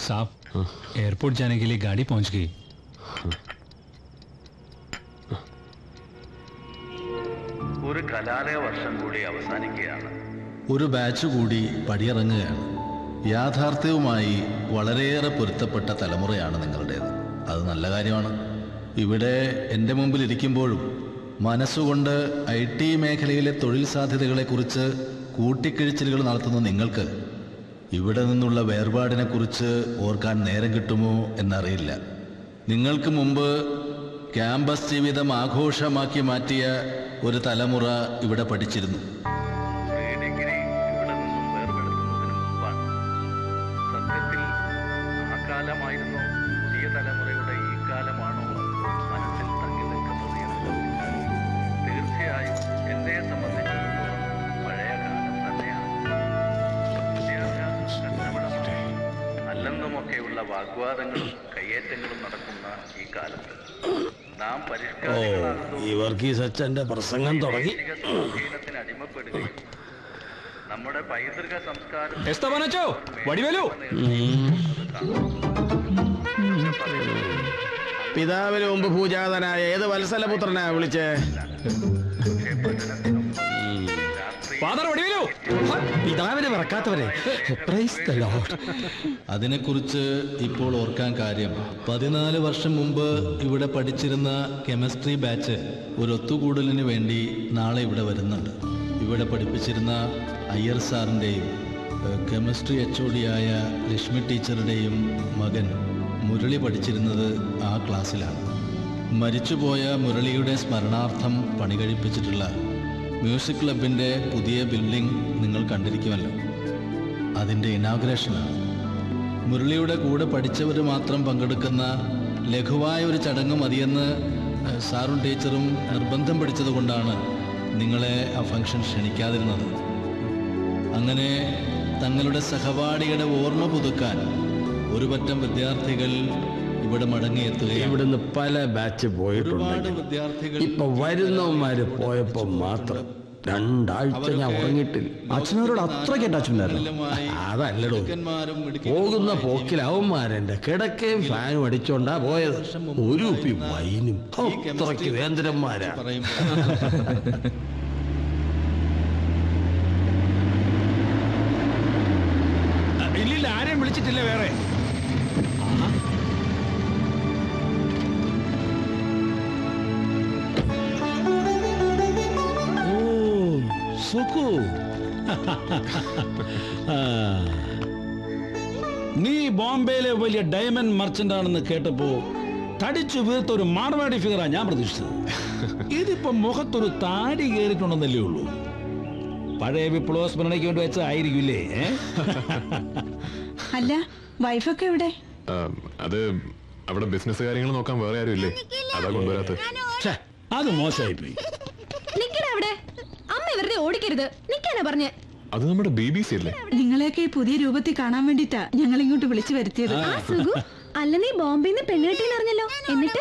साहब, एयरपोर्ट जाने के लिए गाड़ी पहुंच गई। ഒരു കലാലയ വർഷം കൂടി അവസാനിക്കുകയാണ്. ഒരു ബാച്ച് കൂടി പടിയിറങ്ങുകയാണ്. യാഥാർത്ഥ്യവുമായി വളരെയേറെ പൊരുത്തപ്പെട്ട തലമുറയാണ് നിങ്ങളുടേത്. അത് നല്ല കാര്യമാണ്. ഇവിടെ എൻ്റെ മുമ്പിൽ ഇരിക്കുമ്പോഴും മനസ്സുകൊണ്ട് IT മേഖലയിലെ തൊഴിൽ സാധ്യതകളെക്കുറിച്ച് കൂട്ടിക്കിഴിച്ചിലുകൾ നടത്തുന്ന നിങ്ങൾക്ക് ഇവിടെ നിന്നുള്ള വേർപാടിനെക്കുറിച്ച് ഓർക്കാൻ നേരം കിട്ടുമോ എന്നറിയില്ല. നിങ്ങൾക്ക് മുമ്പ് ക്യാമ്പസ് ജീവിതം ആഘോഷമാക്കി മാറ്റിയ ഒരു തലമുറ ഇവിടെ പഠിച്ചിരുന്നു. ഡിഗ്രി ഇവിടെ നിന്നും വേർപെടുത്തുന്നതിന് മുമ്പാണ്. സത്യത്തിൽ ആ കാലമായിരുന്നു പുതിയ തലമുറയുടെ ഈ കാലമാണോ മനസ്സിൽ തങ്ങി നിൽക്കുന്നത് എന്ന് തീർച്ചയായും എന്നെ സംബന്ധിച്ചിടത്തോളം പഴയ കാലം തന്നെയാണ്. വിദ്യാഭ്യാസം കച്ചവടം അല്ലെന്നുമൊക്കെയുള്ള വാഗ്വാദങ്ങളും കയ്യേറ്റങ്ങളും നടക്കുന്ന ഈ കാലത്ത് നാം പരിഷ്കാരത്തിന്റെ പ്രസംഗം തുടങ്ങി. അടിമപ്പെടുകയും നമ്മുടെ പൈതൃക സംസ്കാരം പിതാവിന് മുമ്പ് പൂജാതനായ ഏത് വത്സലപുത്രനാ വിളിച്ചേ? പിതാവിനെ മറക്കാത്തവരെ. അതിനെക്കുറിച്ച് ഇപ്പോൾ ഓർക്കാൻ കാര്യം, 14 വർഷം മുമ്പ് ഇവിടെ പഠിച്ചിരുന്ന കെമിസ്ട്രി ബാച്ച് ഒരു ഒത്തുകൂടലിന് വേണ്ടി നാളെ ഇവിടെ വരുന്നുണ്ട്. ഇവിടെ പഠിപ്പിച്ചിരുന്ന അയ്യർ സാറിൻ്റെയും കെമിസ്ട്രി HOD-യായ ലക്ഷ്മി ടീച്ചറുടെയും മകൻ മുരളി പഠിച്ചിരുന്നത് ആ ക്ലാസ്സിലാണ്. മരിച്ചുപോയ മുരളിയുടെ സ്മരണാർത്ഥം പണി കഴിപ്പിച്ചിട്ടുള്ള മ്യൂസിക് ക്ലബിൻ്റെ പുതിയ ബിൽഡിംഗ് നിങ്ങൾ കണ്ടിരിക്കുമല്ലോ. അതിൻ്റെ ഇനാഗുറേഷനാണ്. മുരളിയുടെ കൂടെ പഠിച്ചവർ മാത്രം പങ്കെടുക്കുന്ന ലഘുവായ ഒരു ചടങ്ങ് മതിയെന്ന് സാറും ടീച്ചറും നിർബന്ധം പിടിച്ചത് കൊണ്ടാണ് നിങ്ങളെ ആ ഫംഗ്ഷൻ ക്ഷണിക്കാതിരുന്നത്. അങ്ങനെ തങ്ങളുടെ സഹപാഠിയുടെ ഓർമ്മ പുതുക്കാൻ ഒരു പറ്റം വിദ്യാർത്ഥികൾ ഇവിടെ മടങ്ങിയെത്തുകയാണ്. ഇവിടുന്ന് പല ബാച്ച് പോയിട്ടുണ്ട്. വിദ്യാർത്ഥികൾ ഇപ്പൊ വരുന്നവന്മാര് പോയപ്പോ മാത്രം 2 ആഴ്ച ഞാൻ ഉറങ്ങിയിട്ടില്ല. അച്ഛനവരോട് അത്രയ്ക്ക് അറ്റാച്ച്മെന്റ്. അതല്ലടോ, പോകുന്ന പോക്കിൽ അവന്മാരെന്റെ കിടക്കയും ഫാനും അടിച്ചോണ്ടാ പോയത്. ഒരു കുപ്പി വൈനും. അത്രയ്ക്ക് വേന്ദ്രന്മാരാ. ഇല്ലില്ല, ആരെയും വിളിച്ചിട്ടില്ല വേറെ. സുഖു, നീ ബോംബെയിലെ വലിയ ഡയമണ്ട് മർച്ചന്റ് ആണെന്ന് കേട്ടപ്പോ തടിച്ചു വീർത്ത ഒരു മാർവാടി ഫിഗറാ ഞാൻ പ്രതീക്ഷിച്ചത്. ഇതിപ്പോ മുഖത്തൊരു താടി കയറിയിട്ടുണ്ടെന്നല്ലേ ഉള്ളൂ. പഴയ വിപ്ലവ സ്മരണയ്ക്ക് വേണ്ടി വെച്ചതായിരിക്കില്ലേ? അല്ല, വൈഫൊക്കെ എവിടെ? അത് അവിടെ ബിസിനസ് കാര്യങ്ങൾ നോക്കാൻ വേറെ ആരും ഇല്ലേ, അതാ കൊണ്ടുവരാത്തത്. അത് മോശമായിപ്പോയി. അമ്മ വെറുതെ ഓടിക്കരുത്, നിക്കാനാ പറഞ്ഞേ. അത് നമ്മുടെ BBC അല്ലേ? നിങ്ങളെയൊക്കെ ഈ പുതിയ രൂപത്തിൽ കാണാൻ വേണ്ടിട്ടാ ഞങ്ങൾ ഇങ്ങോട്ട് വിളിച്ചു വരുത്തിയത്. അല്ല, നീ ബോംബെന്ന് പെണ്ണുകെട്ടിന്ന് അറിഞ്ഞല്ലോ. എന്നിട്ട്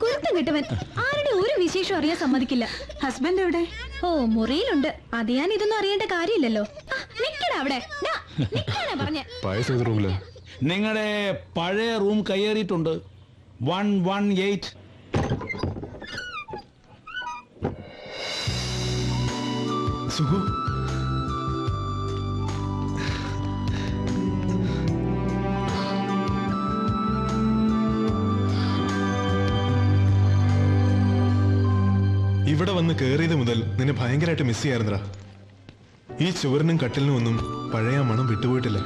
കുരുത്തം കിട്ടവൻ ആരുടെ ഒരു വിശേഷം അറിയാൻ സമ്മതിക്കില്ല. ഹസ്ബൻഡ് എവിടെ? ഓ, മുറിയിലുണ്ട്. അത് ഞാൻ ഇതൊന്നും അറിയേണ്ട കാര്യമില്ലല്ലോ. നിക്കടാ അവിടെ, നിക്കാനാ പറഞ്ഞേ. നിങ്ങളുടെ പഴയ റൂം കയ്യേറിയിട്ടുണ്ട്. 118. സുഖു, ഇവിടെ വന്ന് കേറിയത് മുതൽ നിന്നെ ഭയങ്കരമായിട്ട് മിസ് ചെയ്യാറുണ്ടാ. ഈ ചുവരിനും കട്ടിലിനും ഒന്നും പഴയ മണം വിട്ടുപോയിട്ടില്ല.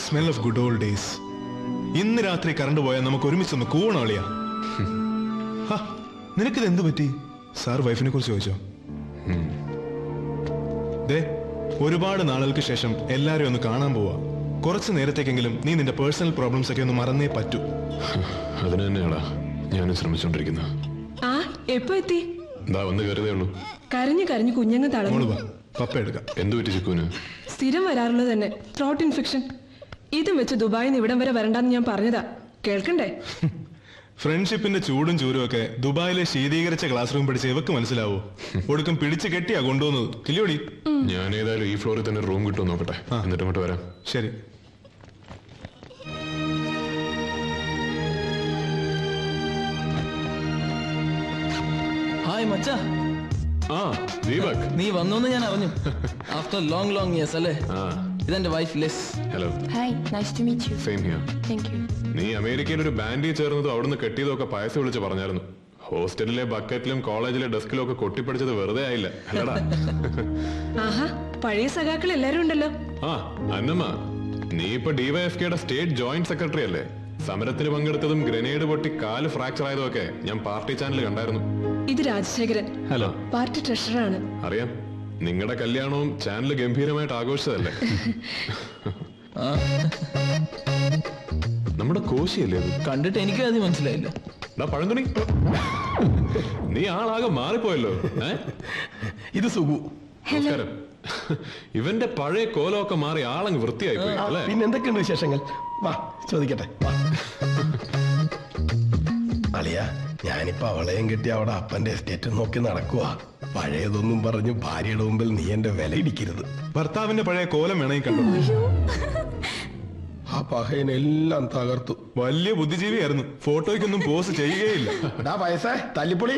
Smell of good old days. ഇന്ന് രാത്രി കറണ്ട് പോയാൽ നമുക്ക് ഒരുമിച്ചൊന്ന് കൂണാളിയാ. നിനക്കിത് എന്ത് പറ്റി? സാർ വൈഫിനെ കുറിച്ച് ചോദിച്ചോ? ദേ, ഒരുപാട് നാളുകൾക്ക് ശേഷം എല്ലാരും ഒന്ന് കാണാൻ പോവാ. കുറച്ച് നേരത്തേക്കെങ്കിലും നീ നിന്റെ പേഴ്സണൽ പ്രോബ്ലംസ് ഒക്കെ ഒന്ന് മറന്നേ പറ്റൂ. അതിന് തന്നെയാടാ ഞാനും ശ്രമിച്ചോണ്ടിരിക്കുന്നത്. ആ എപ്പോ എത്തി? എന്താ വന്ന് കയറിയതേ ഉള്ളൂ. കരഞ്ഞു കരഞ്ഞു കുഞ്ഞങ്ങ് തളർന്നു. പപ്പ എടുക്കാം. എന്ത് പറ്റി ചിക്കുവിന്? സ്ഥിരം വരാറുള്ളത് തന്നെ, ത്രോട്ട് ഇൻഫെക്ഷൻ. ഇതും വെച്ച് ദുബായിൽ നിന്ന് ഇവിടം വരെ വരണ്ടെന്ന് ഞാൻ പറഞ്ഞതാ, കേൾക്കണ്ടേ? ഫ്രണ്ട്ഷിപ്പിന്റെ ചൂടും ചൂരും ഒക്കെ ദുബായിലെ ശീതീകരിച്ച ക്ലാസ് റൂം പഠിച്ച് ഇവക്ക് മനസ്സിലാവോ? ഒടുക്കം പിടിച്ച് കെട്ടിയാ കൊണ്ടുവന്നത് ഇല്ലയോടി? ഞാൻ ഏതായാലും ഈ ഫ്ലോറിൽ തന്നെ റൂം കിട്ടുമോ നോക്കട്ടെ, എന്നിട്ട് അങ്ങോട്ട് വരാം. ശരി. ഹായ് മച്ചാ. ആ ദീപക്, നീ വന്നോന്ന് ഞാൻ അറിഞ്ഞു. ആഫ്റ്റർ ലോങ് ഇയേഴ്സ് അല്ലേ? ഇതെന്റെ വൈഫ് ലെസ്. Hello. Hi, nice to meet you. Same here. Thank you. നീ അമേരിക്കയിൽ ഒരു ബാൻഡിൽ ചേർന്നതും അവിടുന്ന് കെട്ടിയതും ഒക്കെ പയസ് വിളിച്ച് പറഞ്ഞായിരുന്നു. ഹോസ്റ്റലിലെ ബക്കറ്റിലും കോളേജിലെ ഡെസ്കിലും ഒക്കെ കൊട്ടിപ്പടിച്ചത് വെറുതെ ആയില്ല അല്ലടാ? ആഹാ, പഴയ സഖാക്കൾ എല്ലാരും ഉണ്ടല്ലോ. ആ അന്നമ്മ, നീ ഇപ്പൊ ഡിവൈഎഫ്കെയുടെ സ്റ്റേറ്റ് ജോയിന്റ് സെക്രട്ടറി അല്ലേ? സമരത്തിന് പങ്കെടുത്തതും ഗ്രനേഡ് പൊട്ടി കാല് ഫ്രാക്ചർ ആയതും ഒക്കെ ഞാൻ പാർട്ടി ചാനലിൽ കണ്ടായിരുന്നു. ഇത് രാജശേഖരൻ. ഹലോ. പാർട്ടി ട്രഷറാണ്. അറിയാം. നിങ്ങളുടെ കല്യാണവും ചാനൽ ഗംഭീരമായിട്ട് ആഘോഷിച്ചതല്ലേ? നമ്മുടെ കോശിയല്ലേ അത്? കണ്ടിട്ട് എനിക്ക് അത് മനസ്സിലായില്ല. പഴന്തുണി, നീ ആളാകെ മാറിപ്പോയല്ലോ. ഇത് സുഖു. നമസ്കാരം. ഇവന്റെ പഴയ കോലമൊക്കെ മാറി ആളങ്ങ് വൃത്തിയായി പോയി അല്ലേ? പിന്നെ എന്തൊക്കെയുണ്ട് വിശേഷങ്ങൾ? വാ ചോദിക്കട്ടെ. അളിയ, ഞാനിപ്പോ അവളെയും കിട്ടി അവിടെ അപ്പന്റെ എസ്റ്റേറ്റ് നോക്കി നടക്കുക. പഴയതൊന്നും പറഞ്ഞു ഭാര്യയുടെ മുമ്പിൽ നീ എന്റെ വില ഇടിക്കരുത്. ഭർത്താവിന്റെ പഴയ കോലം വേണമെങ്കിൽ കണ്ടു. ആ പഹയനെല്ലാം തകർത്തു. വലിയ ബുദ്ധിജീവിയായിരുന്നു. ഫോട്ടോയ്ക്കൊന്നും പോസ് ചെയ്യുകയില്ല. പൈസ തല്ലിപ്പൊളി.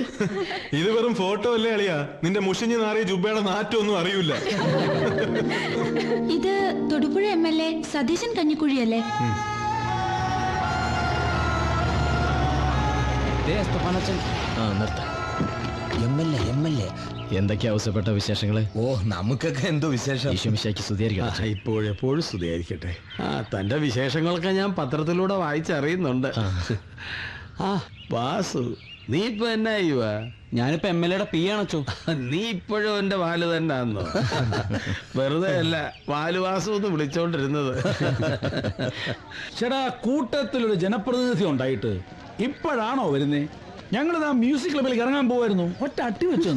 ഇത് വെറും ഫോട്ടോ അല്ലേ അളിയാ? നിന്റെ മുഷിഞ്ഞു നാറിയ ജുബയുടെ നാറ്റൊന്നും അറിയില്ല. ഇത് തൊടുപുഴ MLA സതീശൻ കഞ്ഞിക്കുഴിയല്ലേ? എന്തൊക്കെയാ ആവശ്യപ്പെട്ട വിശേഷങ്ങള്? ഓ, നമുക്കൊക്കെ എന്തോ വിശേഷം. ഇപ്പോഴെപ്പോഴും സ്തുതിയായിരിക്കട്ടെ. തന്റെ വിശേഷങ്ങളൊക്കെ ഞാൻ പത്രത്തിലൂടെ വായിച്ചറിയുന്നുണ്ട്. ആ വാസു, നീ ഇപ്പൊ എന്നാ ചെയ്യുവാ? ഞാനിപ്പോ MLA പി ആണോ? നീ ഇപ്പോഴും എന്റെ വാല് തന്നെയാന്നോ? വെറുതെ അല്ല വാലുവാസു എന്ന് വിളിച്ചോണ്ടിരുന്നത്. ചേടാ, കൂട്ടത്തിലൊരു ജനപ്രതിനിധി ഉണ്ടായിട്ട് ഇപ്പോഴാണോ വരുന്നേ? ഞങ്ങളിതാ മ്യൂസിക് ക്ലബിൽ ഇറങ്ങാൻ പോവായിരുന്നു, ഒറ്റ അട്ടി വെച്ചു.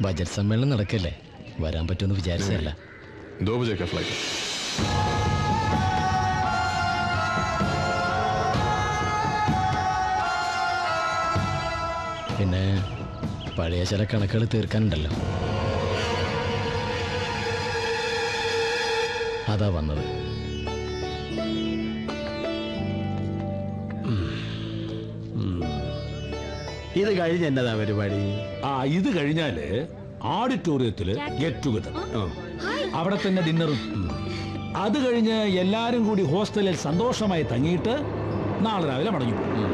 ബജറ്റ് സമ്മേളനം നടക്കല്ലേ, വരാൻ പറ്റുമെന്ന് വിചാരിച്ചതല്ല. ഫ്ലൈറ്റ് പിന്നെ പഴയ ചില കണക്കുകൾ തീർക്കാനുണ്ടല്ലോ, അതാ വന്നത്. ഇത് കഴിഞ്ഞ എന്നതാ പരിപാടി? ഇത് കഴിഞ്ഞാല് ഓഡിറ്റോറിയത്തില് ഗെറ്റ് ടുഗദർ, അവിടെ തന്നെ ഡിന്നറും. അത് കഴിഞ്ഞ് എല്ലാരും കൂടി ഹോസ്റ്റലിൽ സന്തോഷമായി തങ്ങിയിട്ട് നാളെ രാവിലെ മടങ്ങി പോകും.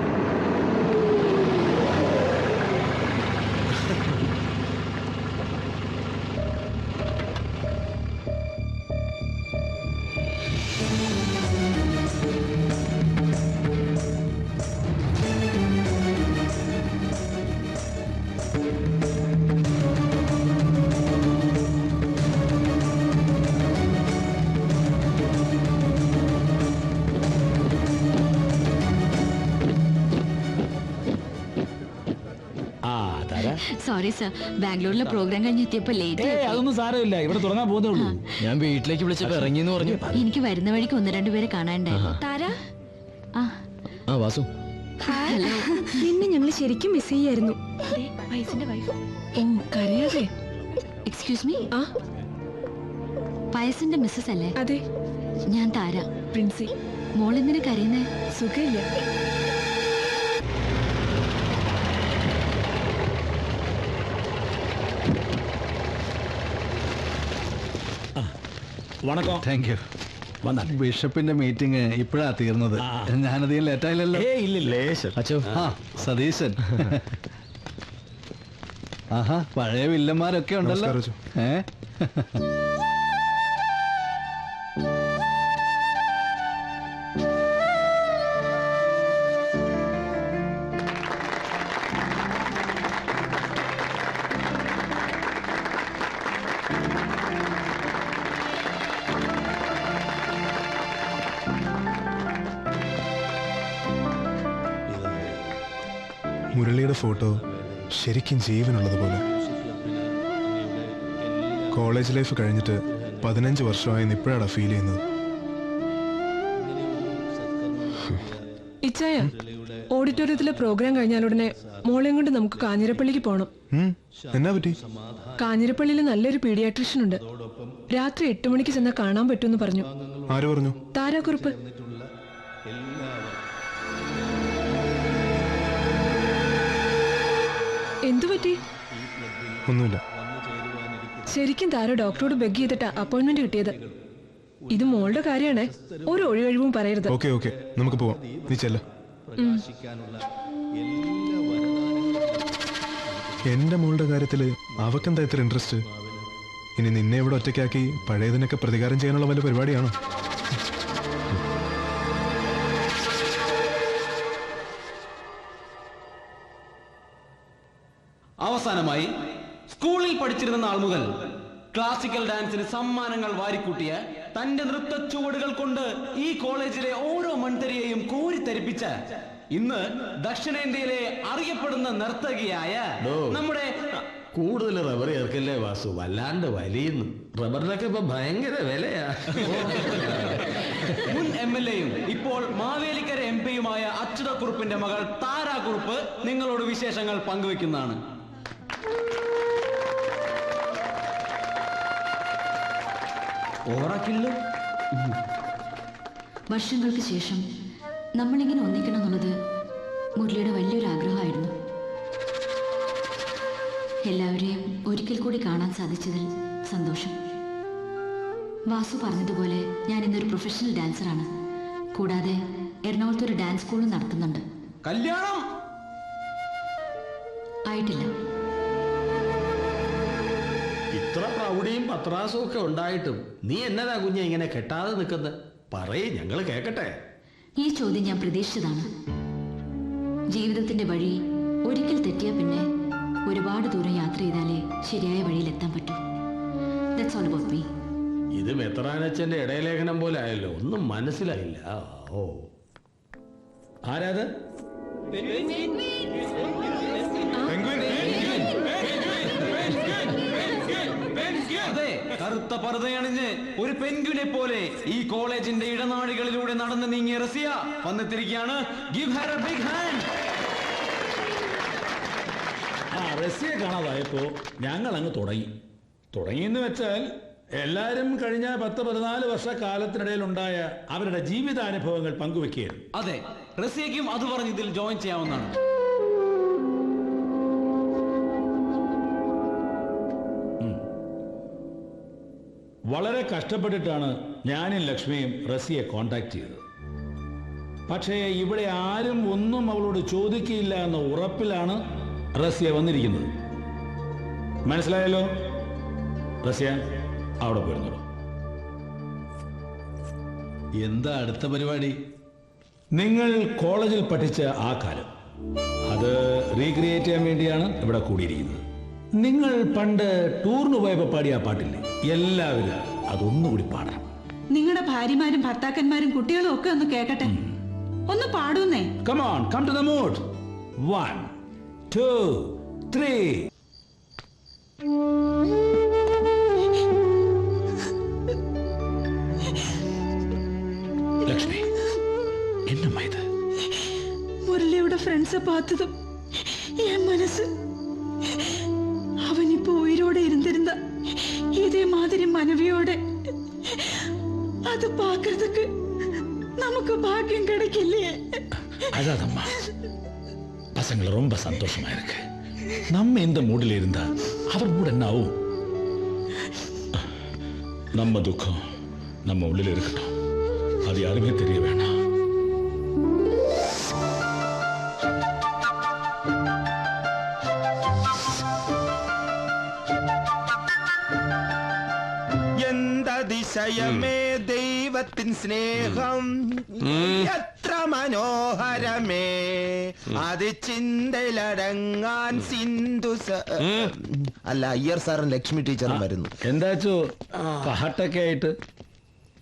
സോറി സർ, ബാംഗ്ലൂരിലെ പ്രോഗ്രാം കഴിഞ്ഞെത്തിയപ്പോ ലേറ്റ്. അതൊന്നും സാരമില്ല, ഇവിടെ തുടങ്ങാൻ പോകുന്നേ ഉള്ളൂ. ഞാൻ വീട്ടിലേക്ക് വിളിച്ചപ്പോ ഇറങ്ങിയെന്ന് പറഞ്ഞു. എനിക്ക് വരുന്ന വഴിക്ക് 1-2 പേരെ കാണാണ്ടായിരുന്നു. താര, വാസു. ഹലോ. നിന്നെ ഞങ്ങൾ ശരിക്കും മിസ് ചെയ്യായിരുന്നു. വൈഫിന്റെ വൈഫ്. ഓ, കരയാതെ. എക്സ്ക്യൂസ് മീ, പയസിന്റെ മിസ്സസ് അല്ലേ? അതെ, ഞാൻ താര. പ്രിൻസി. മോളെന്തിനാ കരയുന്നേ? സുഖമില്ല. വണക്കം. Thank you. ബിഷപ്പിന്റെ മീറ്റിംഗ് ഇപ്പോഴാ തീർന്നത്. ഞാനധികം ലേറ്റായില്ലല്ലോ? അച്ചോ. സതീശൻ. ആഹാ, പഴയ വില്ലന്മാരൊക്കെ ഉണ്ടല്ലോ. മുരളിയുടെ ഫോട്ടോ ശരിക്കും ജീവനുള്ളതുപോലെ. കോളേജ് ലൈഫ് കഴിഞ്ഞിട്ട് 15 വർഷമായെന്ന് ഇപ്പോഴാണ് ഫീൽ ചെയ്യുന്നത്. ഇച്ചായ, ഓഡിറ്റോറിയത്തിലെ പ്രോഗ്രാം കഴിഞ്ഞാലുടനെ മോളെയും കൊണ്ട് നമുക്ക് കാഞ്ഞിരപ്പള്ളിക്ക് പോകണം. എന്നാ പറ്റി? കാഞ്ഞിരപ്പള്ളിയിൽ നല്ലൊരു പീഡിയാട്രീഷ്യൻ ഉണ്ട്. രാത്രി 8 മണിക്ക് ചെന്നാൽ കാണാൻ പറ്റുമെന്ന് പറഞ്ഞു. ആര് പറഞ്ഞു? താരാക്കുറുപ്പ്. എന്തു പറ്റി? ഒന്നുമില്ല. ശരിക്കും താര ഡോക്ടറോട് ബെഗ് ചെയ്തിട്ടാ അപ്പോയിന്റ്മെന്റ് കിട്ടിയത്. ഇത് മോളുടെ കാര്യമാണേ, ഒരു ഒഴികഴിവും പറയരുത്. ഓക്കെ ഓക്കെ, നമുക്ക് പോവാം. നീ ചെല്ല. എന്റെ മോളുടെ കാര്യത്തില് അവക്കെന്താ ഇത്ര ഇൻട്രസ്റ്റ്? ഇനി നിന്നെ ഇവിടെ ഒറ്റയ്ക്കാക്കി പഴയതിനൊക്കെ പ്രതികാരം ചെയ്യാനുള്ള വല്ല പരിപാടിയാണോ? അവസാനമായി, സ്കൂളിൽ പഠിച്ചിരുന്ന നാൾ മുതൽ ക്ലാസിക്കൽ ഡാൻസിന് സമ്മാനങ്ങൾ വാരിക്കൂട്ടിയ തന്റെ നൃത്ത ചുവടുകൾ കൊണ്ട് ഈ കോളേജിലെ ഓരോ മൺതരിയെയും കോരിത്തരിപ്പിച്ച ഇന്ന് ദക്ഷിണേന്ത്യയിലെ അറിയപ്പെടുന്ന നർത്തകിയായ നമ്മുടെ കൂടുതൽ റബ്ബർ ചേർക്കല്ലേ വാസു, വല്ലാണ്ട് വലിയുന്നു. റബ്ബറിനൊക്കെ ഇപ്പൊ ഭയങ്കര വിലയാ. മുൻ MLA-യും ഇപ്പോൾ മാവേലിക്കര MP-യുമായ അച്യുതക്കുറുപ്പിന്റെ മകൾ താരാക്കുറുപ്പ് നിങ്ങളോട് വിശേഷങ്ങൾ പങ്കുവെക്കുന്നതാണ്. വർഷങ്ങൾക്ക് ശേഷം നമ്മളിങ്ങനെ ഒന്നിക്കണം എന്നുള്ളത് മുരളിയുടെ വലിയൊരു ആഗ്രഹമായിരുന്നു. എല്ലാവരെയും ഒരിക്കൽ കൂടി കാണാൻ സാധിച്ചതിൽ സന്തോഷം. വാസു പറഞ്ഞതുപോലെ ഞാൻ ഇന്നൊരു പ്രൊഫഷണൽ ഡാൻസറാണ്. കൂടാതെ എറണാകുളത്ത് ഒരു ഡാൻസ് സ്കൂളും നടത്തുന്നുണ്ട്. കല്യാണം ആയിട്ടില്ല. ഇത്ര പ്രൗഢിയും പത്രാസും ഒക്കെ ഉണ്ടായിട്ടും നീ എന്നതാ കുഞ്ഞ ഇങ്ങനെ കെട്ടാതെ നിൽക്കുന്നത്? പറയേ, ഞങ്ങൾ കേക്കട്ടെ. ഈ ചോദ്യം ഞാൻ പ്രതീക്ഷിച്ചതാണ്. ജീവിതത്തിന്റെ വഴി ഒരിക്കൽ തെറ്റിയാൽ പിന്നെ ഒരുപാട് ദൂരം യാത്ര ചെയ്താലേ ശരിയായ വഴിയിൽ എത്താൻ പറ്റൂ. That's all about me. ഇത് മെത്രാനച്ചന്റെ ഇടയലേഖനം പോലെ ആയല്ലോ, ഒന്നും മനസ്സിലായില്ല. ഓ, ആരാത്? അതെ, കറുത്ത പർദ്ദയണിഞ്ഞ് ഒരു പെൻഗ്വിനെ പോലെ ഈ കോളേജിന്റെ ഇടനാഴികളിലൂടെ നടന്ന് നീങ്ങിയ റസിയ വന്നെത്തിരിക്കുകയാണ്. Give her a big hand. റസിയെ കാണാതായപ്പോ ഞങ്ങൾ അങ്ങ് തുടങ്ങിയെന്ന് വെച്ചാൽ എല്ലാരും കഴിഞ്ഞ 10-14 വർഷക്കാലത്തിനിടയിൽ ഉണ്ടായ അവരുടെ ജീവിതാനുഭവങ്ങൾ പങ്കുവെക്കുകയായിരുന്നു. അതെ, റസിയയ്ക്കും അത് പറഞ്ഞ് ഇതിൽ ജോയിൻ ചെയ്യാവുന്നതാണ്. വളരെ കഷ്ടപ്പെട്ടിട്ടാണ് ഞാനും ലക്ഷ്മിയും റസിയെ കോണ്ടാക്ട് ചെയ്തത്. പക്ഷേ ഇവിടെ ആരും ഒന്നും അവളോട് ചോദിക്കില്ല എന്ന ഉറപ്പിലാണ് റസിയ വന്നിരിക്കുന്നത്. മനസ്സിലായല്ലോ? റസിയ, അവിടെ പോയിരുന്നോളൂ. എന്താ അടുത്ത പരിപാടി? നിങ്ങൾ കോളേജിൽ പഠിച്ച ആ കാലം അത് റീക്രിയേറ്റ് ചെയ്യാൻ വേണ്ടിയാണ് ഇവിടെ കൂടിയിരിക്കുന്നത്. നിങ്ങൾ പണ്ട് ടൂറിന് പോയപ്പോ പാടിയ ആ പാട്ടില്ലേ, എല്ലാവരും അതൊന്നുകൂടി പാടണം. നിങ്ങളുടെ ഭാര്യമാരും ഭർത്താക്കന്മാരും കുട്ടികളും ഒക്കെ ഒന്ന് കേക്കട്ടെ. ഒന്ന് പാടൂന്നേ. Come on, come to the mood. 1, 2, 3. Lakshmi, എന്നമ്മ ഇത്? മുരളിയുടെ ഫ്രണ്ട്സ് பார்த்ததும் என் மனசு அவன் இப்போ உயிரோட இருந்திருந்தா இதே மாதிரி மனைவியோட அது பார்க்கிறதுக்கு நமக்கு பாக்கியம் கிடைக்கலையே. அதாதம்மா, பசங்களை ரொம்ப சந்தோஷமா இருக்கு. நம்ம இந்த மூடில் இருந்தா அவர் மூட என்ன ஆகும்? நம்ம துக்கம் நம்ம உள்ளில் இருக்கட்டும், அது யாருமே தெரிய வேணாம். അതിശയമേ ദൈവത്തിൻ സ്നേഹം എത്ര മനോഹരമേ, അത് ചിന്തയിലടങ്ങാൻ സിന്ധു അല്ല അയ്യർ സാറും ലക്ഷ്മി ടീച്ചറും വരുന്നു. എന്താച്ചോ പാട്ടൊക്കെ ആയിട്ട്?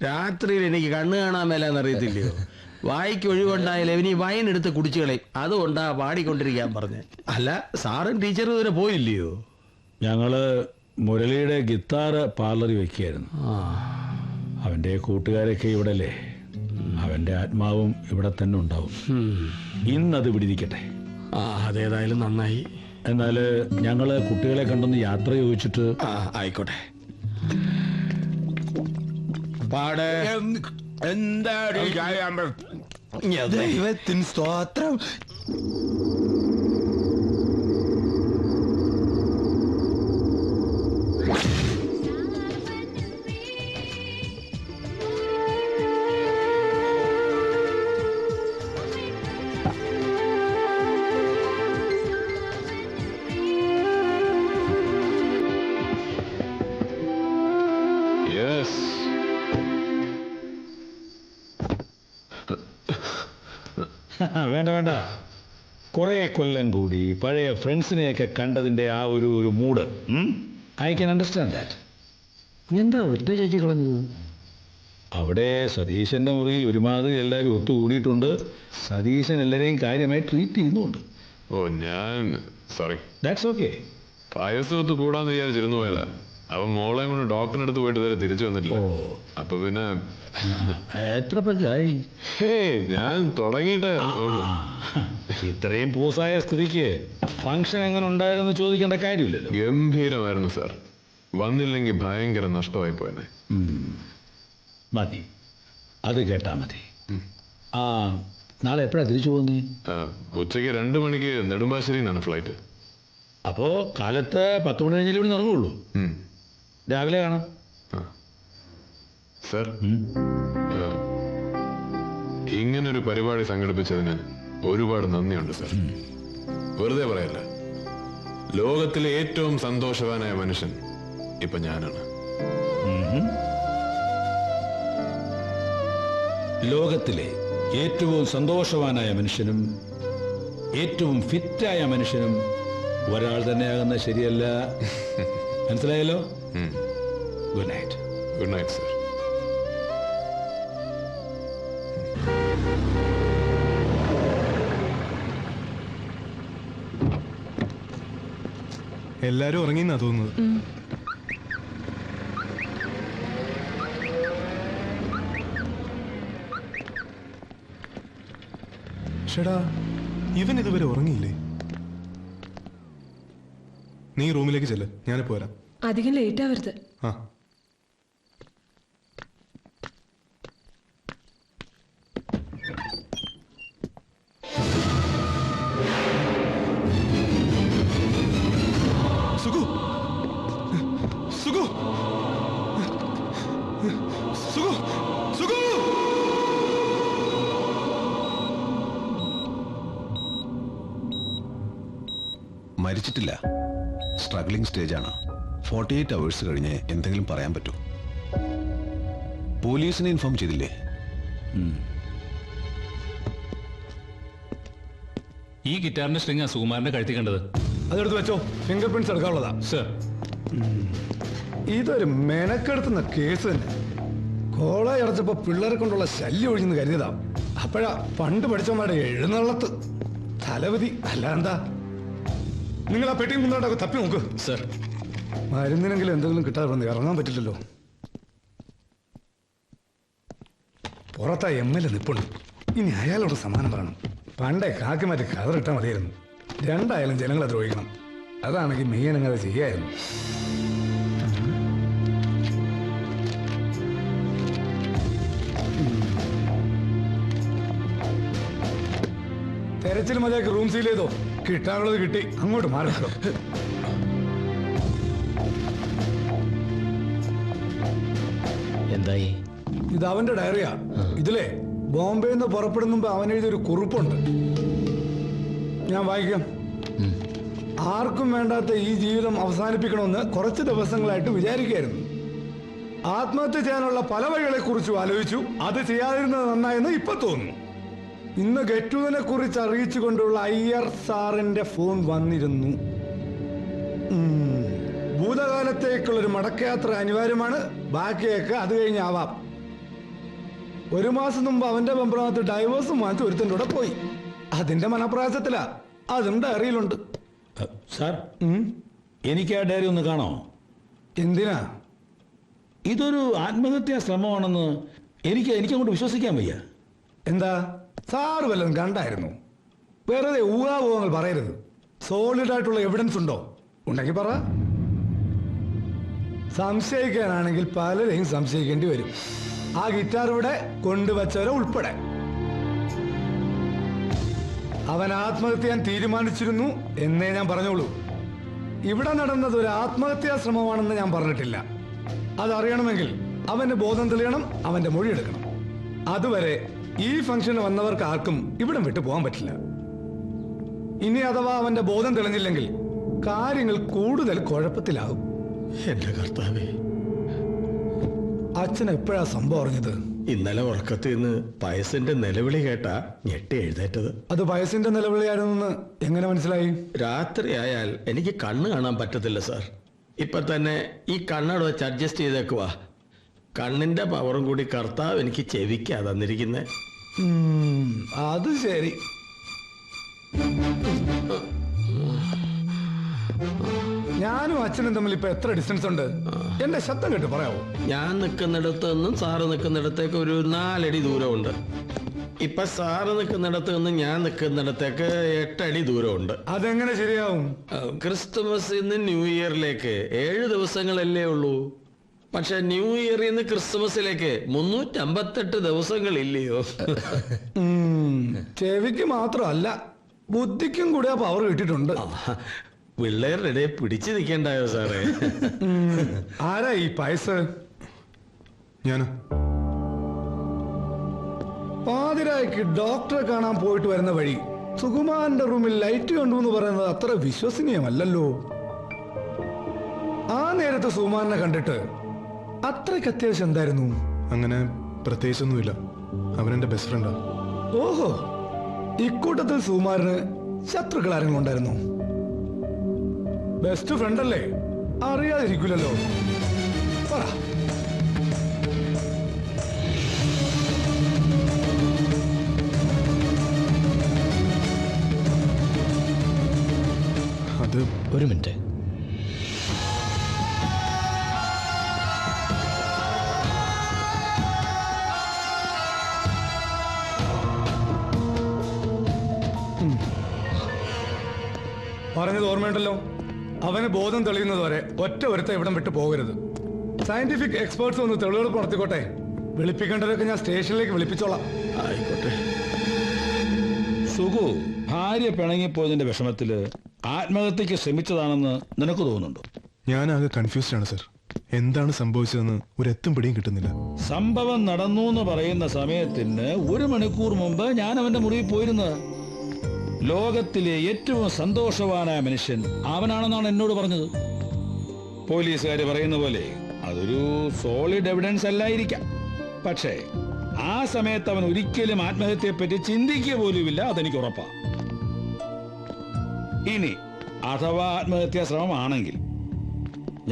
രാത്രിയിൽ എനിക്ക് കണ്ണു കാണാൻ മേലെന്ന് അറിയത്തില്ലയോ? വായിക്ക് ഒഴിവുണ്ടായാലും ഇവനി വൈൻ എടുത്ത് കുടിച്ചു കളയും. അതുകൊണ്ടാ പാടിക്കൊണ്ടിരിക്കാൻ പറഞ്ഞ്. അല്ല സാറും ടീച്ചറും ഇതുവരെ പോയില്ലയോ? ഞങ്ങള് മുരളിയുടെ ഗിത്താറ് പാർലറിൽ വെക്കുകയായിരുന്നു. അവന്റെ കൂട്ടുകാരൊക്കെ ഇവിടെ അല്ലേ, അവന്റെ ആത്മാവും ഇവിടെ തന്നെ ഉണ്ടാവും. ഇന്നത് പിടിയിരിക്കട്ടെ. അതേതായാലും നന്നായി. എന്നാല് ഞങ്ങള് കുട്ടികളെ കണ്ടൊന്ന് യാത്ര ചോദിച്ചിട്ട്. ആയിക്കോട്ടെ. പാട്. ദൈവത്തിന് സ്തോത്രം. വേണ്ട വേണ്ട, കുറെ കൊല്ലം കൂടി പഴയ ഫ്രണ്ട്സിനെയൊക്കെ കണ്ടതിന്റെ ആ ഒരു mood I can understand that. എന്താ ഒറ്റ ചേച്ചി കളഞ്ഞത്? അവിടെ സതീശന്റെ മുറിയിൽ ഒരുമാതിരി എല്ലാവരും ഒത്തുകൂടിയിട്ടുണ്ട്. സതീശൻ എല്ലാവരെയും കാര്യമായി ട്രീറ്റ് ചെയ്യുന്നുണ്ട്. ഞാൻ സോറി. That's okay. പായസത്ത് കൂടാന്ന് വിചാരിച്ചിരുന്നു പോയതാ. അവൻ മോളെ കൊണ്ട് ഡോക്ടറിന്റെ അടുത്ത് പോയിട്ട് വരെ തിരിച്ചു വന്നിട്ടില്ല. അപ്പൊ പിന്നെ എത്ര പേരായി? ഞാൻ തുടങ്ങിയിട്ട് ഇത്രയും പൂസായ സ്ഥിതിക്ക് ഫംഗ്ഷൻ എങ്ങനെ ഉണ്ടായിരുന്നു ചോദിക്കേണ്ട കാര്യമില്ലല്ലോ. ഗംഭീരമായിരുന്നു സാർ. വന്നില്ലെങ്കിൽ ഭയങ്കര നഷ്ടമായി പോയെന്നെ. മതി, അത് കേട്ടാ മതി. നാളെ എപ്പോഴാണ് തിരിച്ചു പോകുന്നേ? ഉച്ചയ്ക്ക് 2 മണിക്ക് നെടുമ്പാശ്ശേരിന്നാണ് ഫ്ലൈറ്റ്. അപ്പോ കാലത്ത് 10 മണി കഴിഞ്ഞാൽ ഇവിടെ ഇറങ്ങുള്ളൂ. രാവിലെ കാണാം. സർ, ഇങ്ങനൊരു പരിപാടി സംഘടിപ്പിച്ചതിന് ഒരുപാട് നന്ദിയുണ്ട് സർ. വെറുതെ പറയല്ല, ലോകത്തിലെ ഏറ്റവും സന്തോഷവാനായ മനുഷ്യൻ ഇപ്പൊ ഞാനാണ്. ലോകത്തിലെ ഏറ്റവും സന്തോഷവാനായ മനുഷ്യനും ഏറ്റവും ഫിറ്റായ മനുഷ്യനും ഒരാൾ തന്നെയാകുന്ന ശരിയല്ല. മനസ്സിലായല്ലോ? Good night. Good night sir. എല്ലാരും ഉറങ്ങിന്നാ തോന്നുന്നത്. ഷടാ, ഇവൻ ഇതുവരെ ഉറങ്ങിയില്ലേ? നീ റൂമിലേക്ക് ചെല്ല്, ഞാനിപ്പോ വരാം. അധികം ലേറ്റ് ആവരുത്. ആ. സുഗു, സുഗു, സുഗു, സുഗു. മരിച്ചിട്ടില്ല, സ്ട്രഗ്ലിംഗ് സ്റ്റേജാണ്. 48 hours കഴിഞ്ഞ് എന്തെങ്കിലും പറയാൻ പറ്റൂ? പോലീസിനെ ഇൻഫോം ചെയ്തില്ലേ? ഈ ഗിറ്റാറിന്റെ സ്ട്രിങ് സുകുമാരന്റെ കഴുത്തി കണ്ടത്. അതെടുത്ത് വെച്ചോ, ഫിംഗർ പ്രിന്റ്സ് എടുക്കാനുള്ളതാ. സർ, ഇതൊരു മെനക്കെടുത്തുന്ന കേസ് തന്നെ. കോളേജ് അടച്ചപ്പോ പിള്ളേരെ കൊണ്ടുള്ള ശല്യം ഒഴിഞ്ഞെന്ന് കരുതിയതാ. അപ്പോഴാ പണ്ട് പഠിച്ചവന്മാരുടെ എഴുന്നള്ളത്ത്. തലവിധി അല്ല എന്താ. നിങ്ങൾ ആ പെട്ടിയും കുന്നോട്ടൊക്കെ തപ്പി നോക്ക്. സർ, മരുന്നിനെങ്കിലും എന്തെങ്കിലും കിട്ടാതെ വന്ന് ഇറങ്ങാൻ പറ്റില്ലല്ലോ. പുറത്താ MLA നിപ്പുണ്ട്. ഇനി അയാളോട് സമാനം പറയണം. പണ്ടേ കാക്കി മാറ്റി കതറിട്ടാൽ മതിയായിരുന്നു. രണ്ടായാലും ജനങ്ങളെ ദ്രോഹിക്കണം. അതാണെങ്കിൽ മെയ്യനങ്ങത് ചെയ്യായിരുന്നു. തെരച്ചിൽ മതിയാക്കി റൂം സീൽ ചെയ്തോ. കിട്ടാനുള്ളത് കിട്ടി, അങ്ങോട്ട് മാറിക്കോ. എന്തായി? ഇത് അവന്റെ ഡയറിയാ. ഇതിലെ ബോംബെയിൽ നിന്ന് പുറപ്പെടുന്ന മുമ്പ് അവൻ എഴുതിയൊരു കുറിപ്പുണ്ട്. ഞാൻ വായിക്കാം. ആർക്കും വേണ്ടാത്ത ഈ ജീവിതം അവസാനിപ്പിക്കണമെന്ന് കുറച്ച് ദിവസങ്ങളായിട്ട് വിചാരിക്കുകയായിരുന്നു. ആത്മഹത്യ ചെയ്യാനുള്ള പല വഴികളെ കുറിച്ചും ആലോചിച്ചു. അത് ചെയ്യാതിരുന്നത് നന്നായെന്ന് ഇപ്പൊ തോന്നുന്നു. ഇന്ന് ഗെറ്റുവിനെ കുറിച്ച് അറിയിച്ചുകൊണ്ടുള്ള അയ്യർ സാറിന്റെ ഫോൺ വന്നിരുന്നു. ഭൂതകാലത്തേക്കുള്ളൊരു മടക്കയാത്ര അനിവാര്യമാണ്. ബാക്കിയൊക്കെ അത് കഴിഞ്ഞാവാം. 1 മാസം മുമ്പ് അവന്റെ ബംബ്രാത്ത് ഡൈവേഴ്സും വാങ്ങിച്ച് ഒരുത്തൻ്റെ കൂടെ പോയി. അതിന്റെ മനപ്രയാസത്തിലാ. അതും ഡയറിയിലുണ്ട്. സാർ, എനിക്ക് ആ ഡയറി ഒന്ന് കാണോ? എന്തിനാ? ഇതൊരു ആത്മഹത്യാ ശ്രമമാണെന്ന് എനിക്കങ്ങോട്ട് വിശ്വസിക്കാൻ വയ്യ. എന്താ സാറ് വല്ലതും കണ്ടായിരുന്നു? വെറുതെ ഊഹാപോഹങ്ങൾ പറയരുത്. സോളിഡ് ആയിട്ടുള്ള എവിഡൻസ് ഉണ്ടോ? ഉണ്ടെങ്കിൽ പറ. സംശയിക്കാനാണെങ്കിൽ പലരെയും സംശയിക്കേണ്ടി വരും. ആ ഗിറ്റാർ ഇവിടെ കൊണ്ടുവച്ചവരെ ഉൾപ്പെടെ. അവൻ ആത്മഹത്യ ചെയ്യാൻ തീരുമാനിച്ചിരുന്നു എന്നേ ഞാൻ പറഞ്ഞോളൂ. ഇവിടെ നടന്നത് ഒരു ആത്മഹത്യാ ശ്രമമാണെന്ന് ഞാൻ പറഞ്ഞിട്ടില്ല. അതറിയണമെങ്കിൽ അവന്റെ ബോധം തെളിയണം, അവന്റെ മൊഴി എടുക്കണം. അതുവരെ ഈ ഫംഗ്ഷന് വന്നവർക്ക് ആർക്കും ഇവിടം വിട്ടു പോകാൻ പറ്റില്ല. ഇനി അഥവാ അവന്റെ ബോധം തെളിഞ്ഞില്ലെങ്കിൽ കാര്യങ്ങൾ കൂടുതൽ കുഴപ്പത്തിലാകും. എന്റെ കർത്താവേ, അച്ഛൻ എപ്പോഴാ സംഭവം അറിഞ്ഞത്? ഇന്നലെ ഉറക്കത്തിൽ നിന്ന് പയസിന്റെ നിലവിളി കേട്ടാ ഞെട്ടി എഴുന്നേറ്റത്. അത് പയസിന്റെ നിലവിളിയായിരുന്നെന്ന് എങ്ങനെ മനസ്സിലായി? രാത്രി ആയാൽ എനിക്ക് കണ്ണ് കാണാൻ പറ്റത്തില്ല സാർ. ഇപ്പൊ തന്നെ ഈ കണ്ണട വെച്ച് അഡ്ജസ്റ്റ് ചെയ്തേക്കുവാ. കണ്ണിന്റെ പവറും കൂടി കർത്താവ് എനിക്ക് ചെവിക്കാ തന്നിരിക്കുന്നേ. അത് ശരി. ഞാനും അച്ഛനും തമ്മിൽ ഇപ്പൊ എത്ര ഡിസ്റ്റൻസ് ഉണ്ട്? എന്റെ ശബ്ദം കേട്ട് പറയാവോ? ഞാൻ നിൽക്കുന്നിടത്ത് നിന്നും സാറ് നിൽക്കുന്നിടത്തേക്ക് ഒരു 4 അടി ദൂരമുണ്ട്. ഇപ്പൊ സാറ് നിൽക്കുന്നിടത്ത് നിന്നും ഞാൻ നിൽക്കുന്നിടത്തേക്ക് 8 അടി ദൂരമുണ്ട്. അതെങ്ങനെ ശരിയാവും? ക്രിസ്തുമസിൽ നിന്ന് ന്യൂ ഇയറിലേക്ക് 7 ദിവസങ്ങളല്ലേ ഉള്ളൂ. പക്ഷെ ന്യൂ ഇയറിൽ നിന്ന് ക്രിസ്തുമസിലേക്ക് 358 ദിവസങ്ങളില്ലയോ? ചെവിക്ക് മാത്രമല്ല, ബുദ്ധിക്കും കൂടെ ആ പവർ കിട്ടിയിട്ടുണ്ട്. പിള്ളേരുടെ ഇടയിൽ പിടിച്ചു നിൽക്കണ്ടായോ സാറേ? ആരാ ഈ പയസ്? ഞാന് പാതിരായ്ക്ക് ഡോക്ടറെ കാണാൻ പോയിട്ട് വരുന്ന വഴി സുകുമാരന്റെ റൂമിൽ ലൈറ്റ് കണ്ടു എന്ന് പറയുന്നത് അത്ര വിശ്വസനീയമല്ലല്ലോ. ആ നേരത്തെ സുകുമാരനെ കണ്ടിട്ട് അത്രയ്ക്ക് അത്യാവശ്യം എന്തായിരുന്നു? അങ്ങനെ പ്രത്യേകിച്ചൊന്നുമില്ല. അവനെന്റെ ബെസ്റ്റ് ഫ്രണ്ടാ. ഓഹോ, ഇക്കൂട്ടത്തിൽ സുകുമാരന് ശത്രുക്കൾ ആരെങ്കിലും ഉണ്ടായിരുന്നു? ബെസ്റ്റ് ഫ്രണ്ട് അല്ലേ, അറിയാതിരിക്കില്ലല്ലോ. പറ. അത് ഒരു മിനിറ്റ്. പറഞ്ഞത് ഓർമ്മയുണ്ടല്ലോ, അവന് ബോധം തെളിയുന്നതുവരെ ഒറ്റ ഒരുത്ത ഇവിടം വിട്ടു പോകരുത്. സയന്റിഫിക് എക്സ്പേർട്സ് ഒന്ന് തെളിവെടുപ്പ് നടത്തിക്കോട്ടെ. വിളിപ്പിക്കേണ്ടവരൊക്കെ ഞാൻ സ്റ്റേഷനിലേക്ക് വിളിപ്പിച്ചോളാം. ആയിക്കോട്ടെ. സുഖു ഭാര്യ പിണങ്ങിപ്പോയതിന്റെ വിഷമത്തില് ആത്മഹത്യക്ക് ശ്രമിച്ചതാണെന്ന് നിനക്ക് തോന്നുന്നുണ്ടോ? ഞാനാകെ കൺഫ്യൂസ്ഡ് ആണ് സർ. എന്താണ് സംഭവിച്ചതെന്ന് ഒരെത്തും പിടിയും കിട്ടുന്നില്ല. സംഭവം നടന്നു എന്ന് പറയുന്ന സമയത്തിന് 1 മണിക്കൂർ മുമ്പ് ഞാൻ അവന്റെ മുറിയിൽ പോയിരുന്നത്. ലോകത്തിലെ ഏറ്റവും സന്തോഷവാനായ മനുഷ്യൻ അവനാണെന്നാണ് എന്നോട് പറഞ്ഞത്. പോലീസുകാർ പറയുന്ന പോലെ അതൊരു സോളിഡ് എവിഡൻസ് അല്ലായിരിക്കാം. പക്ഷേ ആ സമയത്ത് അവൻ ഒരിക്കലും ആത്മഹത്യയെപ്പറ്റി ചിന്തിക്കുക പോലുമില്ല, അതെനിക്ക് ഉറപ്പാ. ഇനി അഥവാ ആത്മഹത്യാ ശ്രമമാണെങ്കിൽ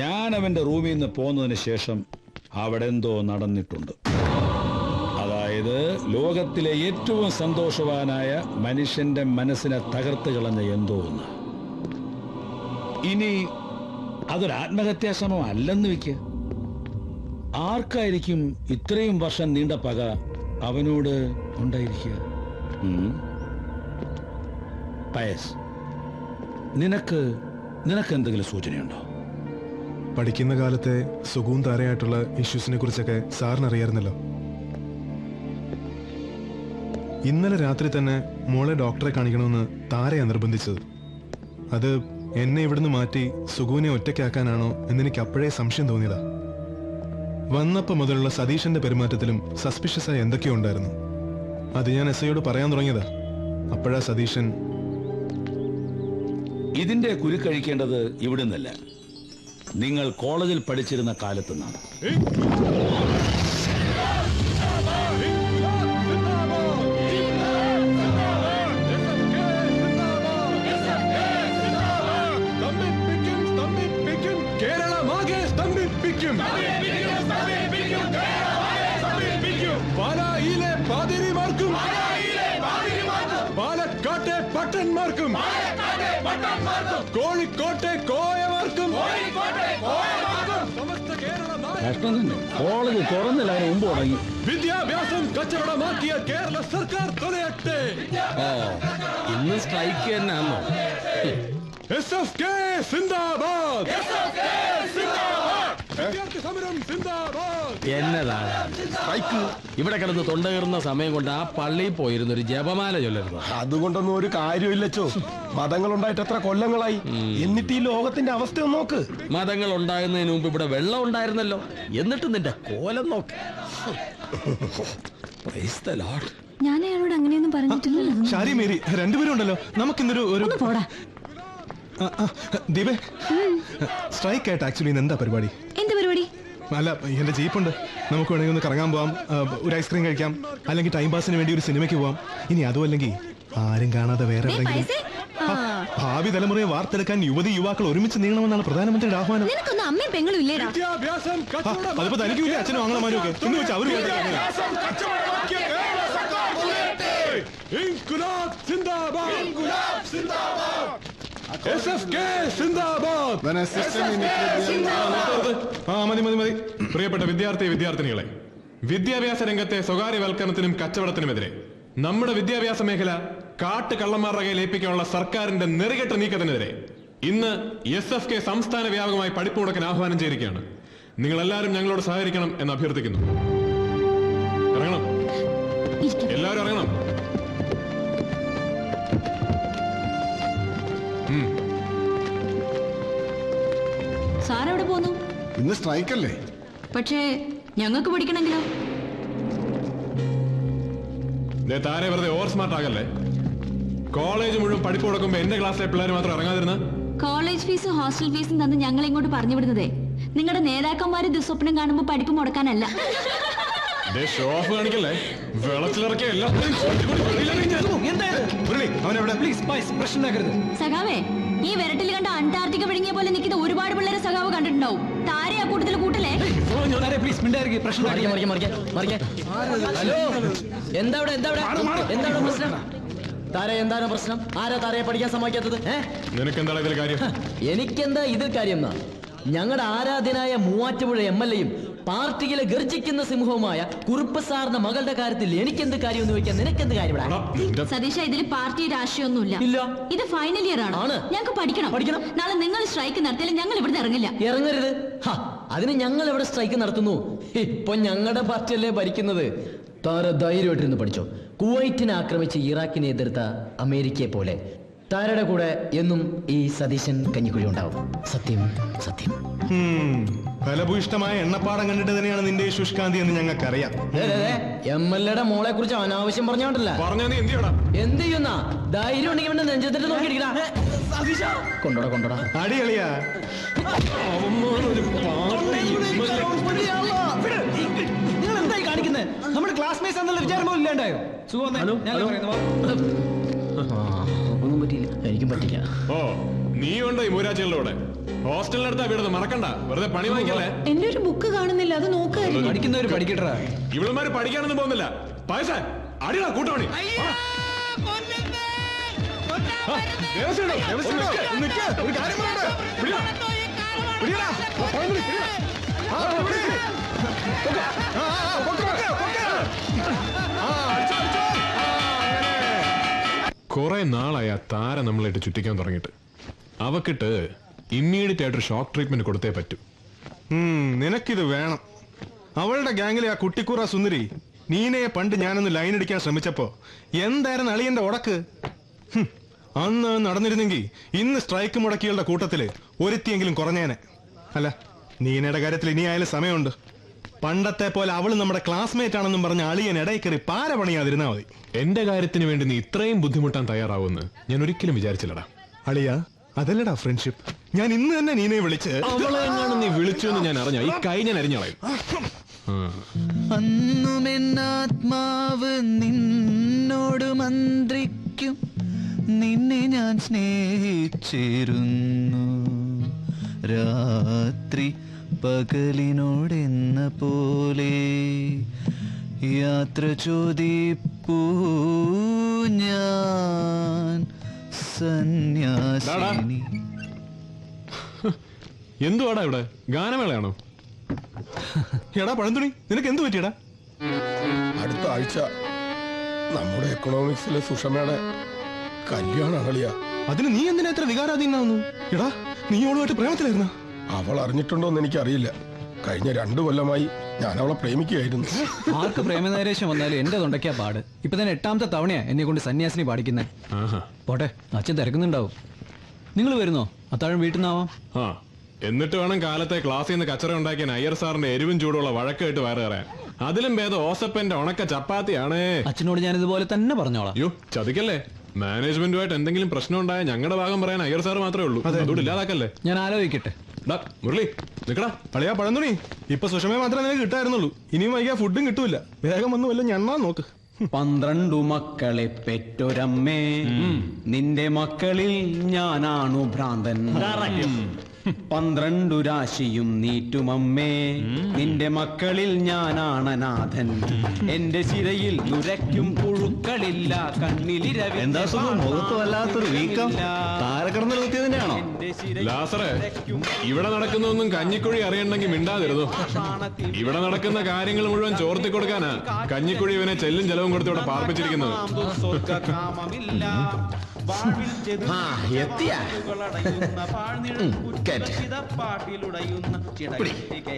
ഞാൻ അവന്റെ റൂമിൽ നിന്ന് പോന്നതിന് ശേഷം അവിടെ എന്തോ നടന്നിട്ടുണ്ട്. അതായത് ലോകത്തിലെ ഏറ്റവും സന്തോഷവാനായ മനുഷ്യന്റെ മനസ്സിനെ തകർത്ത് കളഞ്ഞ എന്തോ ഒന്ന്. ഇനി അതൊരു ആത്മഹത്യാ ശ്രമം അല്ലെന്ന് വെക്ക്. ആർക്കായിരിക്കും ഇത്രയും വർഷം നീണ്ട പക അവനോട് ഉണ്ടായിരിക്കുക? പയസ്, നിനക്ക് എന്തെങ്കിലും സൂചനയുണ്ടോ? പഠിക്കുന്ന കാലത്തെ സുഖവും താരയായിട്ടുള്ള ഇഷ്യൂസിനെ കുറിച്ചൊക്കെ സാറിന് അറിയാമായിരുന്നല്ലോ. ഇന്നലെ രാത്രി തന്നെ മോളെ ഡോക്ടറെ കാണിക്കണമെന്ന് താരയാ നിർബന്ധിച്ചത്. അത് എന്നെ ഇവിടുന്ന് മാറ്റി സുഖുവിനെ ഒറ്റയ്ക്കാക്കാനാണോ എന്നെനിക്ക് അപ്പോഴേ സംശയം തോന്നിയതാ. വന്നപ്പോൾ മുതലുള്ള സതീശന്റെ പെരുമാറ്റത്തിലും സസ്പിഷ്യസ് ആയി എന്തൊക്കെയോ ഉണ്ടായിരുന്നു. അത് ഞാൻ എസ്ഐയോട് പറയാൻ തുടങ്ങിയതാ. അപ്പോഴാ സതീശൻ ഇതിന്റെ കുരുക്കഴിക്കേണ്ടത് ഇവിടുന്നല്ല, നിങ്ങൾ കോളേജിൽ പഠിച്ചിരുന്ന കാലത്തുനിന്നാണ്. പാലാ ഈ ഭട്ടന്മാർക്കും കോഴിക്കോട്ടെ കോയമാർക്കും കഷ്ടം തന്നെ. കോളേജ് തുറന്നില്ല, അതിന് മുമ്പ് തുടങ്ങി. വിദ്യാഭ്യാസം കച്ചവടമാക്കിയ കേരള സർക്കാർ തുണയട്ടെ. ഇന്ന് സ്ട്രൈക്ക് തന്നെയാണോ? SFK സിന്ദാബാദ്. വിദ്യാർത്ഥി സമരം സിന്ദാബാദ്. എന്നതാണ് സ്ട്രൈക്ക്? ഇവിടെ കിടന്ന് തൊണ്ട കയറുന്ന സമയം കൊണ്ട് ആ പള്ളിയിൽ പോയിരുന്ന ഒരു ജപമാല ചൊല്ലരുന്നു. അതുകൊണ്ടൊന്നും ഒരു കാര്യമില്ലച്ചോ. മതങ്ങൾ ഉണ്ടായിട്ട് എത്ര കൊല്ലങ്ങളായി, എന്നിട്ട് ഈ ലോകത്തിന്റെ അവസ്ഥ ഒന്ന് നോക്ക്. മതങ്ങൾ ഉണ്ടാകുന്നതിന് മുമ്പ് ഇവിടെ വെള്ളം ഉണ്ടായിരുന്നല്ലോ, എന്നിട്ട് നിന്റെ കോലം നോക്ക്. ഞാൻ അയാളോട് അങ്ങനെയൊന്നും പറഞ്ഞിട്ടില്ലല്ലോ. ഷാരി മേരി രണ്ടുപേരും ഉണ്ടല്ലോ. നമുക്കിന്നൊരു പോടാ. ദീപേ, സ്ട്രൈക്ക് ആയിട്ട് ആക്ച്വലി എന്താ പരിപാടി? എന്ത് പരിപാടി? അല്ല, എന്റെ ജീപ്പുണ്ട്. നമുക്ക് വേണമെങ്കിൽ ഒന്ന് കറങ്ങാൻ പോവാം, ഒരു ഐസ്ക്രീം കഴിക്കാം, അല്ലെങ്കിൽ ടൈം പാസിന് വേണ്ടി ഒരു സിനിമയ്ക്ക് പോവാം. ഇനി അതും അല്ലെങ്കിൽ ആരും കാണാതെ വേറെ എവിടെയെങ്കിലും. ഭാവി തലമുറയെ വാർത്തെടുക്കാൻ യുവതി യുവാക്കൾ ഒരുമിച്ച് നീങ്ങണമെന്നാണ് പ്രധാനമന്ത്രിയുടെ ആഹ്വാനം. അമ്മയും പെങ്ങളും ഇല്ലേടാ? അതിപ്പോ തനിക്കില്ലേ അച്ഛനും ആങ്ങളമാരും ഒക്കെ എന്ന് വെച്ചാൽ അവര് മതി. പ്രിയപ്പെട്ട വിദ്യാർത്ഥിനികളെ, വിദ്യാഭ്യാസ രംഗത്തെ സ്വകാര്യവൽക്കരണത്തിനും കച്ചവടത്തിനുമെതിരെ നമ്മുടെ വിദ്യാഭ്യാസ മേഖല കാട്ടുകള്ളന്മാരുടെ കയ്യിൽ ഏൽപ്പിക്കാനുള്ള സർക്കാരിന്റെ നെറികെട്ട നീക്കത്തിനെതിരെ ഇന്ന് SFK സംസ്ഥാന വ്യാപകമായി പഠിപ്പ് മുടക്കാൻ ആഹ്വാനം ചെയ്തിരിക്കുകയാണ്. നിങ്ങൾ എല്ലാവരും ഞങ്ങളോട് സഹകരിക്കണം എന്ന് അഭ്യർത്ഥിക്കുന്നു. ഇറങ്ങണം, എല്ലാവരും ഇറങ്ങണം. സാർ എവിടെ പോന്നു? ഇന്ന് സ്ട്രൈക്കല്ലേ? പക്ഷേ ഞങ്ങൾക്ക് പഠിക്കണമെങ്കിലോ? താരെ വെറുതെ ഓവർ സ്മാർട്ട് ആകല്ലേ. കോളേജ് മുഴുവൻ പഠിപ്പ് കൊടുക്കുമ്പോ എന്റെ ക്ലാസ്സിലെ പിള്ളേർ മാത്രം ഇറങ്ങാതിരുന്ന. കോളേജ് ഫീസും ഹോസ്റ്റൽ ഫീസും തന്ന് ഞങ്ങളെ ഇങ്ങോട്ട് പറഞ്ഞു വിടുന്നതേ നിങ്ങളുടെ നേതാക്കന്മാര് ദുസ്വപ്നം കാണുമ്പോ പഠിപ്പ് മുടക്കാനല്ല. കാണിക്കല്ലേ, വെള്ളത്തിലിറക്കിയ സഖാവേ, ഈ വിരട്ടിൽ കണ്ട അന്റാർട്ടിക്ക വിഴുങ്ങിയ പോലെ നിൽക്കുന്ന ഒരുപാട് പിള്ളേരെ സഖാവ് കണ്ടിട്ടുണ്ടാവും. താരെ ആ കൂട്ടത്തിൽ കൂട്ടലേ. ഹലോ, എന്താ പ്രശ്നം? താരെ എന്താണ് പ്രശ്നം? ആരാ താരയെ പഠിക്കാൻ സമ്മതിക്കാത്തത്? നിനക്കെന്താണ് ഇതിൽ കാര്യം? എനിക്കെന്താ ഇതിൽ കാര്യം? ഞങ്ങളുടെ ആരാധ്യനായ മൂവാറ്റുപുഴ MLA-യും പാർട്ടിയിലെ ഗർജിക്കുന്ന സിംഹവുമായ കുറുപ്പ് സാറിന്റെ മകളുടെ കാര്യത്തിൽ എനിക്കെന്ത് കാര്യം എന്ന് ചോദിക്കാൻ നിനക്കെന്ത് കാര്യം? സതീഷ, ഇതിൽ പാർട്ടി രാഷ്ട്രീയമൊന്നുമില്ല. ഇത് ഫൈനൽ ഇയർ ആണ്. ഞങ്ങൾക്ക് പഠിക്കണം. നാളെ നിങ്ങൾ സ്ട്രൈക്ക് നടത്തിയാലും ഞങ്ങൾ ഇവിടുന്ന് ഇറങ്ങില്ല. ഇറങ്ങരുത്. അതിന് ഞങ്ങൾ എവിടെ സ്ട്രൈക്ക് നടത്തുന്നു? ഇപ്പൊ ഞങ്ങളുടെ പാർട്ടിയല്ലേ ഭരിക്കുന്നത്. താര ധൈര്യമായിട്ടിരുന്ന് പഠിച്ചോ. കുവൈറ്റിനെ ആക്രമിച്ച് ഇറാഖിനെ എതിർത്ത അമേരിക്കയെ പോലെ താരയുടെ കൂടെ എന്നും ഈ സതീശൻ കഞ്ഞിക്കുഴി ഉണ്ടാവും. സത്യം സത്യം. ഫലഭൂയിഷ്ടമായ എണ്ണപ്പാടം കണ്ടിട്ട് തന്നെയാണ് നിന്റെ ശുഷ്കാന്തി എന്ന് ഞങ്ങൾക്കറിയാം. MLA-യുടെ മോളെ കുറിച്ച് അനാവശ്യം പറഞ്ഞോണ്ടല്ല. എന്ത് ചെയ്യുന്ന ധൈര്യം ഉണ്ടെങ്കിൽ നെഞ്ചത്തിട്ട് നോക്കിയിരിക്കണ. കൊണ്ടോടാ അടികളിയാ. നിങ്ങൾ എന്തായി കാണിക്കുന്നത്? നമ്മുടെ ക്ലാസ്മേറ്റ്സ് എന്നുള്ള വിചാരം പോലും ഇല്ലാണ്ടായോ? ഒന്നും പറ്റിയില്ല. എനിക്കും പറ്റില്ല. ഓ, നീ ഉണ്ടോ ഈ മൂരാച്ചികളുടെ ഹോസ്റ്റലിനടുത്താ വീടത്? മറക്കണ്ട, വെറുതെ പണി വാങ്ങിക്കല്ലേ. എന്റെ ഒരു ബുക്ക് കാണുന്നില്ല, അത് നോക്കായിരുന്നു. പഠിക്കുന്നവര് പഠിക്കട്ടാ. ഇവളുമാര് പഠിക്കാനൊന്നും പോകുന്നില്ല. പൈസ അടിയാ കൂട്ടമണി. കുറെ നാളായി ആ താര നമ്മളായിട്ട് ചുറ്റിക്കാൻ തുടങ്ങിയിട്ട്. അവക്കിട്ട് ഇമ്മീഡിയറ്റ് ആയിട്ടൊരു ഷോക്ക് ട്രീറ്റ്മെന്റ് കൊടുത്തേ പറ്റൂ. നിനക്കിത് വേണം. അവളുടെ ഗാംഗിലെ ആ കുട്ടിക്കൂറ സുന്ദരി നീനയെ പണ്ട് ഞാനൊന്ന് ലൈൻ അടിക്കാൻ ശ്രമിച്ചപ്പോ എന്തായിരുന്നു അളിയന്റെ ഉടക്ക്? അന്ന് നടന്നിരുന്നെങ്കിൽ ഇന്ന് സ്ട്രൈക്ക് മുടക്കികളുടെ കൂട്ടത്തില് ഒരുത്തിയെങ്കിലും കുറഞ്ഞേനെ. അല്ല, നീനയുടെ കാര്യത്തിൽ ഇനിയായാലും സമയമുണ്ട്. പണ്ടത്തെ പോലെ അവള് നമ്മുടെ ക്ലാസ്മേറ്റ് ആണെന്നും പറഞ്ഞ അളിയൻ ഇടയിൽ കയറി പാര പണിയാതിരുന്നാ മതി. എന്റെ കാര്യത്തിന് വേണ്ടി നീ ഇത്രയും ബുദ്ധിമുട്ടാൻ തയ്യാറാവുമെന്ന് ഞാൻ ഒരിക്കലും വിചാരിച്ചില്ലടാ. അളിയ, അതല്ലടാ ഫ്രണ്ട്ഷിപ്പ്. ഞാൻ ഇന്ന് തന്നെ നീനെ വിളിച്ച് അവളെങ്ങാണ് നീ വിളിച്ചു എന്ന് ഞാൻ അറിഞ്ഞ ഈ കൈ ഞാൻ അരിഞ്ഞളയും. അന്നുമെന്നാത്മാവ് നിന്നോട് മന്ത്രിക്കും, നിന്നെ ഞാൻ സ്നേഹിച്ചിരുന്നു. രാത്രി പകലിനോടെന്ന പോലെ യാത്ര ചോദിപ്പൂ ഞാൻ സന്യാസിനി. എന്തുവാടാ ഇവിടെ ഗാനമേളയാണോ? എടാ പഴന്തുണി, നിനക്ക് എന്ത് പറ്റിയടാ? അടുത്ത ആഴ്ച നമ്മുടെ എക്കണോമിക്സിലെ സുഷമയുടെ കല്യാണം അളിയ. അതിന് നീ എന്തിനാ എത്ര വികാരാധീനാവുന്നു? എടാ നീ അവളുമായിട്ട് പ്രേമത്തിലായിരുന്ന? അവൾ അറിഞ്ഞിട്ടുണ്ടോ എന്ന് എനിക്കറിയില്ല. കഴിഞ്ഞ 2 കൊല്ലമായി ഞാൻ അവളെ പ്രേമിക്കുകയായിരുന്നു. ആർക്ക് പ്രേമനൈരേശ്യം വന്നാലും എന്റെ തൊണ്ടയ്ക്കാ പാട്. ഇപ്പൊ തന്നെ 8ാമത്തെ തവണയാ എന്നെ കൊണ്ട് സന്യാസിനി പാടിക്കുന്നേ. പോട്ടെ, അച്ഛൻ തിരക്കുന്നുണ്ടാവും. നിങ്ങൾ വരുന്നോ? അത്താഴം വീട്ടിൽ നിന്നാവാം. എന്നിട്ട് വേണം കാലത്തെ ക്ലാസ്സിൽ നിന്ന് കച്ചറ ഉണ്ടാക്കിയ അയ്യർ സാറിന്റെ എരിവും ചൂടുള്ള വഴക്ക് കേട്ട് വയറ് കയറാൻ. അതിലും ഭേദം ഓസപ്പന്റെ ഉണക്ക ചപ്പാത്തിയാണ്. അച്ഛനോട് ഞാൻ ഇതുപോലെ തന്നെ പറഞ്ഞോളാം. അയ്യോ ചതിക്കല്ലേ. മാനേജ്മെന്റുമായിട്ട് എന്തെങ്കിലും പ്രശ്നം ഉണ്ടായ ഞങ്ങളുടെ ഭാഗം പറയാൻ അയ്യർ സാർ മാത്രമേ ഉള്ളൂ. അതുകൊണ്ട് ഇല്ലാതാക്കല്ലേ. ഞാൻ ആലോചിക്കട്ടെ. മുരളി നിക്കടാ. പഴയ പഴന്തുണി, ഇപ്പൊ സുഷമയെ മാത്രമേ നിനക്ക് കിട്ടായിരുന്നുള്ളൂ. ഇനിയും വൈകിയാ ഫുഡും കിട്ടൂല. വേഗം വന്ന് വല്ല ഞണ്ണാൻ നോക്ക്. 12 മക്കളെ പെറ്റൊരമ്മേ, നിന്റെ മക്കളിൽ ഞാനാണു ഭ്രാന്തൻ. 12 രാശിയും നീറ്റുമമ്മേ, നിന്റെ മക്കളിൽ ഞാനാണ് അനാഥൻ. എന്റെ ശിരയിൽ നുരയ്ക്കും പുഴുക്കളില്ല, കണ്ണിലിരവി. എന്താ സുഖം? മുഖത്ത് വല്ലാത്തൊരു വീക്കം. താരക്കിടന്ന് കുത്തിയതിന്റെയാണോ? ലാസറേ, ഇവിടെ നടക്കുന്നതൊന്നും കഞ്ഞിക്കുഴി അറിയണ്ടെങ്കിൽ മിണ്ടാതിരുന്നു. ഇവിടെ നടക്കുന്ന കാര്യങ്ങൾ മുഴുവൻ ചോർത്തി കൊടുക്കാനാ കഞ്ഞിക്കുഴി ഇവനെ ചെല്ലും ചെലവും കൊടുത്ത് ഇവിടെ പാർപ്പിച്ചിരിക്കുന്നത്.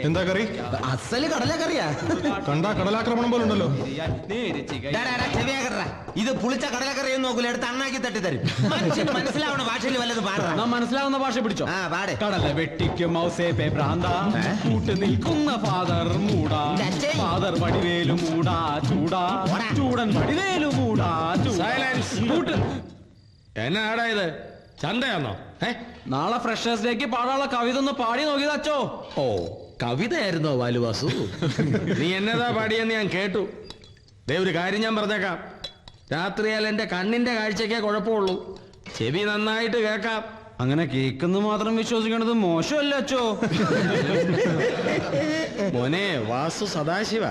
എന്താ കറി? അസല് കടലക്കറിയാ. കണ്ടാ കടലാക്രമണം പോലെ ഉണ്ടല്ലോ. ഇത് പുളിച്ച കടലക്കറിയൊന്നും നോക്കൂല, എടുത്ത് അണ്ണാക്കി തട്ടി തരും. മനസ്സിലാവണ ഭാഷയിൽ വല്ലത് പാടാ. മനസ്സിലാവുന്ന ഭാഷ പിടിച്ചോ. പാടെ. കടല വെട്ടിക്കും മൗസേപ്പെ ഭ്രാന്ത, കൂട്ട് നിൽക്കുന്ന ഫാദർ മൂടാ. ഫാദർ വടിവേലു മൂടാ ചൂടാ, ചൂടൻ വടിവേലു മൂടാ ചൂടാ. എന്നാടാ ഇത്? ചന്തയാണോ? നാളെ ഫ്രഷേഴ്സ് ഡേക്ക് പാടാനുള്ള കവിത ഒന്ന് പാടി നോക്കിയത് അച്ചോ. ഓ, കവിതയായിരുന്നോ വാലുവാസു? നീ എന്നതാ പാടിയെന്ന് ഞാൻ കേട്ടു. ഒരു കാര്യം ഞാൻ പറഞ്ഞേക്കാം. രാത്രിയാൽ എന്റെ കണ്ണിന്റെ കാഴ്ചക്കേ കുഴപ്പമുള്ളൂ. ചെവി നന്നായിട്ട് കേൾക്കാം. അങ്ങനെ കേൾക്കുന്നു മാത്രം വിശ്വസിക്കേണ്ടത് മോശമല്ല അച്ചോ. മോനെ വാസു സദാശിവ,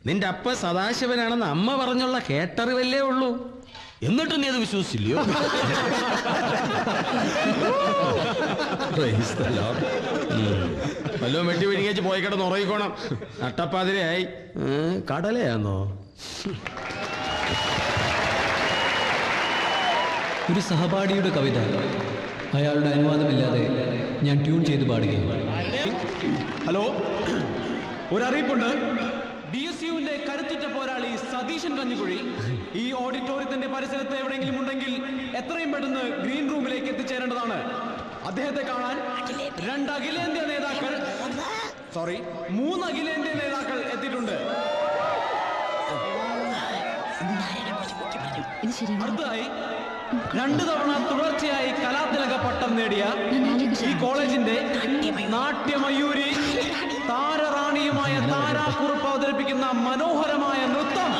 നിന്റെ അപ്പ സദാശിവനാണെന്ന് അമ്മ പറഞ്ഞുള്ള കേട്ടറിവല്ലേ ഉള്ളൂ. എന്നിട്ടും നീ അത് വിശ്വസിച്ചില്ലയോ? വല്ലോ വെട്ടി വിഴുങ്ങിച്ച് പോയി കിടന്ന് ഉറങ്ങിക്കോണം. നട്ടപ്പാതിരയായി. കടലയാന്നോ? ഒരു സഹപാഠിയുടെ കവിത അയാളുടെ അനുവാദമില്ലാതെ ഞാൻ ട്യൂൺ ചെയ്ത് പാടുകയും. ഹലോ, ഒരറിയിപ്പുണ്ട്. DSUവിന്റെ കരുത്തുറ്റ പോരാളി സതീശൻ കഞ്ഞിക്കുഴി ഈ ഓഡിറ്റോറിയത്തിന്റെ പരിസരത്ത് എവിടെയെങ്കിലും ഉണ്ടെങ്കിൽ എത്രയും പെട്ടെന്ന് ഗ്രീൻ റൂമിലേക്ക് എത്തിച്ചേരേണ്ടതാണ്. അദ്ദേഹത്തെ കാണാൻ 3 അഖിലേന്ത്യാ നേതാക്കൾ എത്തിയിട്ടുണ്ട്. അടുത്തതായി 2 തവണ തുടർച്ചയായി കലാതിലക പട്ടം നേടിയ ഈ കോളേജിന്റെ നാട്യമയൂരി താരറാണിയുമായ താരാക്കുറുപ്പ് അവതരിപ്പിക്കുന്ന മനോഹരമായ നൃത്തം.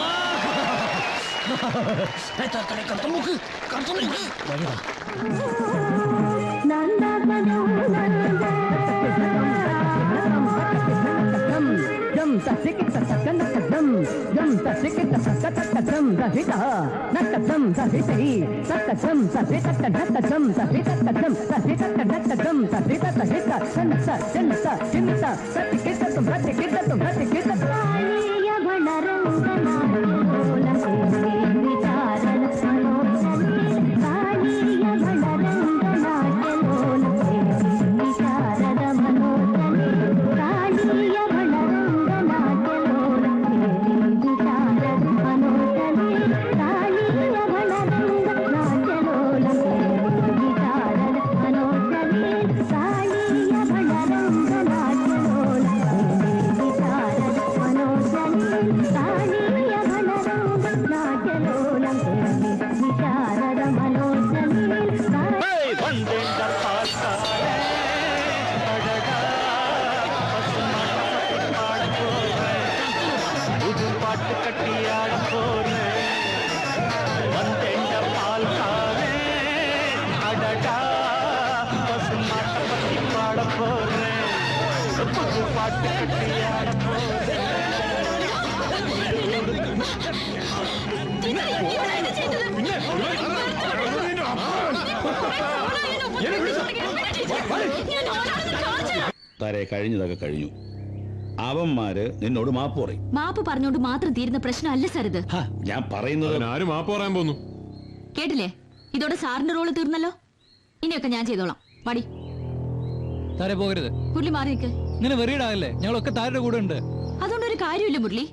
താരെ കഴിഞ്ഞതൊക്കെ കഴിഞ്ഞു. അവന്മാര് നിന്നോട് മാപ്പ് പറയും. മാപ്പ് പറഞ്ഞോണ്ട് മാത്രം തീരുന്ന പ്രശ്നമല്ല സാർ ഇത്. ഞാൻ പറയുന്നത് ആരും മാപ്പ് പറയാൻ പോന്നു. കേട്ടില്ലേ? ഇതോടെ സാറിന്റെ റോള് തീർന്നല്ലോ. ഇനിയൊക്കെ ഞാൻ ചെയ്തോളാം. പടി താരെ പോകരുത്. മുരളി മാറി നിൽക്ക്. ഇങ്ങനെ വെറിയിടാകല്ലേ, ഞങ്ങളൊക്കെ താരുടെ കൂടെ ഉണ്ട്. അതുകൊണ്ട് ഒരു കാര്യമില്ല മുരളി.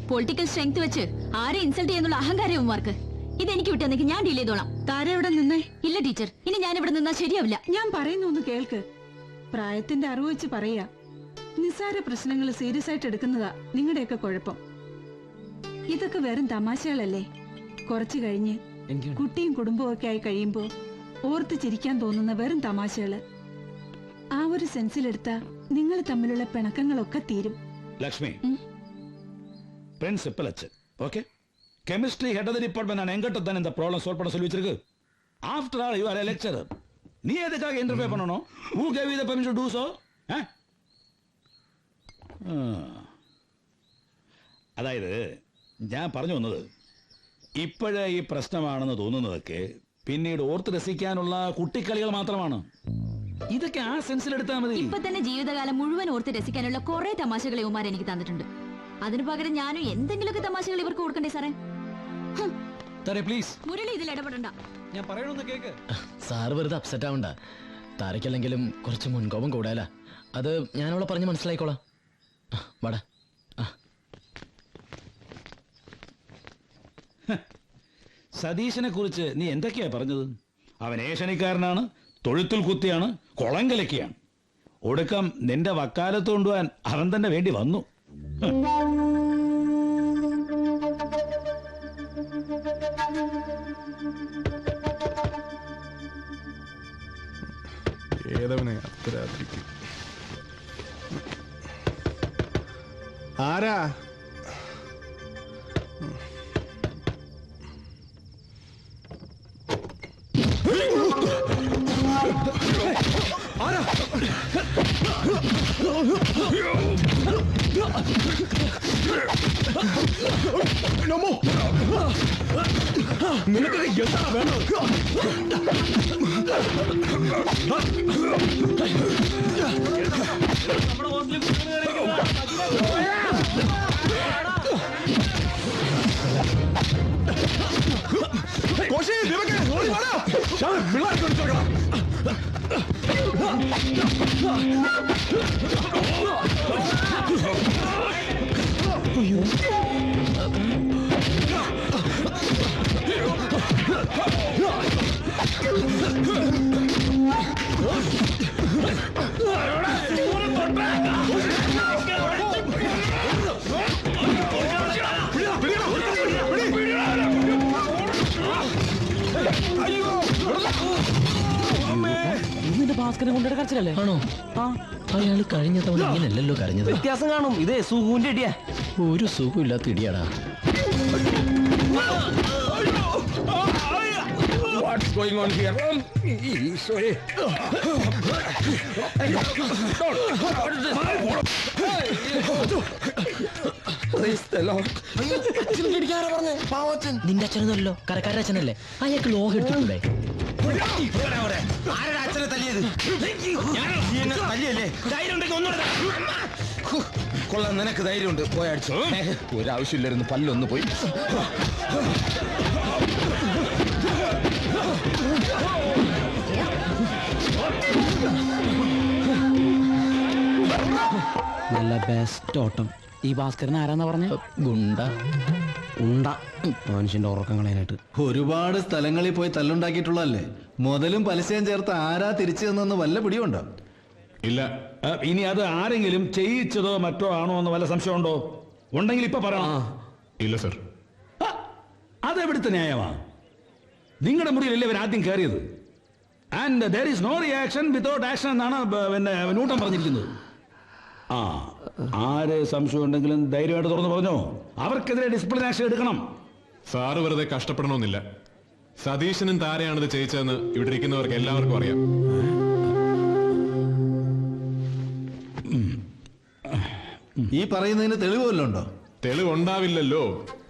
പൊളിറ്റിക്കൽ സ്ട്രെങ്ത് വെച്ച് ആരെ ഇൻസൾട്ട് ചെയ്യുന്നുള്ള അഹങ്കാരവന്മാർക്ക്. ഇതെനിക്ക് വിട്ടെന്നെങ്കിൽ ഞാൻ ഡീൽ ചെയ്തോളാം. താര ഇവിടെ നിന്നേ. ഇല്ല ടീച്ചർ, ഇനി ഞാൻ ഇവിടെ നിന്നാ ശരിയാവില്ല. ഞാൻ പറയുന്ന ഒന്ന് കേൾക്ക്. പ്രായത്തിന്റെ അറിവ് വെച്ച് പറയാ. നിസ്സാര പ്രശ്നങ്ങൾ സീരിയസ് ആയിട്ട് എടുക്കുന്നതാ നിങ്ങളുടെയൊക്കെ കുഴപ്പം. ഇതൊക്കെ വെറും തമാശകളല്ലേ. കുറച്ചു കഴിഞ്ഞ് കുട്ടിയും കുടുംബവും ഒക്കെ ആയി കഴിയുമ്പോ ഓർത്ത് ചിരിക്കാൻ തോന്നുന്ന വെറും തമാശകള്. ആ ഒരു സെൻസിലെടുത്താ നിങ്ങൾ തമ്മിലുള്ള പിണക്കങ്ങളൊക്കെ തീരും. ലക്ഷ്മി, பிரின்சிபல் அச்சு okay. Chemistry head of the department நான் எங்கிட்ட தான் இந்த ப்ராப்ளம் சால்வ் பண்ண சொல்லி வச்சிருக்கு. After all you are a lecturer. நீ எதுக்காக இன்டர்ஃபியர் பண்ணணும்? Who gave you the permission to do so? അതായത് ഞാൻ പറഞ്ഞു വന്നത്, ഇപ്പോഴേ ഈ പ്രശ്നമാണെന്ന് തോന്നുന്നതൊക്കെ പിന്നീട് ഓർത്ത് രസിക്കാനുള്ള കുട്ടിക്കളികൾ മാത്രമാണ്. ഇതൊക്കെ ആ സെൻസിലെടുത്താൽ മതി. ഇപ്പൊ തന്നെ ജീവിതകാലം മുഴുവൻ ഓർത്ത് രസിക്കാനുള്ള കുറെ തമാശകൾ ഇവന്മാർ എനിക്ക് തന്നിട്ടുണ്ട്. അതിനു പകരം ഞാനും എന്തെങ്കിലുമൊക്കെ തമാശകൾ ഇവർക്ക് കൊടുക്കണ്ടേ സാറേ? പ്ലീസ് മുരളി ഇതിൽ ഇടപെടണ്ട. ഞാൻ പറയണമെന്ന് കേക്ക്. സാറ് വെറുതെ അപ്സെറ്റ് ആവണ്ട. താരക്കല്ലെങ്കിലും കുറച്ച് മുൻകോപം കൂടാല. അത് ഞാനവളെ പറഞ്ഞ് മനസ്സിലായിക്കോളാം. വാടാ. സതീശനെ കുറിച്ച് നീ എന്തൊക്കെയാ പറഞ്ഞത്? അവൻ ഏഷണിക്കാരനാണ്, തൊഴുത്തിൽ കുത്തിയാണ്, കുളം കലക്കിയാണ്. ഒടുക്കം നിന്റെ വക്കാലത്ത് കൊണ്ടുപോകാൻ അവൻ തന്നെ വേണ്ടി വന്നു. ഏതവനെ അർദ്ധരാത്രിക്ക് ആരാ? നിനക്ക് എന്താ വേണം? ഭാസ്കരനെ കൊണ്ടിട്ട് കരച്ചിലല്ലേ? ആണോ? അയാൾ കഴിഞ്ഞ തവണ ഇങ്ങനെയല്ലല്ലോ കരഞ്ഞത്. വ്യത്യാസം കാണും. ഇതേ സുഖൂന്റെ ഇടിയാ. ഒരു സുഖമില്ലാത്ത ഇടിയാടാ. What's going on here? Sorry. നിന്റെ അച്ഛനൊന്നുമല്ലോ, കരക്കാരുടെ അച്ഛനല്ലേ? അയാൾക്ക് ലോഹം എടുത്തിട്ടൂടെ? അച്ഛനെ തല്ലിയത് തല്ലിയല്ലേ? ധൈര്യം ഉണ്ടെങ്കിൽ ഒന്നുകൂടെ കൊള്ളാം. നിനക്ക് ധൈര്യമുണ്ട്, പോയി അടിച്ചോ. ഒരാവശ്യമില്ലായിരുന്നു, പല്ലൊന്ന് പോയി. നല്ല ബെസ്റ്റ് ഓട്ടം. ഈ ഭാസ്കരൻ ആരാന്നാ പറഞ്ഞ? ഗുണ്ട. ഉണ്ട മനുഷ്യന്റെ ഉറക്കം കളയാനായിട്ട്. ഒരുപാട് സ്ഥലങ്ങളിൽ പോയി തല്ലുണ്ടാക്കിയിട്ടുള്ളതല്ലേ? മുതലും പലിശയും ചേർത്ത് ആരാ തിരിച്ചു തന്നെന്ന് വല്ല പിടിയുണ്ടോ? ഇല്ല. ഇനി അത് ആരെങ്കിലും ചെയ്യിച്ചതോ മറ്റോ ആണോ എന്ന് വല്ല സംശയമുണ്ടോ? ഉണ്ടെങ്കിൽ ഇപ്പൊ പറയണം. ഇല്ല സർ. അതെവിടുത്തെ ന്യായമാണ്? നിങ്ങളുടെ മുറിയിലല്ലേ ഇവർ ആദ്യം കയറിയത്? And there is no reaction without action എന്നാണ് പിന്നെ ന്യൂട്ടൺ പറഞ്ഞിരിക്കുന്നത്. ആരെ സംശയം ഉണ്ടെങ്കിലും ധൈര്യമായിട്ട് തുറന്നു പറഞ്ഞോ. അവർക്കെതിരെ ഡിസിപ്ലിൻ ആക്ഷൻ എടുക്കണം. സാറ് വെറുതെ കഷ്ടപ്പെടണമെന്നില്ല. സതീശനും താരയാണിത് ചെയ്യിച്ചതെന്ന് ഇവിടെ ഇരിക്കുന്നവർക്ക് എല്ലാവർക്കും അറിയാം. ഈ പറയുന്നതിന് തെളിവ് വല്ലതും ഉണ്ടോ? തെളിവുണ്ടാവില്ലല്ലോ.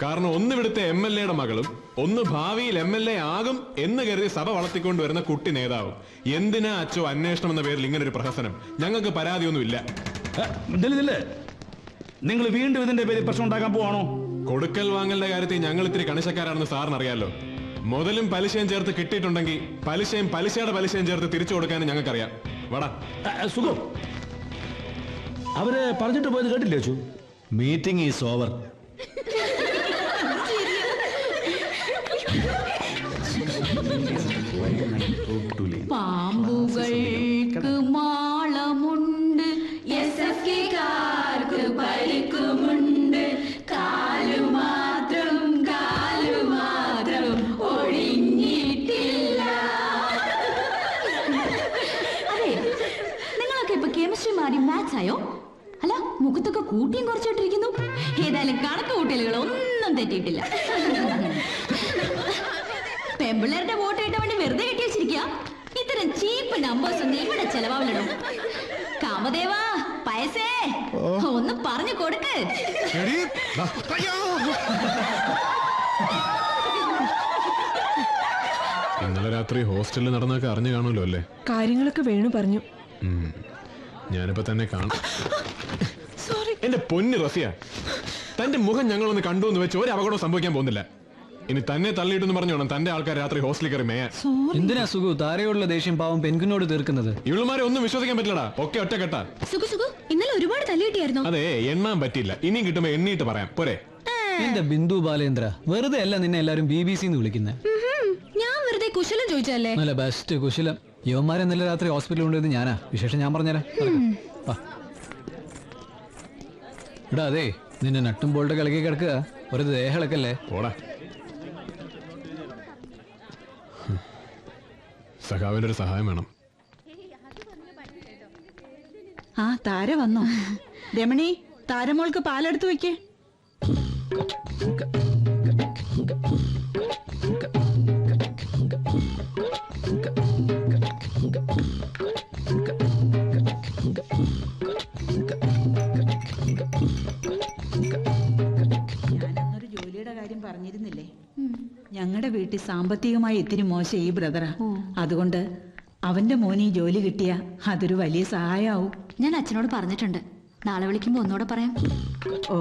കാരണം ഒന്ന് ഇവിടുത്തെ MLA-യുടെ മകളും ഒന്ന് ഭാവിയിൽ MLA ആകും എന്ന് കരുതി സഭ വളർത്തിക്കൊണ്ടുവരുന്ന കുട്ടി നേതാവും. എന്തിനാ അച്ചോ അന്വേഷണം എന്ന പേരിൽ ഇങ്ങനെ ഒരു പ്രഹസനം? ഞങ്ങൾക്ക് പരാതിയൊന്നുമില്ല. നിങ്ങൾ വീണ്ടും ഇതിന്റെ പേരിൽ പ്രശ്നം ഉണ്ടാക്കാൻ പോവാണോ? കൊടുക്കൽ വാങ്ങലിന്റെ കാര്യത്തിൽ ഞങ്ങൾ ഇത്തിരി കണിശക്കാരാണെന്ന് സാറിന് അറിയാലോ. മുതലും പലിശയും ചേർത്ത് കിട്ടിയിട്ടുണ്ടെങ്കിൽ പലിശയും പലിശയുടെ പലിശയും ചേർത്ത് തിരിച്ചു കൊടുക്കാനും ഞങ്ങൾക്കറിയാം. വടാ സുഖം. അവര് പറഞ്ഞിട്ട് പോയത് കേട്ടില്ലേ അച്ചു? Meeting is over. പാമ്പുകൾക്ക് മാളമുണ്ട്, SFK-കാർക്ക് പരിക്കുമുണ്ട്, കാലുമാത്രം ഒഴിഞ്ഞിട്ടില്ല. അതെ, നിങ്ങളൊക്കെ ഇപ്പൊ കെമിസ്ട്രി മാറി മാത്സ് ആയോ? അല്ല, മുഖത്തൊക്കെ കൂട്ടിയും കുറച്ചിട്ടിരിക്കുന്നു. ഏതായാലും കണക്ക് കൂട്ടലുകൾ ഒന്നും തെറ്റിയിട്ടില്ല. പെമ്പിള്ളേരുടെ വോട്ട് കിട്ടാൻ വേണ്ടി വെറുതെ കെട്ടി വെച്ചിരിക്കുക. ഇത്തരം ചീപ്പ് നമ്പേഴ്സ് ഒന്നും ഇവിടെ ചെലവാവില്ലടോ. കാമദേവാ, പയസേ ഒന്ന് പറഞ്ഞു കൊടുക്ക്. ഇന്നലെ രാത്രി ഹോസ്റ്റലിൽ നടന്നൊക്കെ അറിഞ്ഞു കാണുമല്ലോ അല്ലേ? കാര്യങ്ങളൊക്കെ വേണു പറഞ്ഞു. ഞാനിപ്പോ തന്നെ കാണാം. എന്റെ പൊന്ന് റസിയ, തന്റെ മുഖം ഞങ്ങളൊന്ന് കണ്ടു എന്ന് വെച്ച് ഒരു അപകടവും സംഭവിക്കാൻ പോകുന്നില്ല. ഇനി തന്നെ തള്ളിയിട്ടെന്ന് പറഞ്ഞു വേണം തന്റെ ആൾക്കാർ രാത്രി ഹോസ്റ്റലിൽ കയറി മേയാൻ. എന്തിനാ സുഖു താരയോടുള്ള ദേഷ്യം പാവം പെൻകുനോട് തീർക്കുന്നത്? ഇവളുമാരെ ഒന്നും വിശ്വസിക്കാൻ പറ്റില്ലടാ, ഒക്കെ ഒറ്റക്കെട്ടാ. ഇന്നലെ ഒരുപാട് തല്ലിയിട്ടായിരുന്നു. അതെ, എണ്ണാൻ പറ്റില്ല. ഇനിയും കിട്ടുമ്പോ എണ്ണീട്ട് പറയാം പോരെ? എന്റെ ബിന്ദു ബാലേന്ദ്ര, വെറുതെ അല്ല നിന്നെ എല്ലാരും BBC വിളിക്കുന്നത്. ഞാൻ വെറുതെ കുശലം ചോദിച്ചല്ലേ. നല്ല ബെസ്റ്റ് കുശലം. യവന്മാരെ ഇന്നലെ രാത്രി ഹോസ്പിറ്റലിൽ കൊണ്ടുവരുന്നത് ഞാനാ. വിശേഷം ഞാൻ പറഞ്ഞുതരാം. എടാ അതെ, നിന്നെ നട്ടും ബോൾട്ട് കളിക്കി കിടക്കുക, ഒരു ദേഹളക്കല്ലേ. പോടാ. സഖാവിന്റെ ഒരു സഹായം വേണം. ആ താര വന്നോ? രമണി, താരമോൾക്ക് പാലെടുത്ത് വെക്കേ. ഞാനന്നൊരു ജോലിയുടെ കാര്യം പറഞ്ഞിരുന്നില്ലേ? ഞങ്ങളുടെ വീട്ടിൽ സാമ്പത്തികമായി ഇത്തിരി മോശം ഈ ബ്രദറാ. അതുകൊണ്ട് അവന്റെ മോന് ഈ ജോലി കിട്ടിയ അതൊരു വലിയ സഹായമാവും. ഞാൻ അച്ഛനോട് പറഞ്ഞിട്ടുണ്ട്. നാളെ വിളിക്കുമ്പോ ഒന്നുകൂടെ പറയാം. Oh,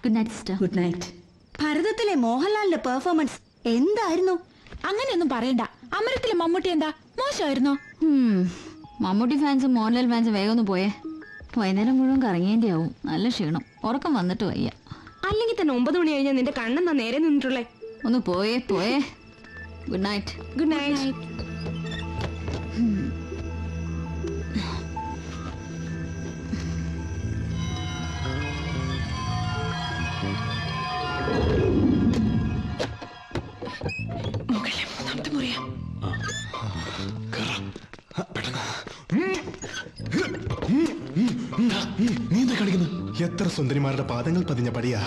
good night sister. Good night. ഭരതത്തിലെ മോഹൻലാലിന്റെ പെർഫോമൻസ് എന്തായിരുന്നു? അങ്ങനെയൊന്നും പറയണ്ട. അമരത്തിലെ മമ്മൂട്ടി എന്താ മോശമായിരുന്നോ? മമ്മൂട്ടി ഫാൻസും മോഹൻലാൽ ഫാൻസും വേഗം ഒന്ന് പോയേ. വൈകുന്നേരം മുഴുവൻ കറങ്ങേണ്ടി ആവും. നല്ല ക്ഷീണം, ഉറക്കം വന്നിട്ട് വയ്യ. അല്ലെങ്കിൽ തന്നെ 9 മണി കഴിഞ്ഞാൽ നിന്റെ കണ്ണെന്നാ നേരെ നിന്നിട്ടുള്ളേ. ഒന്ന് പോയേ. Good night. Good night. മുകളിലെ 3ാമത്തെ മുറിയാ. നീ എന്താ കളിക്കുന്നു? എത്ര സുന്ദരിമാരുടെ പാദങ്ങൾ പതിഞ്ഞ പടിയാ.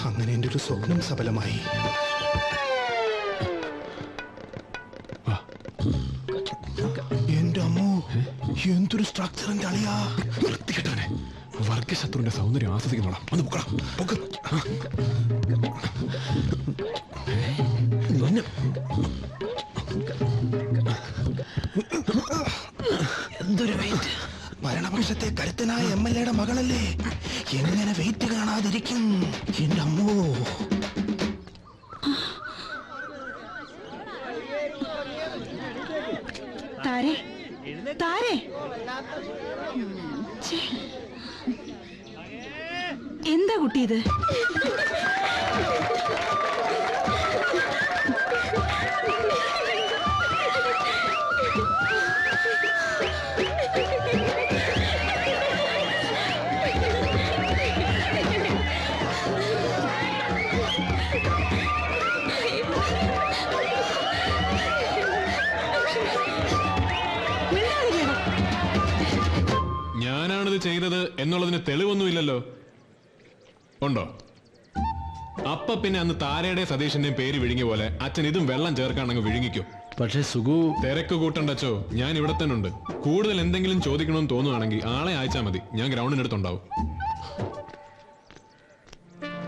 അങ്ങനെ എന്റെ ഒരു സ്വപ്നം സഫലമായി. എന്റെ അമ്മോ, എന്തൊരു സ്ട്രക്ചറിന്റെ അളിയാ. വൃത്തികെട്ടവനെ, വർഗശത്രുവിന്റെ സൗന്ദര്യം ആസ്വദിക്കുന്നോടാ. ഒന്ന് പൊക്കടാ, പൊക്ക്. എന്തൊരു വെയിറ്റ്. ഭരണപക്ഷത്തെ കരുത്തനായ MLA-യുടെ മകളല്ലേ, എങ്ങനെ വെയിറ്റ് കാണാതിരിക്കും? എന്റെ അമ്മോ. താരേ, താരേ, എന്താ കുട്ടി ഇത്? ഞാനാണിത് ചെയ്തത് എന്നുള്ളതിന് തെളിവൊന്നുമില്ലല്ലോ. ഉണ്ടോ? അപ്പ പിന്നെ അന്ന് താരയുടെ സതീഷിന്റെയും പേര് വിഴുങ്ങിയ പോലെ അച്ഛൻ ഇതും വെള്ളം ചേർക്കാണെങ്കിൽ വിഴുങ്ങിക്കോ. പക്ഷെ സുഖു തിരക്ക് കൂട്ടണ്ടച്ചോ, ഞാൻ ഇവിടെ തന്നെ ഉണ്ട്. കൂടുതൽ എന്തെങ്കിലും ചോദിക്കണമെന്ന് തോന്നുവാണെങ്കിൽ ആളെ അയച്ചാൽ മതി, ഞാൻ ഗ്രൗണ്ടിനടുത്തുണ്ടാവും.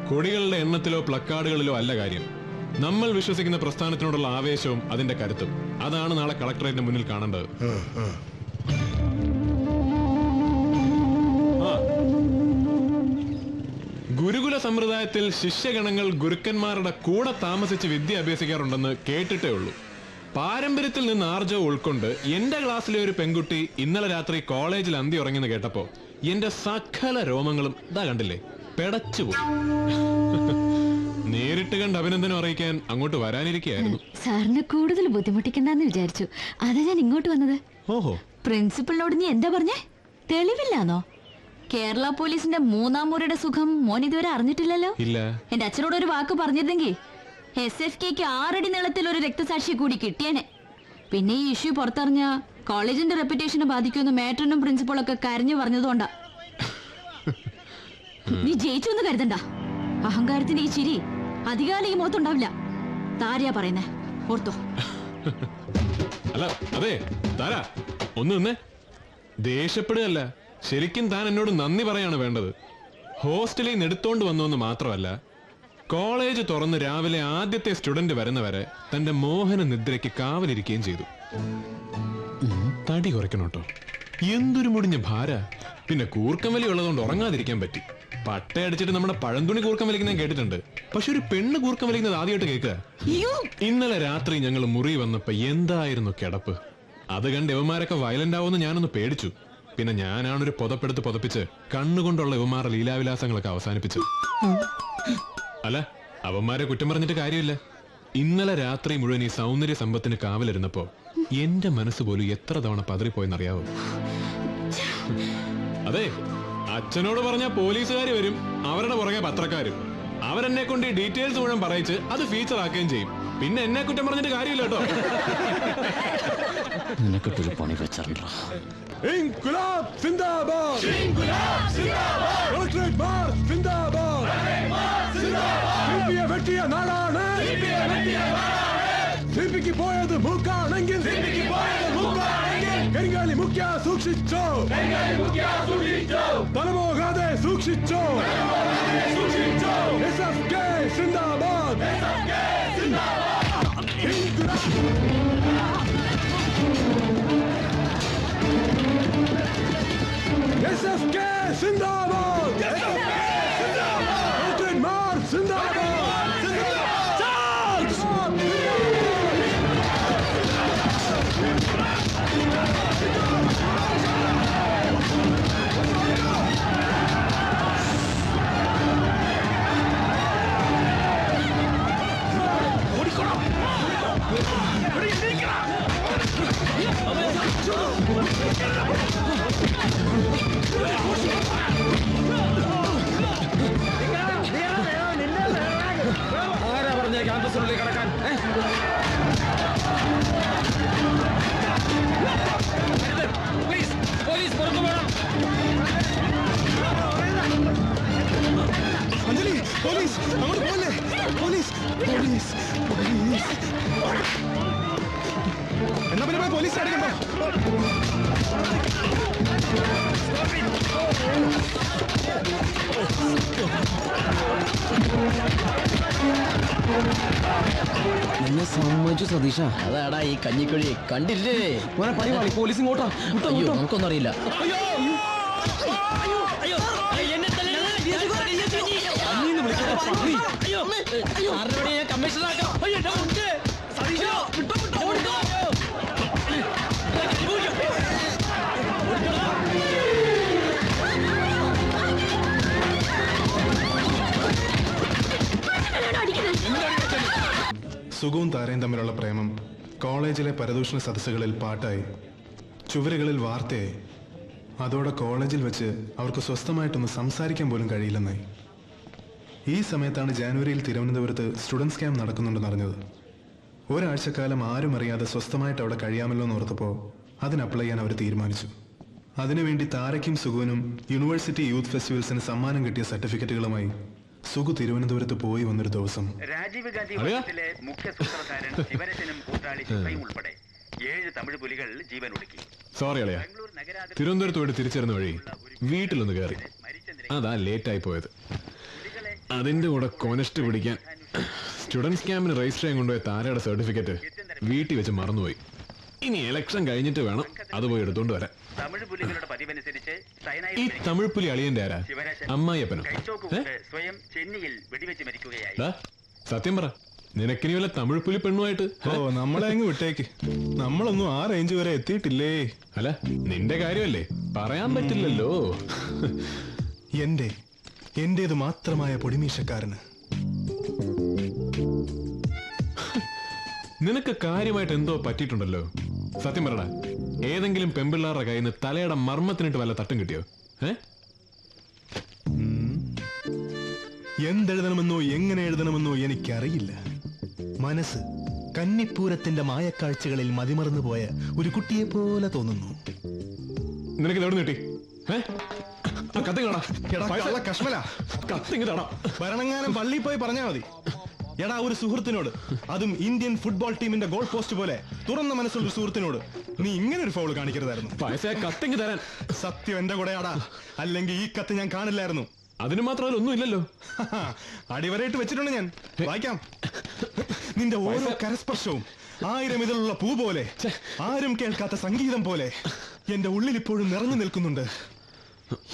കൊടികളുടെ എണ്ണത്തിലോ പ്ലക്കാർഡുകളിലോ അല്ല കാര്യം. നമ്മൾ വിശ്വസിക്കുന്ന പ്രസ്ഥാനത്തിനോടുള്ള ആവേശവും അതിന്റെ കരുത്തും. അതാണ് നാളെ കളക്ടറേറ്റിന് മുന്നിൽ കാണേണ്ടത്. ഗുരുകുല സമ്പ്രദായത്തിൽ ശിഷ്യഗണങ്ങൾ ഗുരുക്കന്മാരുടെ കൂടെ താമസിച്ച് വിദ്യ അഭ്യസിക്കാറുണ്ടെന്ന് കേട്ടിട്ടേ ഉള്ളൂ. പാരമ്പര്യത്തിൽ നിന്ന് ആർജവം ഉൾക്കൊണ്ട് എന്റെ ക്ലാസ്സിലെ ഒരു പെൺകുട്ടി ഇന്നലെ രാത്രി കോളേജിൽ അന്തി ഉറങ്ങിന്ന് കേട്ടപ്പോ എന്റെ സകല രോമങ്ങളും ഇതാ കണ്ടില്ലേ, പെടച്ചുപോയി. നേരിട്ട് കണ്ട് അഭിനന്ദനം അറിയിക്കാൻ അങ്ങോട്ട് വരാനിരിക്കുകയായിരുന്നു. സാറിന് കൂടുതൽ ബുദ്ധിമുട്ടിക്കണ്ടെന്ന് വിചാരിച്ചു, അതാ ഞാൻ ഇങ്ങോട്ട് വന്നത്. ഓഹോ, പ്രിൻസിപ്പളിനോട് നീ എന്താ പറഞ്ഞേ? തെളിവില്ലാന്നോ? കേരള പോലീസിന്റെ 3-ാം മുറിയുടെ സുഖം മോൻ ഇതുവരെ അറിഞ്ഞിട്ടില്ലല്ലോ. ഇല്ല. എന്റെ അച്ഛനോട് ഒരു വാക്ക് പറഞ്ഞിരുന്നെങ്കിൽ SFKക്ക് 6 അടി നീളത്തിൽ ഒരു രക്തസാക്ഷി കൂടി കിട്ടിയേനെ. പിന്നെ ഈ ഇഷ്യൂ പുറത്തറിഞ്ഞ കോളേജിന്റെ റെപ്യൂട്ടേഷനെ ബാധിക്കുമെന്ന് മേട്രനും പ്രിൻസിപ്പളൊക്കെ കരഞ്ഞു പറഞ്ഞതുകൊണ്ടാ. നീ ജയിച്ചു എന്ന് കരുതണ്ട. അഹങ്കാരത്തിന്റെ ഈ ചിരി അധികാലം ഈ മുഖത്തുണ്ടാവില്ല. താരയാ പറയുന്നേ, ഓർത്തോ. അല്ല അതെ താരാ, ഒന്ന് നിന്നേ. ദേഷ്യപ്പെടുകയല്ല, ശരിക്കും താൻ എന്നോട് നന്ദി പറയാണ് വേണ്ടത്. ഹോസ്റ്റലിൽ നിന്ന് എടുത്തോണ്ട് വന്നുവെന്ന് മാത്രമല്ല, കോളേജ് തുറന്ന് രാവിലെ ആദ്യത്തെ സ്റ്റുഡന്റ് വരുന്നവരെ തന്റെ മോഹന നിദ്രയ്ക്ക് കാവലിരിക്കുകയും ചെയ്തു. തടി കുറയ്ക്കണോട്ടോ, എന്തൊരു മുടിഞ്ഞ ഭാര. പിന്നെ കൂർക്കം വലി ഉള്ളതുകൊണ്ട് ഉറങ്ങാതിരിക്കാൻ പറ്റി. പട്ടയടിച്ചിട്ട് നമ്മുടെ പഴന്തുണി കൂർക്കം വലിക്കുന്ന കേട്ടിട്ടുണ്ട്, പക്ഷെ ഒരു പെണ്ണ് കൂർക്കം വലിക്കുന്നത് ആദ്യമായിട്ട് കേൾക്കുക. ഇന്നലെ രാത്രി ഞങ്ങൾ മുറി വന്നപ്പോ എന്തായിരുന്നു കിടപ്പ്. അത് കണ്ട് യവന്മാരൊക്കെ വയലന്റ് ആവുമെന്ന് ഞാനൊന്ന് പേടിച്ചു. പിന്നെ ഞാനാണൊരു പുതപ്പെടുത്ത് പുതപ്പിച്ച് കണ്ണുകൊണ്ടുള്ള യവന്മാരുടെ ലീലാവിലാസങ്ങളൊക്കെ അവസാനിപ്പിച്ചു. അല്ല, അവന്മാരെ കുറ്റം പറഞ്ഞിട്ട് കാര്യമില്ല. ഇന്നലെ രാത്രി മുഴുവൻ ഈ സൗന്ദര്യ സമ്പത്തിന് കാവലിരുന്നപ്പോ എന്റെ മനസ്സ് പോലും എത്ര തവണ പതറിപ്പോയെന്നറിയാവോ? അതെ, അച്ഛനോട് പറഞ്ഞ പോലീസുകാർ വരും, അവരുടെ പുറകെ പത്രക്കാരും. അവരെന്നെ കൊണ്ട് ഈ ഡീറ്റെയിൽസ് മുഴുവൻ പറയിച്ച് അത് ഫീച്ചർ ആക്കുകയും ചെയ്യും. പിന്നെ എന്നെ കുറ്റം പറഞ്ഞിട്ട് കാര്യമില്ല കേട്ടോ. നിനക്കിട്ടൊരു പണി വെച്ചാ. ഇൻകുലാബ് സിന്ദാബാദ്, ഇൻകുലാബ് സിന്ദാബാദ്, കളക്ടറേറ്റ് മാർച്ച് സിന്ദാബാദ്, സിപിയെ വെട്ടിയ നാടാണ്, സിപിക്ക് പോയത് മൂക്കാണെങ്കിൽ, കരിങ്കാലി മുഖ്യ സൂക്ഷിച്ചോ, തലമോകാതെ സൂക്ഷിച്ചോ. SFK സിന്ദാബാദ്, SFK സിന്ദാബാദ്, കളക്ടറേറ്റ് മാർച്ച് സിന്ദാബാദ്. ആരാ പറഞ്ഞ ക്യാമ്പസിനുള്ളിൽ കിടക്കാൻ? പ്ലീസ്, പോലീസ് പുറത്തു വേണം. അഞ്ജലി, പോലീസ് അങ്ങോട്ട് പോലെ, പോലീസ് പോലീസ് പോലീസ്. എന്നാ പിന്നെ പോയി പോലീസ് അടിക്കണ്ടോ? നിന്നെ സമ്മതിച്ചു സതീഷ. അതാടാ ഈ കഞ്ഞിക്കുഴി കണ്ടില്ലേ? പോലീസ് ഇങ്ങോട്ടാ. അയ്യോ, നമുക്കൊന്നും അറിയില്ല. സുഖവും താരയും തമ്മിലുള്ള പ്രേമം കോളേജിലെ പരദൂഷണ സദസ്സുകളിൽ പാട്ടായി, ചുവരുകളിൽ വാർത്തയായി. അതോടെ കോളേജിൽ വെച്ച് അവർക്ക് സ്വസ്ഥമായിട്ടൊന്ന് സംസാരിക്കാൻ പോലും കഴിയില്ലെന്നായി. ഈ സമയത്താണ് ജാനുവരിയിൽ തിരുവനന്തപുരത്ത് സ്റ്റുഡൻസ് ക്യാമ്പ് നടക്കുന്നുണ്ടെന്ന് അറിഞ്ഞത്. ഒരാഴ്ചക്കാലം ആരും അറിയാതെ സ്വസ്ഥമായിട്ട് അവിടെ കഴിയാമല്ലോ എന്ന് ഓർത്തപ്പോൾ അതിന് അപ്ലൈ ചെയ്യാൻ അവർ തീരുമാനിച്ചു. അതിനുവേണ്ടി താരയ്ക്കും സുഖുവിനും യൂണിവേഴ്സിറ്റി യൂത്ത് ഫെസ്റ്റിവൽസിന് സമ്മാനം കിട്ടിയ സർട്ടിഫിക്കറ്റുകളുമായി സുഖു തിരുവനന്തപുരത്ത് പോയി വന്നൊരു ദിവസം രാജീവ് ഗാന്ധി വധത്തിലെ മുഖ്യ സൂത്രധാരൻ ശിവരശനും കൂട്ടാളി ശിവയും ഉൾപ്പെടെ 7 തമിഴ് പുലികൾ ജീവൻ ഒടുക്കി. സോറി അളിയ, തിരുവനന്തപുരത്ത് പോയിട്ട് തിരിച്ചിരുന്ന വഴി വീട്ടിലൊന്ന് കയറി, അതാ ലേറ്റായി പോയത്. അതിന്റെ കൂടെ കൊനസ്റ്റ് പിടിക്കാൻ സ്റ്റുഡൻസ് ക്യാമ്പിന് രജിസ്റ്റർ ചെയ്യാൻ കൊണ്ടുപോയ താരയുടെ സർട്ടിഫിക്കറ്റ് വീട്ടിൽ വെച്ച് മറന്നുപോയി. ഇനി ഇലക്ഷൻ കഴിഞ്ഞിട്ട് വേണം അത് പോയി എടുത്തോണ്ട് വരാൻ. തമിഴ് പുലികളുടെ പതിവനുസരിച്ച് ഈ തമിഴ് പുലി അളിയന്റെ ആരാ? അമ്മായിയപ്പനോ? സ്വയം ചെന്നൈയിൽ വെടിവെച്ച് മരിക്കുകയായി. സത്യം പറ, നിനക്കിനി വല്ല തമിഴ് പുലി പെണ്ണുമായിട്ട്? ഓ, നമ്മളെ അങ്ങ് വിട്ടേക്ക്. നമ്മളൊന്നും ആ റേഞ്ച് വരെ എത്തിയിട്ടില്ലേ. അല്ല, നിന്റെ കാര്യമല്ലേ, പറയാൻ പറ്റില്ലല്ലോ. എന്റേത് മാത്രമായ പൊടിമീശക്കാരന് നിനക്ക് കാര്യമായിട്ട് എന്തോ പറ്റിയിട്ടുണ്ടല്ലോ. സത്യം പറടാ, ഏതെങ്കിലും പെമ്പിള്ളാരുടെ കയ്യിൽ നിന്ന് തലയുടെ മർമ്മത്തിനിട്ട് വല്ല തട്ടും കിട്ടിയോ? എന്തെഴുതണമെന്നോ എങ്ങനെ എഴുതണമെന്നോ എനിക്കറിയില്ല. മനസ്സ് കന്നിപ്പൂരത്തിന്റെ മായക്കാഴ്ചകളിൽ മതിമറന്നു പോയ ഒരു കുട്ടിയെ പോലെ തോന്നുന്നു. നിനക്ക് എവിടെ കിട്ടി? ഭരണങ്ങാനം പള്ളിയിൽ പോയി പറഞ്ഞാൽ മതി. എടാ, ഒരു സുഹൃത്തിനോട്, അതും ഇന്ത്യൻ ഫുട്ബോൾ ടീമിന്റെ ഗോൾ പോസ്റ്റ് പോലെ തുറന്ന മനസ്സുള്ള ഒരു സുഹൃത്തിനോട് നീ ഇങ്ങനെ ഒരു ഫൗൾ കാണിക്കരുതായിരുന്നു. കത്തിങ് തരാൻ സത്യം എന്റെ കൂടെയാടാ, അല്ലെങ്കിൽ ഈ കത്ത് ഞാൻ കാണില്ലായിരുന്നു. അതിന് മാത്രമല്ല ഒന്നും ഇല്ലല്ലോ. അടിവരയിട്ട് വെച്ചിട്ടുണ്ട് ഞാൻ. വായിക്കാം. നിന്റെ ഓരോ കരസ്പർശവും 1000 ഇതിലുള്ള പൂ പോലെ, ആരും കേൾക്കാത്ത സംഗീതം പോലെ എന്റെ ഉള്ളിൽ ഇപ്പോഴും നിറഞ്ഞു നിൽക്കുന്നുണ്ട്.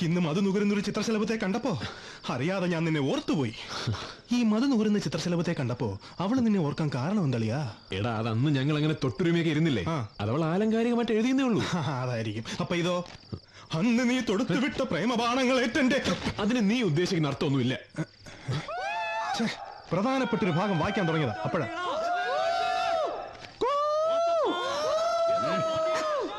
ഇന്ന് മധു നുകരുന്നൊരു ചിത്രശലഭത്തെ കണ്ടപ്പോ അറിയാതെ ഞാൻ നിന്നെ ഓർത്തുപോയി. ഈ മധു നുകരുന്ന ചിത്രശലഭത്തെ കണ്ടപ്പോ അവള് നിന്നെ ഓർക്കാൻ കാരണം എന്തളിയാ? എടാ, അതന്ന് ഞങ്ങൾ അങ്ങനെ തൊട്ടുരുമയൊക്കെ ഇരുന്നില്ലേ, അതവൾ ആലങ്കാരികമായിട്ട് എഴുതിയെന്നേ ഉള്ളൂ. അതായിരിക്കും. അപ്പൊ ഇതോ, അന്ന് നീ തൊടുത്തുവിട്ട പ്രേമബാണങ്ങൾ ഏറ്റെന്റെ. അതിന് നീ ഉദ്ദേശിക്കുന്ന അർത്ഥമൊന്നുമില്ല. പ്രധാനപ്പെട്ടൊരു ഭാഗം വായിക്കാൻ തുടങ്ങിയതാ അപ്പോഴാ.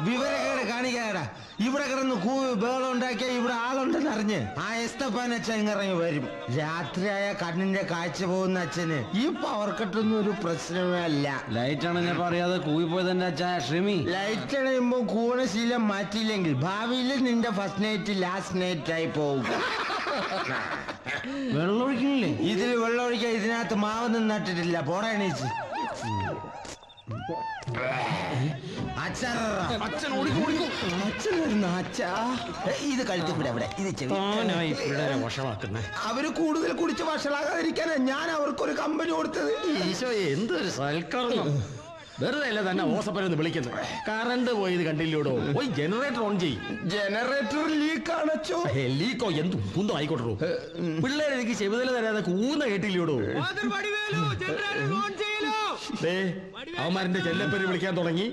വിവരക്കേട് കാണിക്കാടാ. ഇവിടെ കിടന്ന് കൂവി ബേളം ഉണ്ടാക്കിയ ഇവിടെ ആളുണ്ടെന്ന് അറിഞ്ഞ് ആ എസ്തപ്പാൻ അച്ഛൻ ഇറങ്ങി വരും. രാത്രിയായ കണ്ണിന്റെ കാഴ്ച പോകുന്ന അച്ഛന് ഈ പവർ കട്ടൊന്നും ഒരു പ്രശ്നമേ അല്ല. ലൈറ്റ് അണഞ്ഞപ്പോ അറിയാതെ കൂവിപ്പോയതെന്റെ അച്ഛാ ഷ്രിമി. ലൈറ്റ് അണയുമ്പോ കൂവണ ശീലം മാറ്റിയില്ലെങ്കിൽ ഭാവിയിൽ നിന്റെ ഫസ്റ്റ് നൈറ്റ് ലാസ്റ്റ് നൈറ്റ് ആയി പോകും. വെള്ളമൊഴിക്കണില്ലേ? ഇതിൽ വെള്ളമൊഴിക്കാൻ ഇതിനകത്ത് മാവൊന്നും നട്ടിട്ടില്ല. പോടാ എണീച്ച്. ഇത് കഴുത്തിവിടെ അവര് കൂടുതൽ കുടിച്ച് വഷളാകാതിരിക്കാനാ ഞാൻ അവർക്കൊരു കമ്പനി കൊടുത്തത്. ഈശോ, എന്തൊരു സൽക്കരണം. വെറുതെ അല്ല തന്നെ ഓസപ്പരന്ന് വിളിക്കുന്നത്. കറണ്ട് പോയത് കണ്ടില്ലൂടോ. പോയി ജനറേറ്റർ ഓൺ ചെയ്യും. ജനറേറ്റർ ലീക്ക് ആണോ? ലീക്കോ എന്തും കുന്തോ ആയിക്കോട്ടോ. പിള്ളേരെ എനിക്ക് ചെവിതല തരാതെ കൂന്ന കേട്ടില്ലൂടോ. അവന്മാരുടെ ചെല്ലപ്പേര് വിളിക്കാൻ തുടങ്ങി.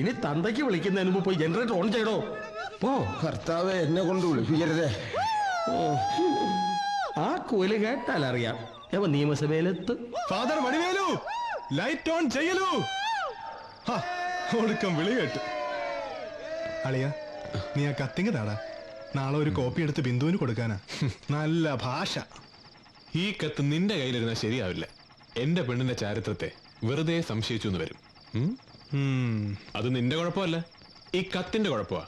ഇനി തന്തയ്ക്ക് വിളിക്കുന്നതിന് മുമ്പ് പോയി ജനറേറ്റർ ഓൺ ചെയ്യടോ. പോ. കർത്താവ് എന്നെ കൊണ്ട് വിളിപ്പിക്കരുതേ. ആ കോല് കേട്ടാൽ അറിയാം നിയമസഭയിലെത്ത്. ഫാദർ വടിവേലു, ലൈറ്റ് ഓൺ ചെയ്യലൂ. ഒടുക്കം വിളി കേട്ട്. അളിയ, നീ ആ കത്തിങ് താടാ. നാളെ ഒരു കോപ്പി എടുത്ത് ബിന്ദുവിന് കൊടുക്കാനാ. നല്ല ഭാഷ. ഈ കത്ത് നിന്റെ കയ്യിലിരുന്നാൽ ശരിയാവില്ല. എന്റെ പെണ്ണിന്റെ ചാരിത്രത്തെ വെറുതെ സംശയിച്ചു എന്ന് വരും. അത് നിന്റെ കുഴപ്പമല്ല, ഈ കത്തിന്റെ കുഴപ്പമാ.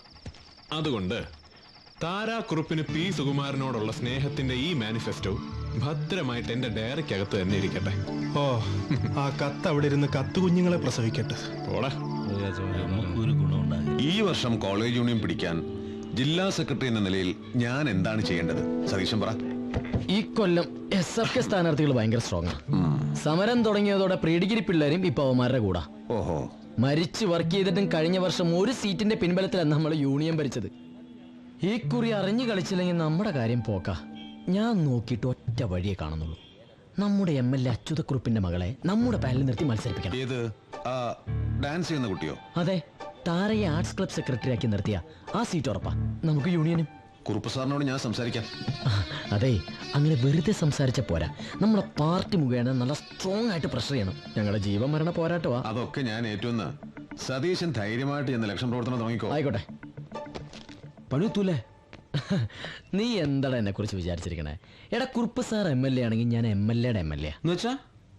അതുകൊണ്ട് താരാക്കുറുപ്പിന് പി സുകുമാരനോടുള്ള സ്നേഹത്തിന്റെ ഈ മാനിഫെസ്റ്റോ ഭദ്രമായിട്ട് എന്റെ ഡയറിക്കകത്ത് തന്നെ ഇരിക്കട്ടെ. ഓ, ആ കത്ത് അവിടെ ഇരുന്ന് കത്തുകുഞ്ഞുങ്ങളെ പ്രസവിക്കട്ടെ. ഈ വർഷം കോളേജ് യൂണിയൻ പിടിക്കാൻ ജില്ലാ സെക്രട്ടറി എന്ന നിലയിൽ ഞാൻ എന്താണ് ചെയ്യേണ്ടത്? സതീശൻ പറ. ഈ കൊല്ലം SFK സ്ഥാനാർത്ഥികൾ ഭയങ്കര സ്ട്രോങ് ആണ്. സമരം തുടങ്ങിയതോടെ പ്രീ ഡിഗ്രി പിള്ളേരും ഇപ്പൊ അവന്മാരുടെ കൂടാ. ഓഹോ, മരിച്ചു വർക്ക് ചെയ്തിട്ടും കഴിഞ്ഞ വർഷം ഒരു സീറ്റിന്റെ പിൻബലത്തിലാണ് നമ്മൾ യൂണിയൻ ഭരിച്ചത്. ഈ കുറി അറിഞ്ഞു കളിച്ചില്ലെങ്കിൽ നമ്മുടെ കാര്യം പോക്കാ. ഞാൻ നോക്കിയിട്ട് ഒറ്റ വഴിയെ കാണുന്നുള്ളൂ. നമ്മുടെ MLA അച്യുതക്കുറുപ്പിന്റെ മകളെ നമ്മുടെ പാനലിൽ നിർത്തി മത്സരിപ്പിക്കണം. ഏത് ഡാൻസ് ചെയ്യുന്ന കുട്ടിയോ? അതെ, താരയെ ആർട്സ് ക്ലബ് സെക്രട്ടറി ആക്കി നിർത്തിയ ആ സീറ്റ് ഉറപ്പാ നമുക്ക് യൂണിയനും. കുറുപ്പ് സാറിനോട് ഞാൻ സംസാരിക്കാം. അതെ, അങ്ങനെ വെറുതെ സംസാരിച്ച പോരാ. നമ്മുടെ പാർട്ടി മുഖേന നല്ല സ്ട്രോങ് ആയിട്ട് പ്രഷർ ചെയ്യണം. ഞങ്ങളുടെ ജീവൻ മരണ പോരാട്ടമാ. അതൊക്കെ ഞാൻ ഏറ്റുവെന്ന് സതീശൻ ധൈര്യമായിട്ട് ചെന്ന് ഇലക്ഷൻ പ്രവർത്തനം തുടങ്ങിക്കോ. ആയിക്കോട്ടെ. പണിത്തൂലേ? നീ എന്താണ് എന്നെ കുറിച്ച് വിചാരിച്ചിരിക്കണേ? എടാ, കുറുപ്പ് സാർ MLA ആണെങ്കിൽ ഞാൻ MLAയുടെ MLA എന്ന് വെച്ചാ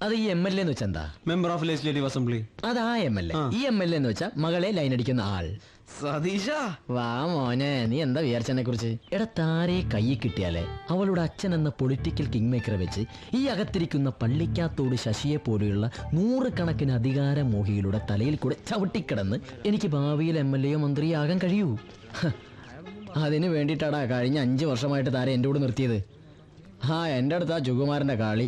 അത് ഈ MLA എന്ന് വെച്ചാ എന്താ? Member of legislative assembly. അത് ആ MLA. ഈ MLA എന്ന് വെച്ചാ മകളെ ലൈൻ അടിക്കുന്ന ആൾ. സതീശ വാ മോനെ, നീ എന്താ വിചാരിച്ചതിനെ കുറിച്ച്? എടാ, താരെ കൈ കിട്ടിയാലേ അവളുടെ അച്ഛൻ എന്ന പൊളിറ്റിക്കൽ കിങ് മേക്കറെ വെച്ച് ഈ അകത്തിരിക്കുന്ന പള്ളിക്കാത്തോട് ശശിയെ പോലെയുള്ള നൂറുകണക്കിന് അധികാരമോഹികളുടെ തലയിൽ കൂടെ ചവിട്ടിക്കിടന്ന് എനിക്ക് ഭാവിയിൽ MLA മന്ത്രിയോ ആകാൻ കഴിയൂ. അതിന് വേണ്ടിയിട്ടാടാ കഴിഞ്ഞ 5 വർഷമായിട്ട് താര എൻ്റെ കൂടെ നിർത്തിയത്. എൻ്റെ അടുത്ത് ആ ജുകുമാരൻ്റെ കളി.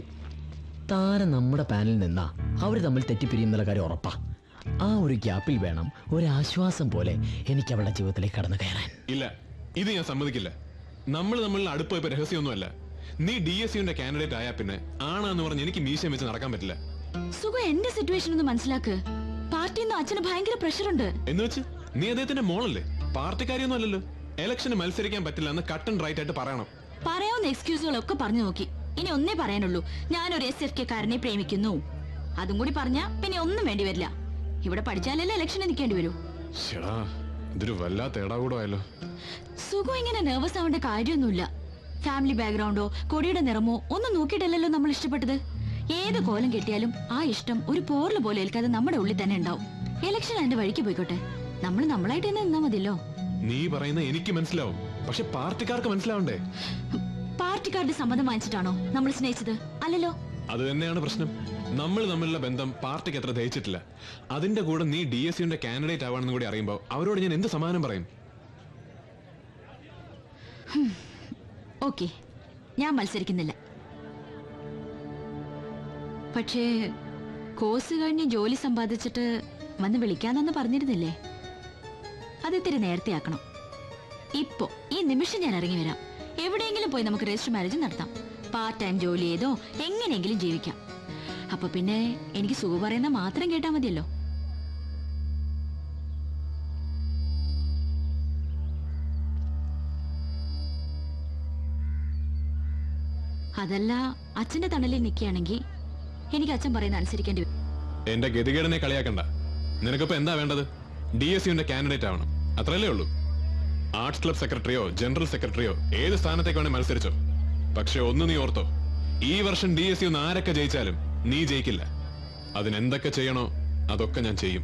താര നമ്മുടെ പാനലിൽ നിന്നാ അവർ തമ്മിൽ തെറ്റിപ്പിരിയുന്നുള്ള കാര്യം ഉറപ്പാ. ആ ഒരു ഗ്യാപ്പിൽ വേണം ഒരാശ്വാസം പോലെ എനിക്ക് അവളുടെ ജീവിതത്തിലേക്ക് കടന്നു കയറാൻ. ഇല്ല, ഇത് ഞാൻ സമ്മതിക്കില്ല. നമ്മൾ തമ്മിലുള്ള അടുപ്പം ഇപ്പൊ രഹസ്യമൊന്നുമല്ല. നീ DSUന്റെ കാൻഡിഡേറ്റ് ആയാ പിന്നെ ആണാന്ന് പറഞ്ഞ് എനിക്ക് മീശം വെച്ച് നടക്കാൻ പറ്റില്ല. സുഖ എന്റെ സിറ്റുവേഷൻ ഒന്ന് മനസ്സിലാക്ക്. പാർട്ടിന്ന് അച്ഛന് ഭയങ്കര പ്രഷർ ഉണ്ട്. എന്ന് വെച്ച് നീ അദ്ദേഹത്തിന്റെ മോളല്ലേ? പാർട്ടിക്കാരിയൊന്നും അല്ലല്ലോ. ഇലക്ഷന് മത്സരിക്കാൻ പറ്റില്ല എന്ന് കട്ട് ആൻഡ് റൈറ്റ് ആയിട്ട് പറയണം. പറയാവുന്ന എക്സ്ക്യൂസുകളൊക്കെ പറഞ്ഞു നോക്കി. ഇനി ഒന്നേ പറയാനുള്ളൂ, ഞാനൊരു SFK-കാരനെ പ്രേമിക്കുന്നു. അതും കൂടി പറഞ്ഞാ പിന്നെ ഒന്നും വേണ്ടി വരില്ല. ഇവിടെ പഠിച്ചാലല്ലേ ഇലക്ഷന് നിൽക്കേണ്ടി വരൂ. ഇതൊരു വല്ലാത്ത ഏടാകൂടമായല്ലോ. സുഖം ഇങ്ങനെ നെർവസ് ആവേണ്ട കാര്യമൊന്നുമില്ല. ഫാമിലി ബാക്ക്ഗ്രൗണ്ടോ കൊടിയുടെ നിറമോ ഒന്നും നോക്കിയിട്ടല്ലല്ലോ നമ്മൾ ഇഷ്ടപ്പെട്ടത്. ഏത് കോലം കെട്ടിയാലും ആ ഇഷ്ടം ഒരു പോർല് പോലെ ഏൽക്കാതെ നമ്മുടെ ഉള്ളിൽ തന്നെ ഉണ്ടാവും. ഇലക്ഷൻ അതിന്റെ വഴിക്ക് പോയിക്കോട്ടെ, നമ്മൾ നമ്മളായിട്ട് തന്നെ നിന്നാ മതിയല്ലോ. നീ പറയുന്ന എനിക്ക് മനസ്സിലാവും, പക്ഷെ പാർട്ടിക്കാർക്ക് മനസ്സിലാവണ്ടേ? പാർട്ടിക്കാരുടെ സമ്മതം വാങ്ങിച്ചിട്ടാണോ നമ്മൾ സ്നേഹിച്ചത്? അല്ലല്ലോ. അത് തന്നെയാണ് പ്രശ്നം. നമ്മൾ തമ്മിലുള്ള ബന്ധം പാർട്ടിക്ക് അത്ര ദഹിച്ചിട്ടില്ല. അതിന്റെ കൂടെ നീ DSUന്റെ കാൻഡിഡേറ്റ് ആവാണെന്ന് കൂടി അറിയുമ്പോൾ അവരോട് ഞാൻ എന്ത് സമാധാനം പറയും? ഓക്കെ, ഞാൻ മത്സരിക്കുന്നില്ല. പക്ഷേ കോഴ്സ് കഴിഞ്ഞ് ജോലി സമ്പാദിച്ചിട്ട് വന്ന് വിളിക്കാന്നെന്ന് പറഞ്ഞിരുന്നില്ലേ? അതിത്തിരി നേരത്തെ ആക്കണം. ഇപ്പോ ഈ നിമിഷം ഞാൻ ഇറങ്ങി വരാം. എവിടെയെങ്കിലും പോയി നമുക്ക് രജിസ്റ്റർ മാരേജ് നടത്താം. പാർട്ട് ടൈം ജോലി ചെയ്തോ എങ്ങനെയെങ്കിലും ജീവിക്കാം. അപ്പൊ പിന്നെ എനിക്ക് സുഖം പറയുന്ന മാത്രം കേട്ടാ മതിയല്ലോ. അതല്ല, അച്ഛന്റെ തണലിൽ നിൽക്കുകയാണെങ്കിൽ എനിക്ക് അച്ഛൻ പറയുന്ന അനുസരിക്കേണ്ടി വരും. എന്റെ ഗതികേടനെ കളിയാക്കണ്ട. നിനക്കിപ്പോ എന്താ വേണ്ടത്? DSUന്റെ കാൻഡിഡേറ്റ് ആവണം, അത്രയല്ലേ ഉള്ളൂ. ആർട്സ് ക്ലബ് സെക്രട്ടറിയോ ജനറൽ സെക്രട്ടറിയോ ഏത് സ്ഥാനത്തേക്ക് വേണേ മത്സരിച്ചോ. പക്ഷെ ഒന്ന് നീ ഓർത്തോ, ഈ വർഷം DSU ആരൊക്കെ ജയിച്ചാലും നീ ജയിക്കില്ല. അതിനെന്തൊക്കെ ചെയ്യണോ അതൊക്കെ ഞാൻ ചെയ്യും.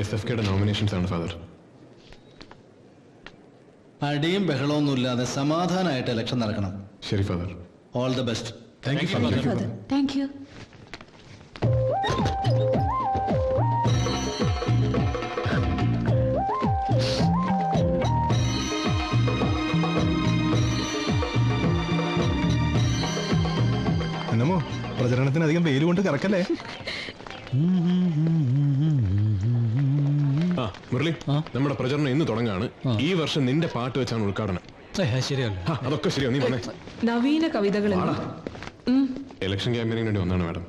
SFKയുടെ നോമിനേഷൻസ് ആണ് ഫാദർ. അടിയും ബഹളമൊന്നുമില്ലാതെ സമാധാനമായിട്ട് ഇലക്ഷൻ നടക്കണം. ശരി father. All the best. Thank you father. Thank you. എന്നമോ പ്രചരണത്തിന് അധികം വെയിൽ കൊണ്ട് കറക്കല്ലേ. മുരളി, നമ്മുടെ പ്രചരണം ഇന്ന് തുടങ്ങാണ്. ഈ വർഷം നിന്റെ പാട്ട് വെച്ചാണ് ഉദ്ഘാടനം. ശരിയല്ല, അതൊക്കെ ശരിയോ? നീ വന്നേ. നവീന കവിതകൾ ഇലക്ഷൻ ക്യാമ്പയിനിന് വേണ്ടി വന്നാണ് മാഡം.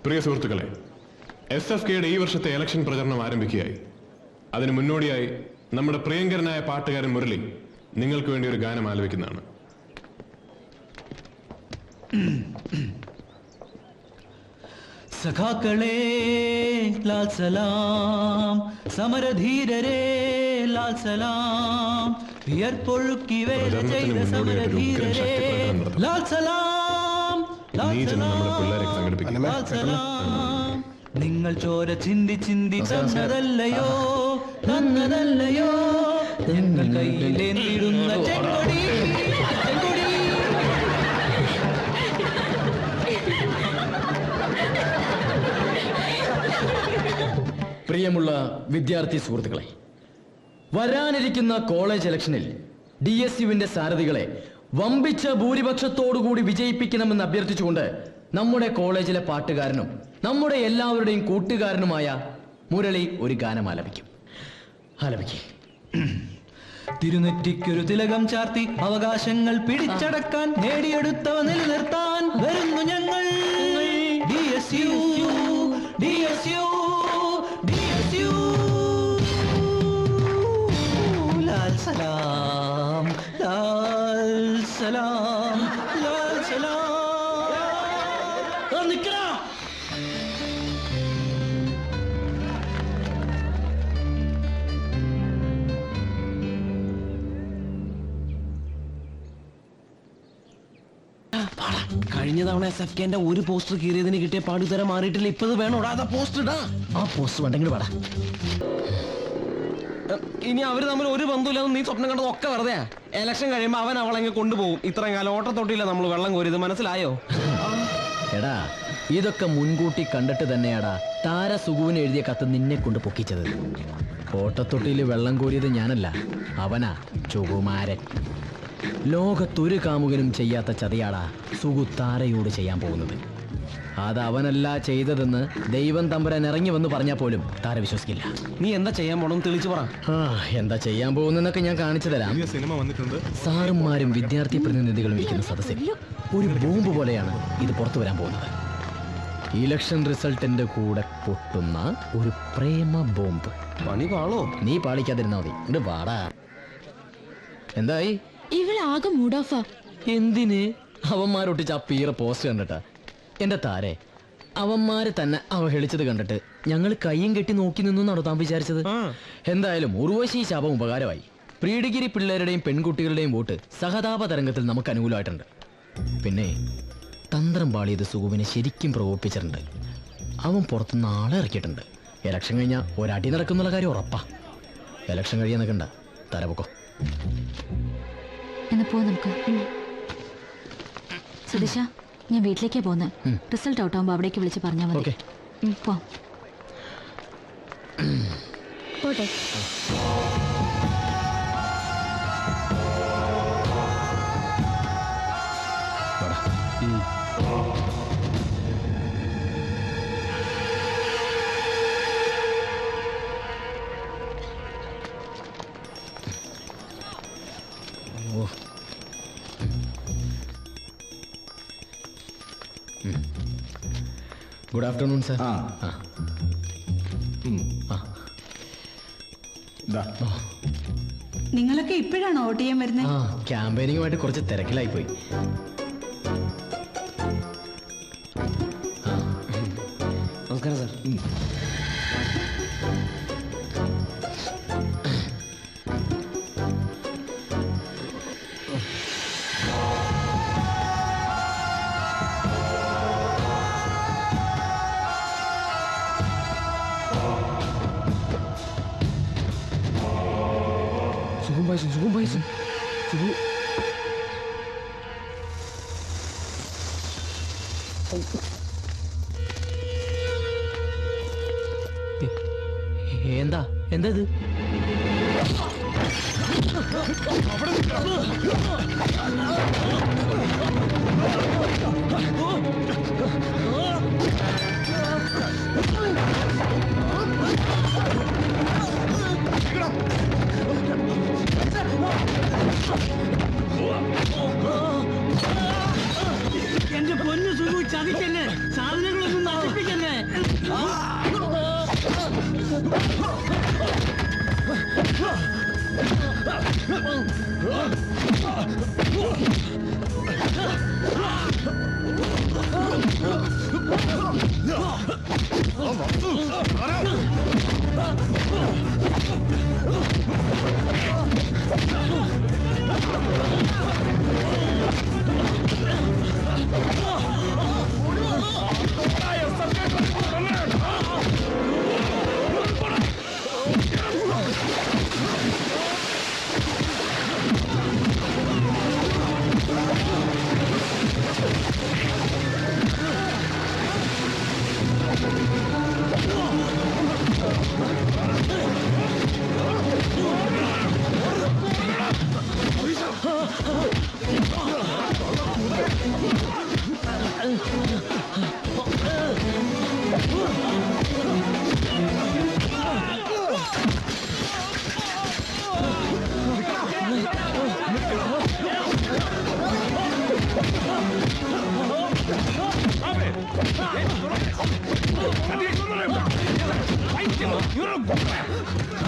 പ്രിയ സുഹൃത്തുക്കളെ, SFKയുടെ ഈ വർഷത്തെ ഇലക്ഷൻ പ്രചരണം ആരംഭിക്കുകയായി. അതിന് മുന്നോടിയായി നമ്മുടെ പ്രിയങ്കരനായ പാട്ടുകാരൻ മുരളി നിങ്ങൾക്ക് വേണ്ടി ഒരു ഗാനം ആലപിക്കുന്നതാണ്. സഖാക്കളേ ലാൽ സലാം, സമരധീരരേ ലാൽ സലാം, വിയർപ്പൊഴുക്കി വേല ചെയ്ത സമരധീരരേ ലാൽ സലാം, ലാൽ സലാം, ലാൽ സലാം. നിങ്ങൾ ചോര ചിന്തി ചിന്തി തന്നതല്ലയോ, തന്നതല്ലയോ ഞങ്ങൾ കയ്യിലേന്തിടുന്ന ചെങ്കൊടി, ചെങ്കൊടി. പ്രിയമുള്ള വിദ്യാർത്ഥി സുഹൃത്തുക്കളെ, വരാനിരിക്കുന്ന കോളേജ് ഇലക്ഷനിൽ DSUവിന്റെ സാരഥികളെ വമ്പിച്ച ഭൂരിപക്ഷത്തോടുകൂടി വിജയിപ്പിക്കണമെന്ന് അഭ്യർത്ഥിച്ചുകൊണ്ട് നമ്മുടെ കോളേജിലെ പാട്ടുകാരനും നമ്മുടെ എല്ലാവരുടെയും കൂട്ടുകാരനുമായ മുരളി ഒരു ഗാനം ആലപിക്കും. തിരുനെറ്റിക്കൊരു തിലകം ചാർത്തി അവകാശങ്ങൾ പിടിച്ചടക്കാൻ നേടിയെടുത്തവ നിലനിർത്താൻ വരുന്നു ഞങ്ങൾ. DSU, DSU, DSU. ലാൽ സലാം, ലാൽ സലാം, ലാൽ കഴിഞ്ഞ തവണ SFKന്റെ ഒരു പോസ്റ്റർ കീറിയതിന് കിട്ടിയ പാടുതരം മാറിയിട്ടില്ല. ഇപ്പത് വേണോടാ അതാ പോസ്റ്റർ ഇടാ. ആ പോസ്റ്റ് വേണ്ടെങ്കിൽ പാടാ. ഇനി അവര് തമ്മിൽ ഒരു ബന്ധമില്ലാന്ന് നീ സ്വപ്നം കണ്ടതൊക്കെ വെറുതെ. ഇലക്ഷൻ കഴിയുമ്പോ അവൻ അവളെങ്ങ് കൊണ്ടുപോകും. ഇത്രയും കാലം ഓട്ടത്തൊട്ടില്ല നമ്മൾ വെള്ളം കോരിയത്, മനസ്സിലായോ? എടാ ഇതൊക്കെ മുൻകൂട്ടി കണ്ടിട്ട് തന്നെയാടാ താര സുഗുവിന് എഴുതിയ കത്ത് നിന്നെ കൊണ്ട് പൊക്കിച്ചത്. ഓട്ടത്തൊട്ടിയിൽ വെള്ളം കോരിയത് ഞാനല്ല, അവനാ സുകുമാരൻ. ലോകത്തൊരു കാമുകനും ചെയ്യാത്ത ചതിയാടാ സുഗു താരയോട് ചെയ്യാൻ പോകുന്നത്. അത് അവനല്ല ചെയ്തതെന്ന് ദൈവം തമ്പുരാൻ ഇറങ്ങി വന്ന് പറഞ്ഞാൽ പോലും താര വിശ്വസിക്കില്ല. നീ എന്താ ചെയ്യാൻ പോണെന്ന് തെളിച്ചു പറ. എന്താ ചെയ്യാൻ പോകുന്നൊക്കെ ഞാൻ കാണിച്ചു തരാം. സിനിമ വന്നിട്ടുണ്ട്. സാറുമാരും വിദ്യാർത്ഥി പ്രതിനിധികളും ഇരിക്കുന്ന സദസ്സിൽ ഒരു ബോംബ് പോലെയാണ് ഇത് പുറത്തു വരാൻ പോകുന്നത്. ഇലക്ഷൻ റിസൾട്ടിന്റെ കൂടെ പൊട്ടുന്ന ഒരു പ്രേമ ബോംബ്. പണി പാളോ? നീ പാളിക്കാതിരുന്നാ മതി. ഇത് പാടാ. എന്തായി? ഇവളാകെ മൂഡ് ഓഫാ. എന്തിന്? അവന്മാരൊട്ടിച്ച് ആ പീറ പോസ്റ്റ് കണ്ടിട്ടാ. എന്റെ താരെ, അവന്മാര് തന്നെ അവഹേളിച്ചത് കണ്ടിട്ട് ഞങ്ങൾ കയ്യും കെട്ടി നോക്കി നിന്നു നടത്താൻ വിചാരിച്ചത്. എന്തായാലും ഉർവശി ശാപം ഉപകാരമായി. പ്രീ ഡിഗ്രി പിള്ളേരുടെയും പെൺകുട്ടികളുടെയും വോട്ട് സഹതാപ തരംഗത്തിൽ നമുക്ക് അനുകൂലമായിട്ടുണ്ട്. പിന്നെ തന്ത്രം പാളിയത് സുഗുവിനെ ശരിക്കും പ്രകോപിപ്പിച്ചിട്ടുണ്ട്. അവൻ പുറത്തുനിന്ന് ആളെ ഇറക്കിയിട്ടുണ്ട്. ഇലക്ഷൻ കഴിഞ്ഞാൽ ഒരടി നടക്കുന്നുള്ള കാര്യം ഉറപ്പാ. ഇലക്ഷൻ കഴിയാൻ നിൽക്കണ്ട, തരപൊക്കോ. എന്ന് പോ നമുക്ക്. സുദേശ, ഞാൻ വീട്ടിലേക്കാ പോകുന്നത്. റിസൾട്ട് ഔട്ട് ആകുമ്പോൾ അവിടേക്ക് വിളിച്ച് പറഞ്ഞാൽ മതി. പോ. പോട്ടെ. Good afternoon sir. നിങ്ങളൊക്കെ ഇപ്പോഴാണോ വോട്ട് ചെയ്യാൻ വരുന്നത്? ക്യാമ്പയിനിങ്ങുമായിട്ട് കുറച്ച് തിരക്കിലായി പോയി. നമസ്കാരം സാർ. സുഖം പൈസ എന്താ എന്താ ഇത്? എന്റെ പൊന്നു സുഖു, ചതിക്കല്ലേ, സാധനങ്ങളൊന്നും നശിപ്പിക്കല്ലേ.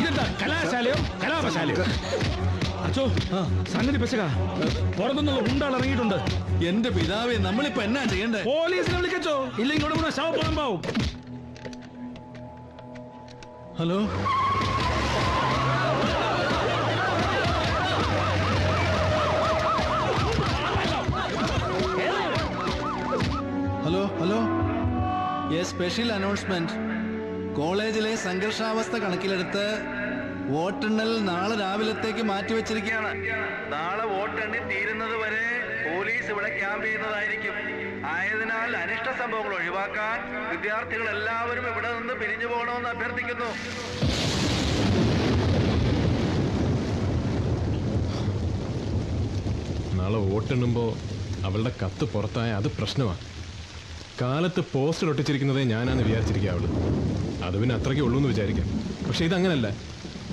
ഇതെന്താ കലാശാലയോ കലാപശാലയോ? അച്ചോ, സംഗതി പെശക. പുറത്തുനിന്നുള്ള ഗുണ്ടാൾ ഇറങ്ങിയിട്ടുണ്ട്. എന്റെ പിതാവേ, നമ്മളിപ്പോ എന്നാ ചെയ്യണ്ടേ? പോലീസിനെ വിളിക്കച്ചോ, ഇല്ലെങ്കിൽ ഇവിടെ കൂടെ ശവപ്പണം പാവും. Hello, special announcement. കോളേജിലെ സംഘർഷാവസ്ഥ കണക്കിലെടുത്ത് വോട്ടെണ്ണൽ നാളെ രാവിലത്തേക്ക് മാറ്റിവെച്ചിരിക്കുകയാണ്. നാളെ വോട്ടെണ്ണി തീരുന്നത് വരെ പോലീസ് ഇവിടെ ക്യാമ്പ് ചെയ്യുന്നതായിരിക്കും. ആയതിനാൽ അനിഷ്ട സംഭവങ്ങൾ ഒഴിവാക്കാൻ വിദ്യാർത്ഥികൾ എല്ലാവരും ഇവിടെ നിന്ന് പിരിഞ്ഞു പോകണമെന്ന് അഭ്യർത്ഥിക്കുന്നു. നാളെ വോട്ടെണ്ണുമ്പോൾ അവളുടെ കത്ത് പുറത്തായ അത് പ്രശ്നമാണ്. കാലത്ത് പോസ്റ്റർ ഒട്ടിച്ചിരിക്കുന്നതേ ഞാനാന്ന് വിചാരിച്ചിരിക്കാവുള്ളൂ. അത് പിന്നെ അത്രയ്ക്കേ ഉള്ളൂ എന്ന് വിചാരിക്കാം. പക്ഷെ ഇതങ്ങനല്ല.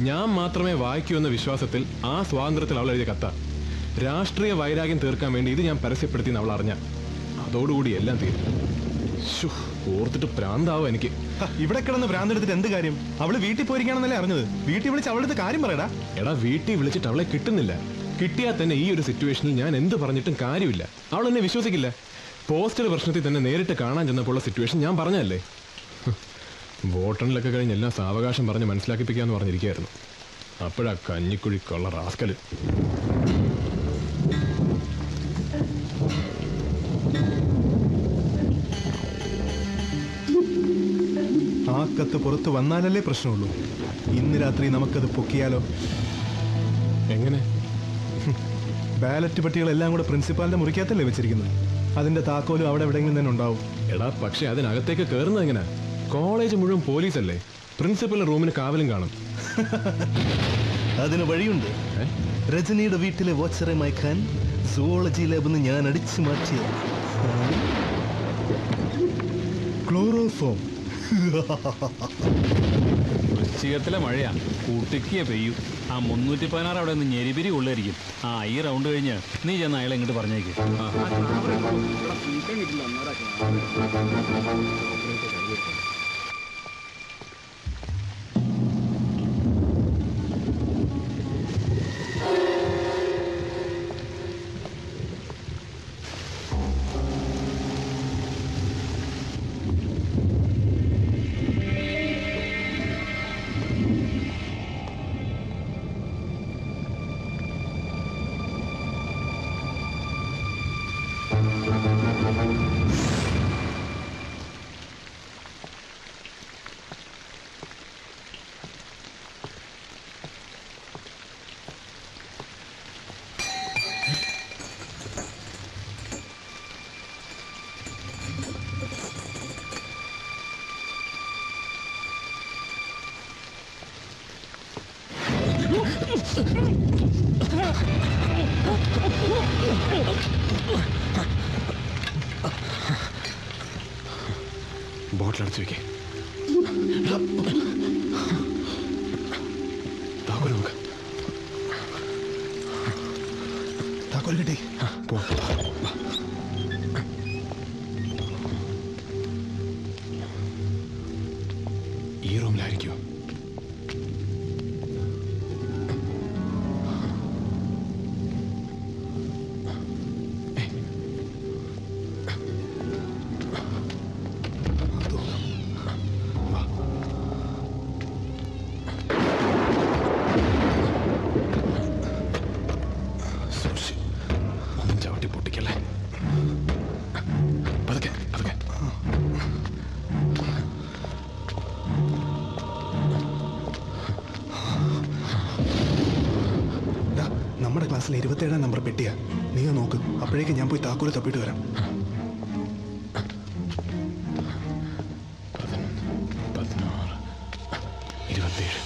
ഞാൻ മാത്രമേ വായിക്കൂ എന്ന വിശ്വാസത്തിൽ ആ സ്വാതന്ത്ര്യത്തിൽ അവൾ എഴുതിയ കത്ത. രാഷ്ട്രീയ വൈരാഗ്യം തീർക്കാൻ വേണ്ടി ഇത് ഞാൻ പരസ്യപ്പെടുത്തി അവൾ അറിഞ്ഞ അതോടുകൂടി എല്ലാം തീരും. ഓർത്തിട്ട് പ്രാന്താവും എനിക്ക്. ഇവിടെ കിടന്ന് ഭ്രാന്തെടുത്തിട്ട് എന്ത് കാര്യം? അവള് വീട്ടിൽ പോയിരിക്കണമെന്നല്ലേ അറിഞ്ഞത്. വീട്ടിൽ വിളിച്ച് അവളുടെ കാര്യം പറയടാ. എടാ, വീട്ടിൽ വിളിച്ചിട്ട് അവളെ കിട്ടുന്നില്ല. കിട്ടിയാൽ തന്നെ ഈ ഒരു സിറ്റുവേഷനിൽ ഞാൻ എന്ത് പറഞ്ഞിട്ടും കാര്യമില്ല. അവൾ എന്നെ വിശ്വസിക്കില്ല. പോസ്റ്റൽ പ്രശ്നത്തിൽ തന്നെ നേരിട്ട് കാണാൻ ചെന്നപ്പോൾ സിറ്റുവേഷൻ ഞാൻ പറഞ്ഞല്ലേ. വോട്ടെണ്ണലൊക്കെ കഴിഞ്ഞ് എല്ലാം സാവകാശം പറഞ്ഞ് മനസ്സിലാക്കിപ്പിക്കാന്ന് പറഞ്ഞിരിക്കുകയായിരുന്നു. അപ്പോഴാ കഞ്ഞിക്കുഴി കൊള്ള റാസ്കല്. ആ കത്ത് പുറത്ത് വന്നാലല്ലേ പ്രശ്നമുള്ളൂ. ഇന്ന് രാത്രി നമുക്കത് പൊക്കിയാലോ? എങ്ങനെ? ബാലറ്റ് പട്ടികളെല്ലാം കൂടെ പ്രിൻസിപ്പാലിന്റെ മുറിക്കകത്തല്ലേ വെച്ചിരിക്കുന്നത്. അതിന്റെ താക്കോലും അവിടെ എവിടെയെങ്കിലും തന്നെ ഉണ്ടാവും. എടാ, പക്ഷെ അതിനകത്തേക്ക് കയറുന്നത് എങ്ങനെ? കോളേജ് മുഴുവൻ പോലീസല്ലേ. പ്രിൻസിപ്പലിന്റെ റൂമിന് കാവലും കാണും. അതിന് വഴിയുണ്ട്. രജനിയുടെ വീട്ടിലെ വാച്ചറെ മയക്കാൻ സുവോളജി ലാബിൽ നിന്ന് ഞാൻ അടിച്ചു മാറ്റിയത് ക്ലോറോഫോം. വൃശ്ചികത്തിലെ മഴയാ, കൂട്ടിക്കിയ പെയ്യൂ. ആ 316 അവിടെ നിന്ന് ഞെരിപിരി ഉള്ളായിരിക്കും. ആ ഈ റൗണ്ട് കഴിഞ്ഞ് നീ ചെന്ന് അയാളെ ഇങ്ങോട്ട് പറഞ്ഞേക്ക്. ബോട്ടിലടച്ചു വെക്കേ. താക്കോൽ നോക്ക്. താക്കോൽ കിട്ടി. ഈ റൂമിലായിരിക്കുമോ? നമ്മുടെ ക്ലാസ്സിൽ 27-ാം നമ്പർ പെട്ടിയാ. നീ നോക്ക്. അപ്പോഴേക്ക് ഞാൻ പോയി താക്കോല് തപ്പിട്ട് വരാം. 16, 27.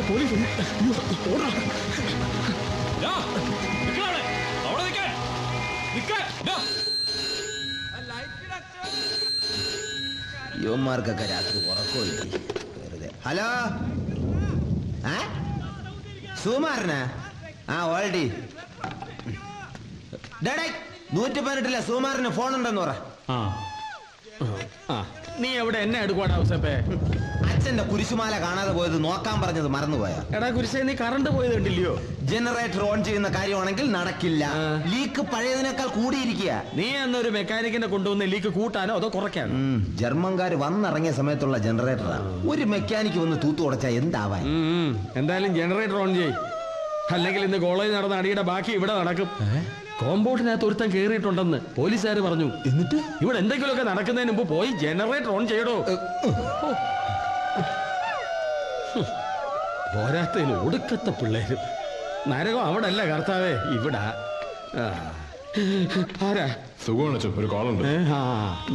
പോലീസ് യുവന്മാർക്കൊക്കെ രാത്രി ഉറക്കമില്ല വെറുതെ. ഹലോ, സുമാരനാ? ഓൾഡി 118 സുമാറിന് ഫോൺ ഉണ്ടെന്ന് പറ. നീ എവിടെ എന്നെ എടുക്കുവാടാ ഔസേപ്പേ? അച്ഛന്റെ കുരിശുമാല കാണാതെ പോയത് നോക്കാൻ പറഞ്ഞത് മറന്നുപോയാ? എടാ കുരിശേ, നീ കറണ്ട് പോയത് കണ്ടില്ലയോ? ജനറേറ്റർ ഓൺ ചെയ്യുന്ന കാര്യമാണെങ്കിൽ നടക്കില്ല. ലീക്ക് പഴയതിനേക്കാൾ കൂടിയിരിക്കുക. നീ എന്നൊരു മെക്കാനിക്കിനെ കൊണ്ടുവന്ന് ലീക്ക് കൂട്ടാനോ അതോ കുറയ്ക്കാനോ? ജർമ്മൻകാർ വന്നിറങ്ങിയ സമയത്തുള്ള ജനറേറ്ററാണ്. ഒരു മെക്കാനിക്ക് വന്ന് തൂത്തു ഉടച്ചാ എന്താവാൻ? എന്തായാലും ജനറേറ്റർ ഓൺ ചെയ്യ്, അല്ലെങ്കിൽ ഇന്ന് കോളേജ് നടന്ന അടിയുടെ ബാക്കി ഇവിടെ നടക്കും. കോമ്പൗണ്ടിനകത്ത് ഒരുത്തൻ കേറിയിട്ടുണ്ടെന്ന് പോലീസുകാർ പറഞ്ഞു. എന്നിട്ട് ഇവിടെ എന്തെങ്കിലുമൊക്കെ നടക്കുന്നതിന് മുമ്പ് പോയി ജനറേറ്റർ ഓൺ ചെയ്യടോ. പോരാത്തതിന് ഒടുക്കത്തെ പിള്ളേരും. നരകം അവിടെ അല്ല കർത്താവേ, ഇവിടെ. ആരാ? സുഖമാണ്, ഒരു കോളുണ്ട്.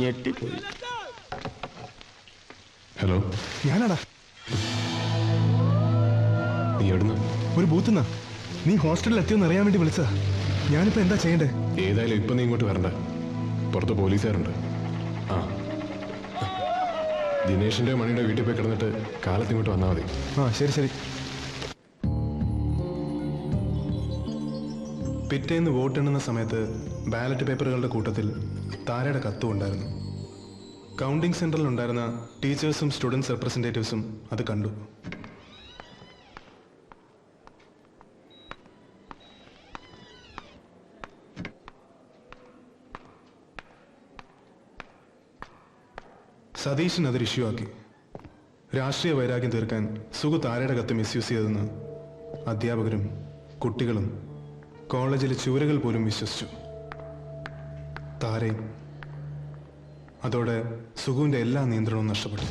ഞെട്ടിപ്പോയി. ഹലോ, ഞാനാടാ. നീ എവിടുന്ന്? ഒരു ബൂത്തുന്നാ. നീ ഹോസ്റ്റലിൽ എത്തിയോന്ന് അറിയാൻ വേണ്ടി വിളിച്ചതാ. ഞാനിപ്പോ എന്താ ചെയ്യണ്ടേ? ഏതായാലും ഇപ്പൊ നീ ഇങ്ങോട്ട് വരണ്ട, പുറത്ത് പോലീസുകാരുണ്ട്. ദിനേശിന്റെ മണിയുടെ വീട്ടിൽ പോയി കിടന്നിട്ട് കാലത്ത് ഇങ്ങോട്ട് വന്നാൽ മതി. ശരി ശരി. പിറ്റേന്ന് വോട്ടെണ്ണുന്ന സമയത്ത് ബാലറ്റ് പേപ്പറുകളുടെ കൂട്ടത്തിൽ താരയുടെ കത്തും ഉണ്ടായിരുന്നു. കൗണ്ടിംഗ് സെന്ററിൽ ഉണ്ടായിരുന്ന ടീച്ചേഴ്സും സ്റ്റുഡൻസ് റെപ്രസെന്റേറ്റീവ്സും അത് കണ്ടു. സതീശൻ അതൊരു ഇഷ്യൂ ആക്കി. രാഷ്ട്രീയ വൈരാഗ്യം തീർക്കാൻ സുഖു താരയുടെ കത്ത് മിസ്യൂസ് ചെയ്തെന്ന് അധ്യാപകരും കുട്ടികളും കോളേജിലെ ചുവരുകൾ പോലും വിശ്വസിച്ചു. താരയും. അതോടെ സുഖുവിന്റെ എല്ലാ നിയന്ത്രണവും നഷ്ടപ്പെട്ടു.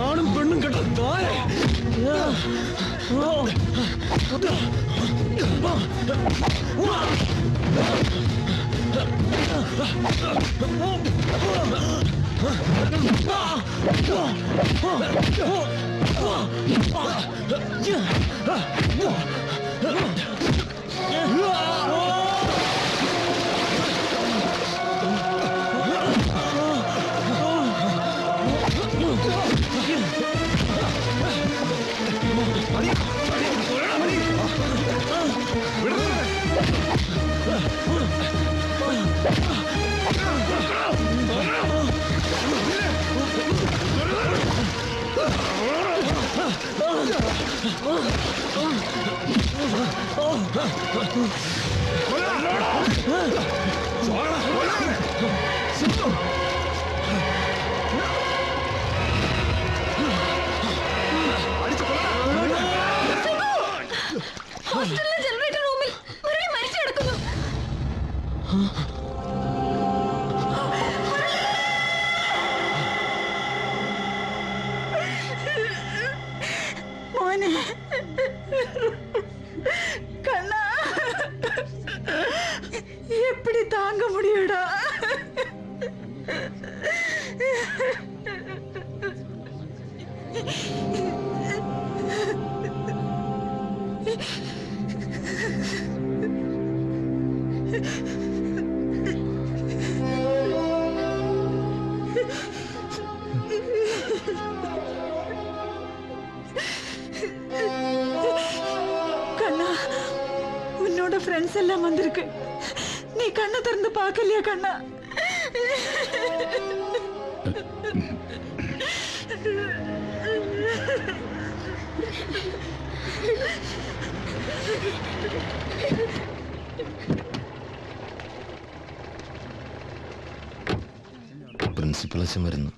ആണും പെണ്ണും കേട്ട താരെ ജനറേറ്റർ റൂമിൽ മരിച്ചു കിടക്കുന്നു. മോനെ கண்ணா எப்படி தாங்க முடியுடா? கண்ணா, உன்னோட ஃப்ரெண்ட்ஸ் எல்லாம் வந்திருக்கு. நீ கண்ணை திறந்து பார்க்கலையா கண்ணா? പ്രിൻസിപ്പൽ അച്ഛൻ വരുന്നു.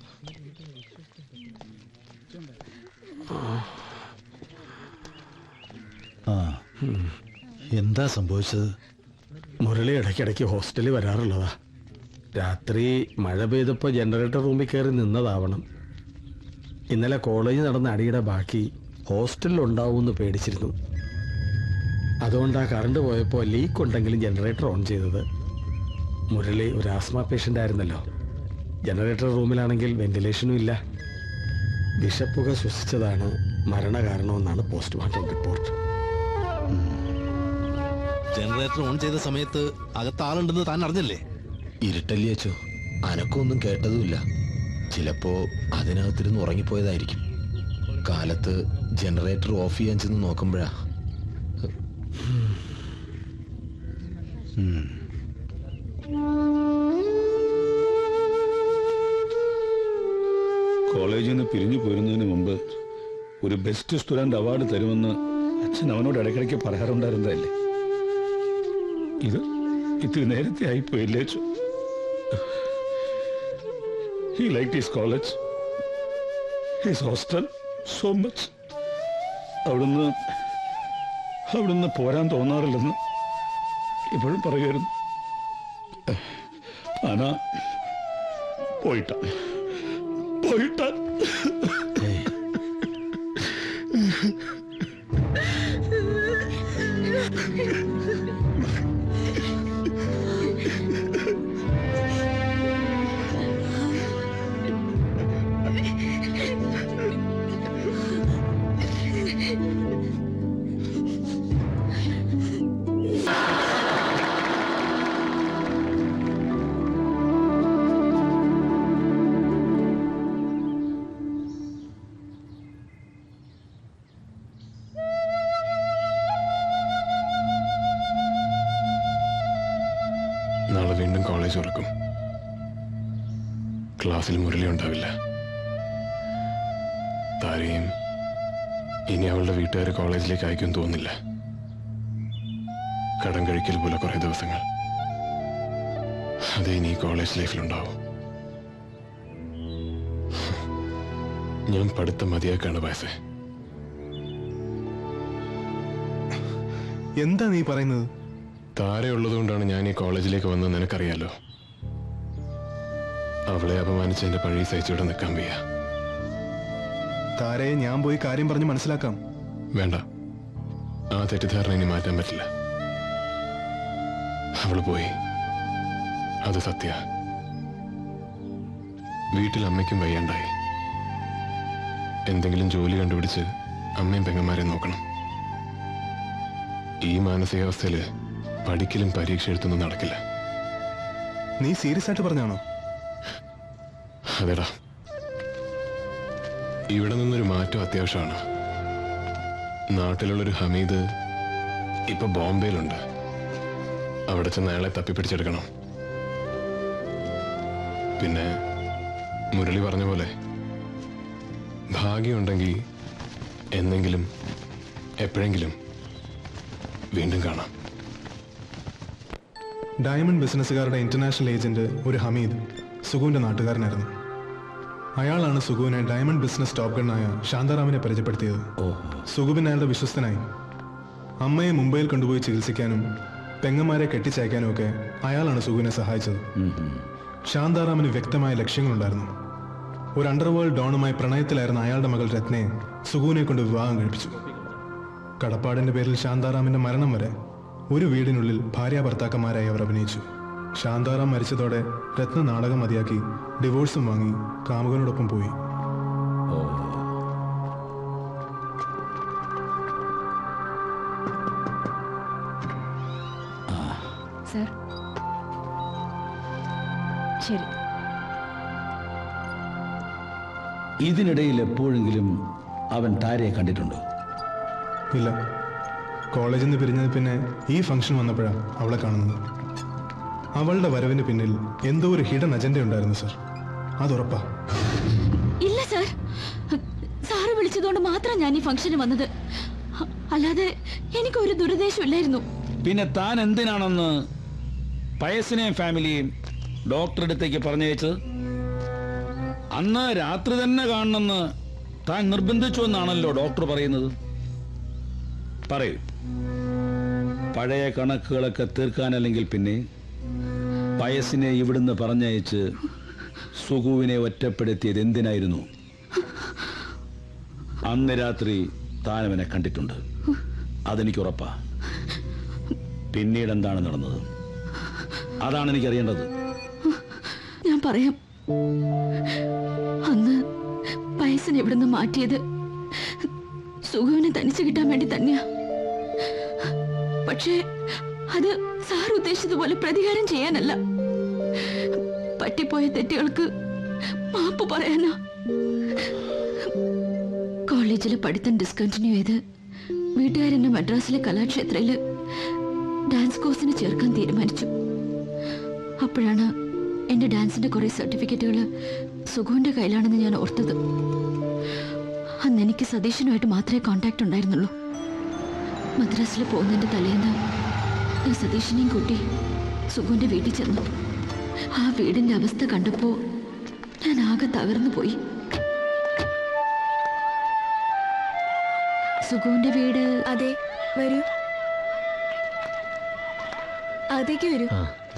എന്താ സംഭവിച്ചത്? മുരളി ഇടയ്ക്കിടയ്ക്ക് ഹോസ്റ്റലിൽ വരാറുള്ളതാ. രാത്രി മഴ പെയ്തപ്പോൾ ജനറേറ്റർ റൂമിൽ കയറി നിന്നതാവണം. ഇന്നലെ കോളേജിൽ നടന്ന അടിയുടെ ബാക്കി ഹോസ്റ്റലിൽ ഉണ്ടാവുമെന്ന് പേടിച്ചിരുന്നു. അതുകൊണ്ടാണ് കറണ്ട് പോയപ്പോൾ ലീക്ക് ഉണ്ടെങ്കിലും ജനറേറ്റർ ഓൺ ചെയ്തത്. മുരളി ഒരു ആസ്മ പേഷ്യൻ്റ് ആയിരുന്നല്ലോ. ജനറേറ്റർ റൂമിലാണെങ്കിൽ വെന്റിലേഷനും ഇല്ല. വിഷപ്പുക ശ്വസിച്ചതാണ് മരണകാരണമെന്നാണ് പോസ്റ്റ്മോർട്ടം റിപ്പോർട്ട്. ജനറേറ്റർ ഓൺ ചെയ്ത സമയത്ത് അകത്ത് ആളുണ്ടെന്ന് താൻ അറിഞ്ഞല്ലേ? ഇരുട്ടല്ലേ അച്ചോ, അനക്കൊന്നും കേട്ടതുമില്ല. ചിലപ്പോ അതിനകത്തിരുന്ന് ഉറങ്ങിപ്പോയതായിരിക്കും. കാലത്ത് ജനറേറ്റർ ഓഫ് ചെയ്യാൻ ചെന്ന് നോക്കുമ്പോഴാ. കോളേജിൽ നിന്ന് പിരിഞ്ഞു പോരുന്നതിന് മുമ്പ് ഒരു ബെസ്റ്റ് സ്റ്റുഡന്റ് അവാർഡ് തരുമെന്ന് അച്ഛൻ അവനോട് ഇടയ്ക്കിടയ്ക്ക് പറയാറുണ്ടായിരുന്നതല്ലേ? ഇത് ഇത്തിരി നേരത്തെ ആയിപ്പോയില്ലേ അച്ഛൻ? He liked his college, his hostel so much. അവിടുന്ന് പോരാൻ തോന്നാറില്ലെന്ന് ഇപ്പോഴും പറയുമായിരുന്നു. ആനാ പോയിട്ട നാളെ വീണ്ടും കോളേജ് തുറക്കും. ക്ലാസ്സിൽ മുരളി ഉണ്ടാവില്ല. താരയും ഇനി അവളുടെ വീട്ടുകാർ കോളേജിലേക്ക് അയക്കും തോന്നില്ല. കടം കഴിക്കൽ പോലെ കുറെ ദിവസങ്ങൾ അതേ ഇനി കോളേജ് ലൈഫിലുണ്ടാവും. ഞാൻ പഠിത്തം മതിയാക്കാണ് വയസ്സേ. എന്താ നീ പറയുന്നത്? താരയുള്ളതുകൊണ്ടാണ് ഞാൻ ഈ കോളേജിലേക്ക് വന്നത്, നിനക്കറിയാലോ. അവളെ അപമാനിച്ച് എന്റെ പഴയ സഹിച്ചോടെ നിൽക്കാൻ വയ്യ. താരയെ ഞാൻ പോയി കാര്യം പറഞ്ഞ് മനസ്സിലാക്കാം. വേണ്ട, ആ തെറ്റിദ്ധാരണ ഇനി മാറ്റാൻ പറ്റില്ല. അവള് പോയി, അത് സത്യ. വീട്ടിൽ അമ്മയ്ക്കും വയ്യാണ്ടായി. എന്തെങ്കിലും ജോലി കണ്ടുപിടിച്ച് അമ്മയും പെങ്ങന്മാരെ നോക്കണം. ഈ മാനസികാവസ്ഥയില് പഠിക്കലും പരീക്ഷ എഴുത്തൊന്നും നടക്കില്ല. നീ സീരിയസ് ആയിട്ട് പറഞ്ഞാണോ? അതെടാ, ഇവിടെ നിന്നൊരു മാറ്റം അത്യാവശ്യമാണ്. നാട്ടിലുള്ളൊരു ഹമീദ് ഇപ്പൊ ബോംബെയിലുണ്ട്. അവിടെ ചെന്ന് അയാളെ തപ്പിപ്പിടിച്ചെടുക്കണം. പിന്നെ മുരളി പറഞ്ഞ പോലെ ഭാഗ്യമുണ്ടെങ്കിൽ എന്നെങ്കിലും എപ്പോഴെങ്കിലും വീണ്ടും കാണാം. ഡയമണ്ട് ബിസിനസ്സുകാരുടെ ഇന്റർനാഷണൽ ഏജന്റ് ഒരു ഹമീദ് സുഗുവിന്റെ നാട്ടുകാരനായിരുന്നു. അയാളാണ് സുഗുവിനെ ഡയമണ്ട് ബിസിനസ് ടോപ്പ് ഗണ്ണായ ശാന്താറാമിനെ പരിചയപ്പെടുത്തിയത്. സുഗുബിൻ അയാളുടെ വിശ്വസ്തനായി. അമ്മയെ മുംബൈയിൽ കൊണ്ടുപോയി ചികിത്സിക്കാനും പെങ്ങന്മാരെ കെട്ടിച്ചയക്കാനും ഒക്കെ അയാളാണ് സുഗുവിനെ സഹായിച്ചത്. ശാന്താറാമിന് വ്യക്തമായ ലക്ഷ്യങ്ങളുണ്ടായിരുന്നു. ഒരു അണ്ടർവേൾഡ് ഡോണുമായി പ്രണയത്തിലായിരുന്ന അയാളുടെ മകൾ രത്നയെ സുഗുവിനെ കൊണ്ട് വിവാഹം കഴിപ്പിച്ചു. കടപ്പാടിന്റെ പേരിൽ ശാന്താറാമിന്റെ മരണം വരെ ഒരു വീടിനുള്ളിൽ ഭാര്യ ഭർത്താക്കന്മാരായി അവർ അഭിനയിച്ചു. ശാന്താറാം മരിച്ചതോടെ രത്ന നാടകം മതിയാക്കി ഡിവോഴ്സും വാങ്ങി കാമുകനോടൊപ്പം പോയി. സർ, ശരി. ഇതിനിടയിൽ എപ്പോഴെങ്കിലും അവൻ താരയെ കണ്ടിട്ടുണ്ടോ? ഇല്ല. കോളേജിൽ നിന്ന് പിരിഞ്ഞത് പിന്നെ ഈ ഫംഗ്ഷൻ വന്നപ്പോഴാണ് അവളെ കാണുന്നത്. അവളുടെ വരവിന് പിന്നിൽ എന്തോ ഒരു ഹിഡൻ അജണ്ട ഉണ്ടായിരുന്നു സർ, അതുറപ്പാ. ഇല്ല സർ, സാറ് വിളിച്ചതുകൊണ്ട് മാത്രം ഞാൻ ഈ ഫംഗ്ഷന് വന്നത്. അല്ലാതെ എനിക്കൊരു ദുരുദ്ദേശമില്ലായിരുന്നു. പിന്നെ താൻ എന്തിനാണെന്ന് പയസിനെയും ഫാമിലിയെയും ഡോക്ടറുടെ അടുത്തേക്ക് പറഞ്ഞയച്ചത്? അന്ന് രാത്രി തന്നെ കാണണമെന്ന് താൻ നിർബന്ധിച്ചു എന്നാണല്ലോ ഡോക്ടർ പറയുന്നത്. പറയൂ, പഴയ കണക്കുകളൊക്കെ തീർക്കാനല്ലെങ്കിൽ പിന്നെ പയസിനെ ഇവിടുന്ന് പറഞ്ഞയച്ച് സുഗുവിനെ ഒറ്റപ്പെടുത്തിയത് എന്തിനായിരുന്നു? അന്ന് രാത്രി താൻ അവനെ കണ്ടിട്ടുണ്ട്, അതെനിക്ക് ഉറപ്പാ. പിന്നീട് എന്താണ് നടന്നത്? അതാണ് എനിക്കറിയേണ്ടത്. ഞാൻ പറയാം. അന്ന് പയസിനെ ഇവിടുന്ന് മാറ്റിയത് സുഗുവിനെ തനിച്ചു കിട്ടാൻ വേണ്ടി തന്നെയാ. പക്ഷേ അത് സാർ ഉദ്ദേശിച്ചതുപോലെ പ്രതികാരം ചെയ്യാനല്ല, പറ്റിപ്പോയ തെറ്റുകൾക്ക് മാപ്പ് പറയാനാ. കോളേജിലെ പഠിത്തം ഡിസ്കണ്ടിന്യൂ ചെയ്ത് വീട്ടുകാരെന്നെ മദ്രാസിലെ കലാക്ഷേത്രയില് ഡാൻസ് കോഴ്സിന് ചേർക്കാൻ തീരുമാനിച്ചു. അപ്പോഴാണ് എന്റെ ഡാൻസിന്റെ കുറെ സർട്ടിഫിക്കറ്റുകൾ സുഗുവിന്റെ കയ്യിലാണെന്ന് ഞാൻ ഓർത്തത്. അന്ന് എനിക്ക് സതീശനുമായിട്ട് മാത്രമേ കോണ്ടാക്ട് ഉണ്ടായിരുന്നുള്ളൂ. മദ്രാസിൽ പോകുന്നതിന്റെ തലേന്ന് ഞാൻ സതീശനെയും കൂട്ടി സുഗുവിന്റെ വീട്ടിൽ ചെന്നു. ആ വീടിന്റെ അവസ്ഥ കണ്ടപ്പോ ഞാൻ ആകെ തകർന്നു പോയി. സുഗുവിന്റെ വീട്? അതെ, വരൂ. അകത്തേക്ക് വരൂ.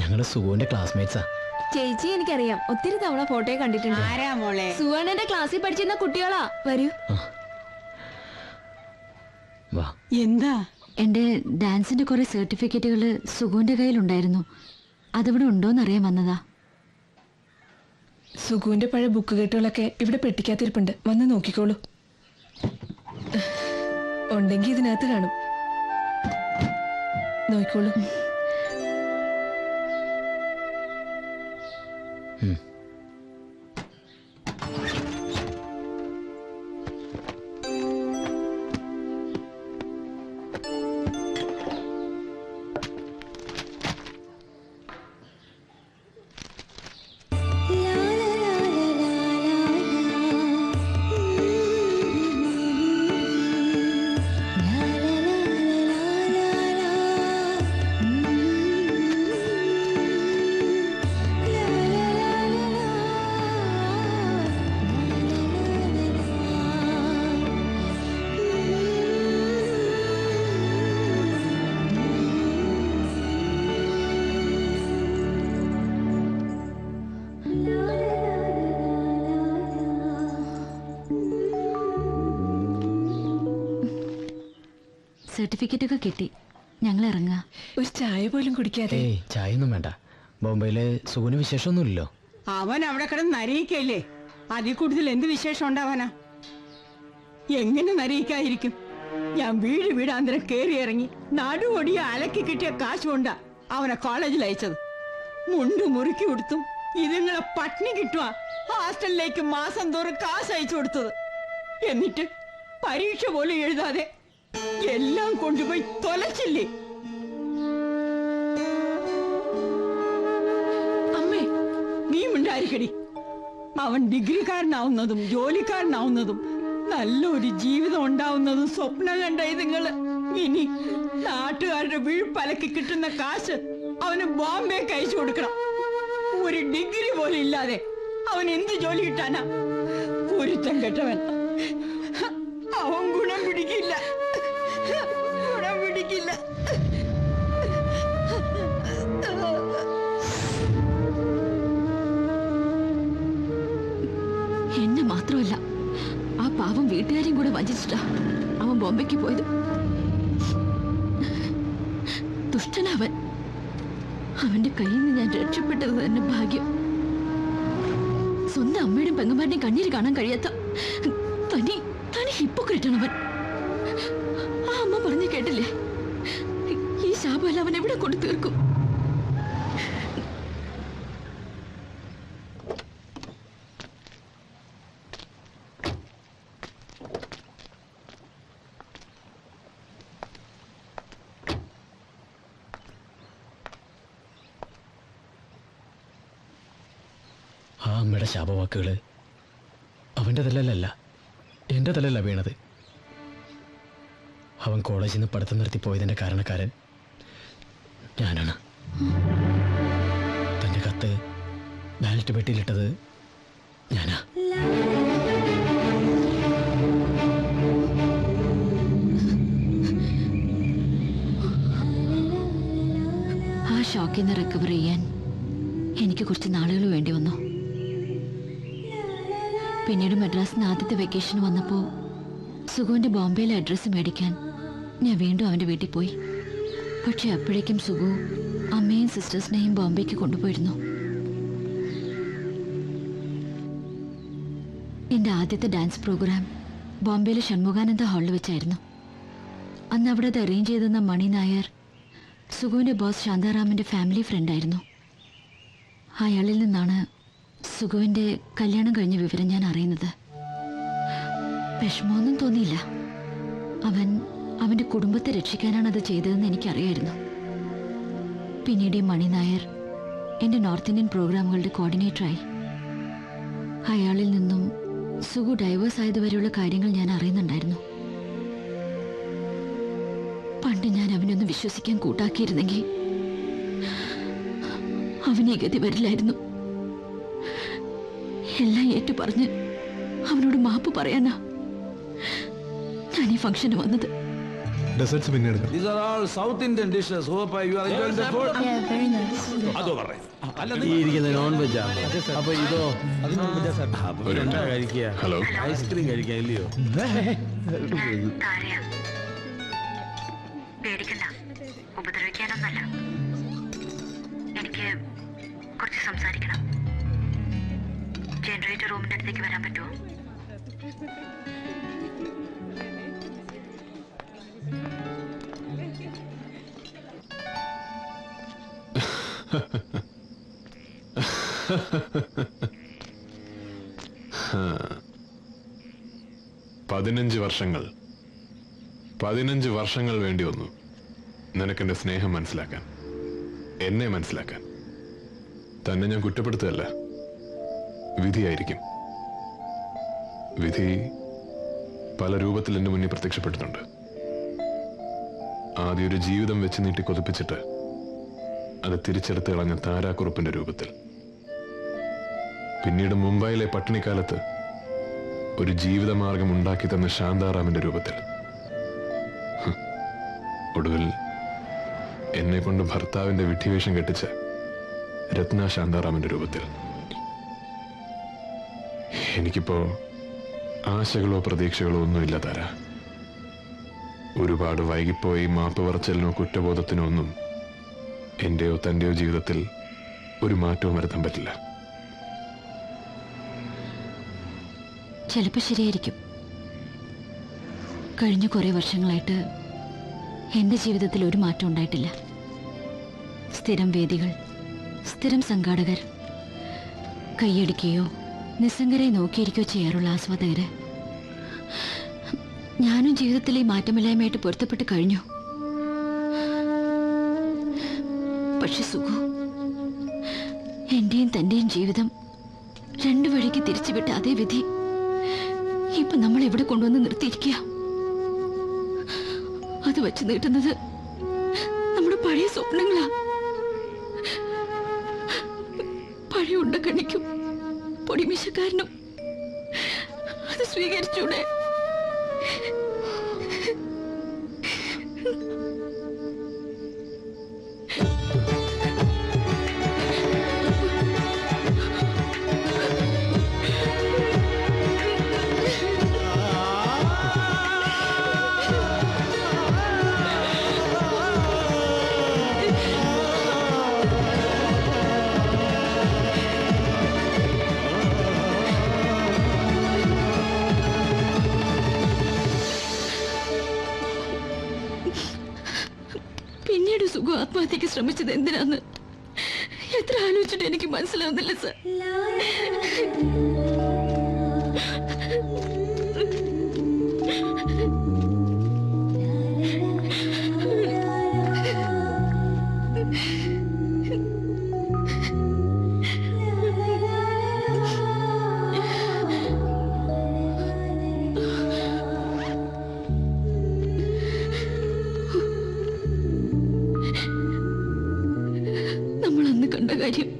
ഞങ്ങള് സുഗുവിന്റെ ക്ലാസ്മേറ്റ്സാ. ചേച്ചി എനിക്കറിയാം, ഒത്തിരി തവണ ഫോട്ടോ കണ്ടിട്ടുണ്ട്. ആരാ മോളെ? സുവർണന്റെ ക്ലാസ്സിൽ പഠിച്ചിരുന്ന കുട്ടികളാ. വരൂ. എന്താ? എന്റെ ഡാൻസിന്റെ കുറെ സർട്ടിഫിക്കറ്റുകൾ സുഗുവിന്റെ കയ്യിലുണ്ടായിരുന്നു. അതവിടെ ഉണ്ടോന്ന് അറിയാൻ വന്നതാ. സുഗുവിന്റെ പഴയ ബുക്ക് കെട്ടുകളൊക്കെ ഇവിടെ പെട്ടിക്കാത്തിരിപ്പുണ്ട്, വന്ന് നോക്കിക്കോളൂ. ഉണ്ടെങ്കിൽ ഇതിനകത്ത് കാണും, നോക്കിക്കോളൂ. സർട്ടിഫിക്കറ്റ് ഒക്കെ കിട്ടി, ഞങ്ങൾ ഇറങ്ങാ. ഒരു ചായ പോലും കുടിക്കാതെ? ചായ ഒന്നും വേണ്ട. ബോംബെയിലെ സുഗുന് വിശേഷമൊന്നുമില്ലല്ലോ. അവൻ അവിടെ കിടന്ന് നരയിക്കല്ലേ, അതിൽ കൂടുതൽ എന്ത് വിശേഷം ഉണ്ടാവാനാ? എങ്ങനെ നരയിക്കായിരിക്കും? ഞാൻ വീട് വീടാന്തരം കേറി ഇറങ്ങി നടുവൊടിയ അലക്കി കിട്ടിയ കാശ് കൊണ്ടാ അവനെ കോളേജിൽ അയച്ചത്. മുണ്ടു മുറുക്കി കൊടുത്തും ഇതുങ്ങളെ പട്ടിണി കിട്ടുക ഹോസ്റ്റലിലേക്ക് മാസം തോറും കാശ് അയച്ചു കൊടുത്തത്. എന്നിട്ട് പരീക്ഷ പോലും എഴുതാതെ എല്ലാം കൊണ്ടുപോയി തൊലച്ചില്ലേ? അമ്മേ, നീ മിണ്ടായിരിക്കടി. അവൻ ഡിഗ്രിക്കാരനാവുന്നതും ജോലിക്കാരനാവുന്നതും നല്ലൊരു ജീവിതം ഉണ്ടാവുന്നതും സ്വപ്നം കണ്ട ഇതുങ്ങള് ഇനി നാട്ടുകാരുടെ വീഴ്പലക്കി കിട്ടുന്ന കാശ് അവന് ബോംബെക്ക് അയച്ചു കൊടുക്കണം. ഒരു ഡിഗ്രി പോലും ഇല്ലാതെ അവൻ എന്ത് ജോലി കിട്ടാനാ? ഒരുത്തം കെട്ടവൻ. അവൻ ഗുണം പിടിക്കില്ല, ഗുണം പിടിക്കില്ല. എന്നെ മാത്രമല്ല, ആ പാവം വീട്ടുകാരെയും കൂടെ വഞ്ചിച്ചിട്ടാ അവൻ ബോംബെക്ക് പോയത്. ദുഷ്ടനവൻ. അവന്റെ കയ്യിൽ നിന്ന് ഞാൻ രക്ഷപ്പെട്ടത് തന്നെ ഭാഗ്യം. സ്വന്തം അമ്മയുടെയും പെങ്ങന്മാരുടെയും കണ്ണീര് കാണാൻ കഴിയാത്ത തനി ഹിപ്പോക്രേറ്റാണ് അവൻ. ആ അമ്മ പറഞ്ഞു കേട്ടില്ലേ, ഈ ശാപം അവൻ എവിടെ കൊണ്ട് തീർക്കും? ആ അമ്മയുടെ ശാപവാക്കുകള് അവന്റെ തലയിലല്ല, എന്റെ തലയില വീണത്. അവൻ കോളേജിൽ നിന്ന് പഠിത്തം നിർത്തി പോയതിൻ്റെ കാരണക്കാരൻ ഞാനാണ്. തൻ്റെ കത്ത് ബാലറ്റ് പെട്ടിയിലിട്ടത് ഞാനാ. ആ ഷോക്കിൽ നിന്ന് റിക്കവർ ചെയ്യാൻ എനിക്ക് കുറച്ച് നാളുകൾ വേണ്ടി വന്നു. പിന്നീട് മദ്രാസിൽ നിന്ന് ആദ്യത്തെ വെക്കേഷൻ വന്നപ്പോൾ സുഗുവിൻ്റെ ബോംബെയിലെ അഡ്രസ്സ് മേടിക്കാൻ ഞാൻ വീണ്ടും അവൻ്റെ വീട്ടിൽ പോയി. പക്ഷെ അപ്പോഴേക്കും സുഗു അമ്മയും സിസ്റ്റേഴ്സിനെയും ബോംബെക്ക് കൊണ്ടുപോയിരുന്നു. എൻ്റെ ആദ്യത്തെ ഡാൻസ് പ്രോഗ്രാം ബോംബെയിലെ ഷൺമുഖാനന്ദ ഹാളിൽ വെച്ചായിരുന്നു. അന്ന് അവിടെ അത് അറേഞ്ച് ചെയ്തെന്ന മണി നായർ സുഗുവിൻ്റെ ബോസ് ശാന്താറാമിൻ്റെ ഫാമിലി ഫ്രണ്ടായിരുന്നു. അയാളിൽ നിന്നാണ് സുഗുവിൻ്റെ കല്യാണം കഴിഞ്ഞ വിവരം ഞാൻ അറിയുന്നത്. വിഷമമൊന്നും തോന്നിയില്ല. അവൻ്റെ കുടുംബത്തെ രക്ഷിക്കാനാണ് അത് ചെയ്തതെന്ന് എനിക്കറിയായിരുന്നു. പിന്നീട് മണി നായർ എൻ്റെ നോർത്ത് ഇന്ത്യൻ പ്രോഗ്രാമുകളുടെ കോർഡിനേറ്ററായി. അയാളിൽ നിന്നും സുഗു ഡൈവേഴ്സ് ആയതുവരെയുള്ള കാര്യങ്ങൾ ഞാൻ അറിയുന്നുണ്ടായിരുന്നു. പണ്ട് ഞാൻ അവനൊന്ന് വിശ്വസിക്കാൻ കൂട്ടാക്കിയിരുന്നെങ്കിൽ അവന് ഈ ഗതി വരില്ലായിരുന്നു. എല്ലാം ഏറ്റു പറഞ്ഞ് അവനോട് മാപ്പ് പറയാനാ ഞാൻ ഈ ഫംഗ്ഷന് വന്നത്. ഡെസേർട്സ് പിന്നെ എടുക്കാം. These are all South Indian dishes. Hope you are enjoying the food. Yeah, very nice. അതോ പറയ്. ഈ ഇരിക്കുന്ന നോൺ വെജ് ആണ്. അപ്പൊ ഇതോ അപ്പൊ എന്താ കഴിക്കുക? ഹലോ, ഐസ്ക്രീം കഴിക്കാൻ ഇല്ലയോ? പേടിക്കണ്ട, ഉപദ്രവിക്കാനൊന്നല്ല. എനിക്ക് കുറച്ച് സംസാരിക്കണം. ജനറേറ്റർ റൂമിന്റെ അടുത്തേക്ക് വരാൻ പറ്റുമോ? പതിനഞ്ച് വർഷങ്ങൾ വേണ്ടി വന്നു നിനക്കെന്റെ സ്നേഹം മനസ്സിലാക്കാൻ, എന്നെ മനസ്സിലാക്കാൻ. തന്നെ ഞാൻ കുറ്റപ്പെടുത്തുകയല്ല, വിധിയായിരിക്കും. വിധി പല രൂപത്തിൽ എന്റെ മുന്നിൽ പ്രത്യക്ഷപ്പെട്ടിട്ടുണ്ട്. ആദ്യം ഒരു ജീവിതം വെച്ച് നീട്ടി കൊതിപ്പിച്ചിട്ട് അത് തിരിച്ചെടുത്ത് കളഞ്ഞ താരാക്കുറുപ്പിന്റെ രൂപത്തിൽ. പിന്നീട് മുംബൈയിലെ പട്ടിണിക്കാലത്ത് ഒരു ജീവിതമാർഗം ഉണ്ടാക്കി തന്ന ശാന്താറാമിന്റെ രൂപത്തിൽ. ഒടുവിൽ എന്നെ കൊണ്ട് ഭർത്താവിന്റെ വിഡ്ഢിവേഷം കെട്ടിച്ച രത്ന ശാന്താറാമിന്റെ രൂപത്തിൽ. എനിക്കിപ്പോ ആശകളോ പ്രതീക്ഷകളോ ഒന്നുമില്ല താര. ഒരുപാട് വൈകിപ്പോയി മാപ്പ് പറച്ചിലിനോ കുറ്റബോധത്തിനോ ഒന്നും എന്റെയോ തന്റെയോ ജീവിതത്തിൽ ഒരു മാറ്റവും വരുത്താൻ പറ്റില്ല. ചിലപ്പോൾ ശരിയായിരിക്കും. കഴിഞ്ഞ കുറേ വർഷങ്ങളായിട്ട് എൻ്റെ ജീവിതത്തിൽ ഒരു മാറ്റം ഉണ്ടായിട്ടില്ല. സ്ഥിരം വേദികൾ, സ്ഥിരം സംഘാടകർ, കൈയടിക്കുകയോ നിസ്സംഗരെ നോക്കിയിരിക്കുകയോ ചെയ്യാറുള്ള ആസ്വാദകര്. ഞാനും ജീവിതത്തിൽ ഈ മാറ്റമില്ലായ്മയായിട്ട് പൊരുത്തപ്പെട്ട് കഴിഞ്ഞു. പക്ഷെ സുഖു, എന്റെയും തന്റെയും ജീവിതം രണ്ടു വഴിക്ക് തിരിച്ചുവിട്ട അതേ വിധി ഇപ്പൊ നമ്മൾ ഇവിടെ കൊണ്ടുവന്ന് നിർത്തിയിരിക്കുക. അത് വെച്ച് നീട്ടുന്നത് നമ്മുടെ പഴയ സ്വപ്നങ്ങളാ. പഴയ ഉണ്ടക്കണ്ണിക്കും പൊടിമീശക്കാരനും അത് സ്വീകരിച്ചൂടെ? പിന്നീട് സുഖം ആത്മഹത്യക്ക് ശ്രമിച്ചത് എന്തിനാന്ന് എത്ര ആലോചിച്ചിട്ട് എനിക്ക് മനസ്സിലാവുന്നില്ല സർ. കാര്യം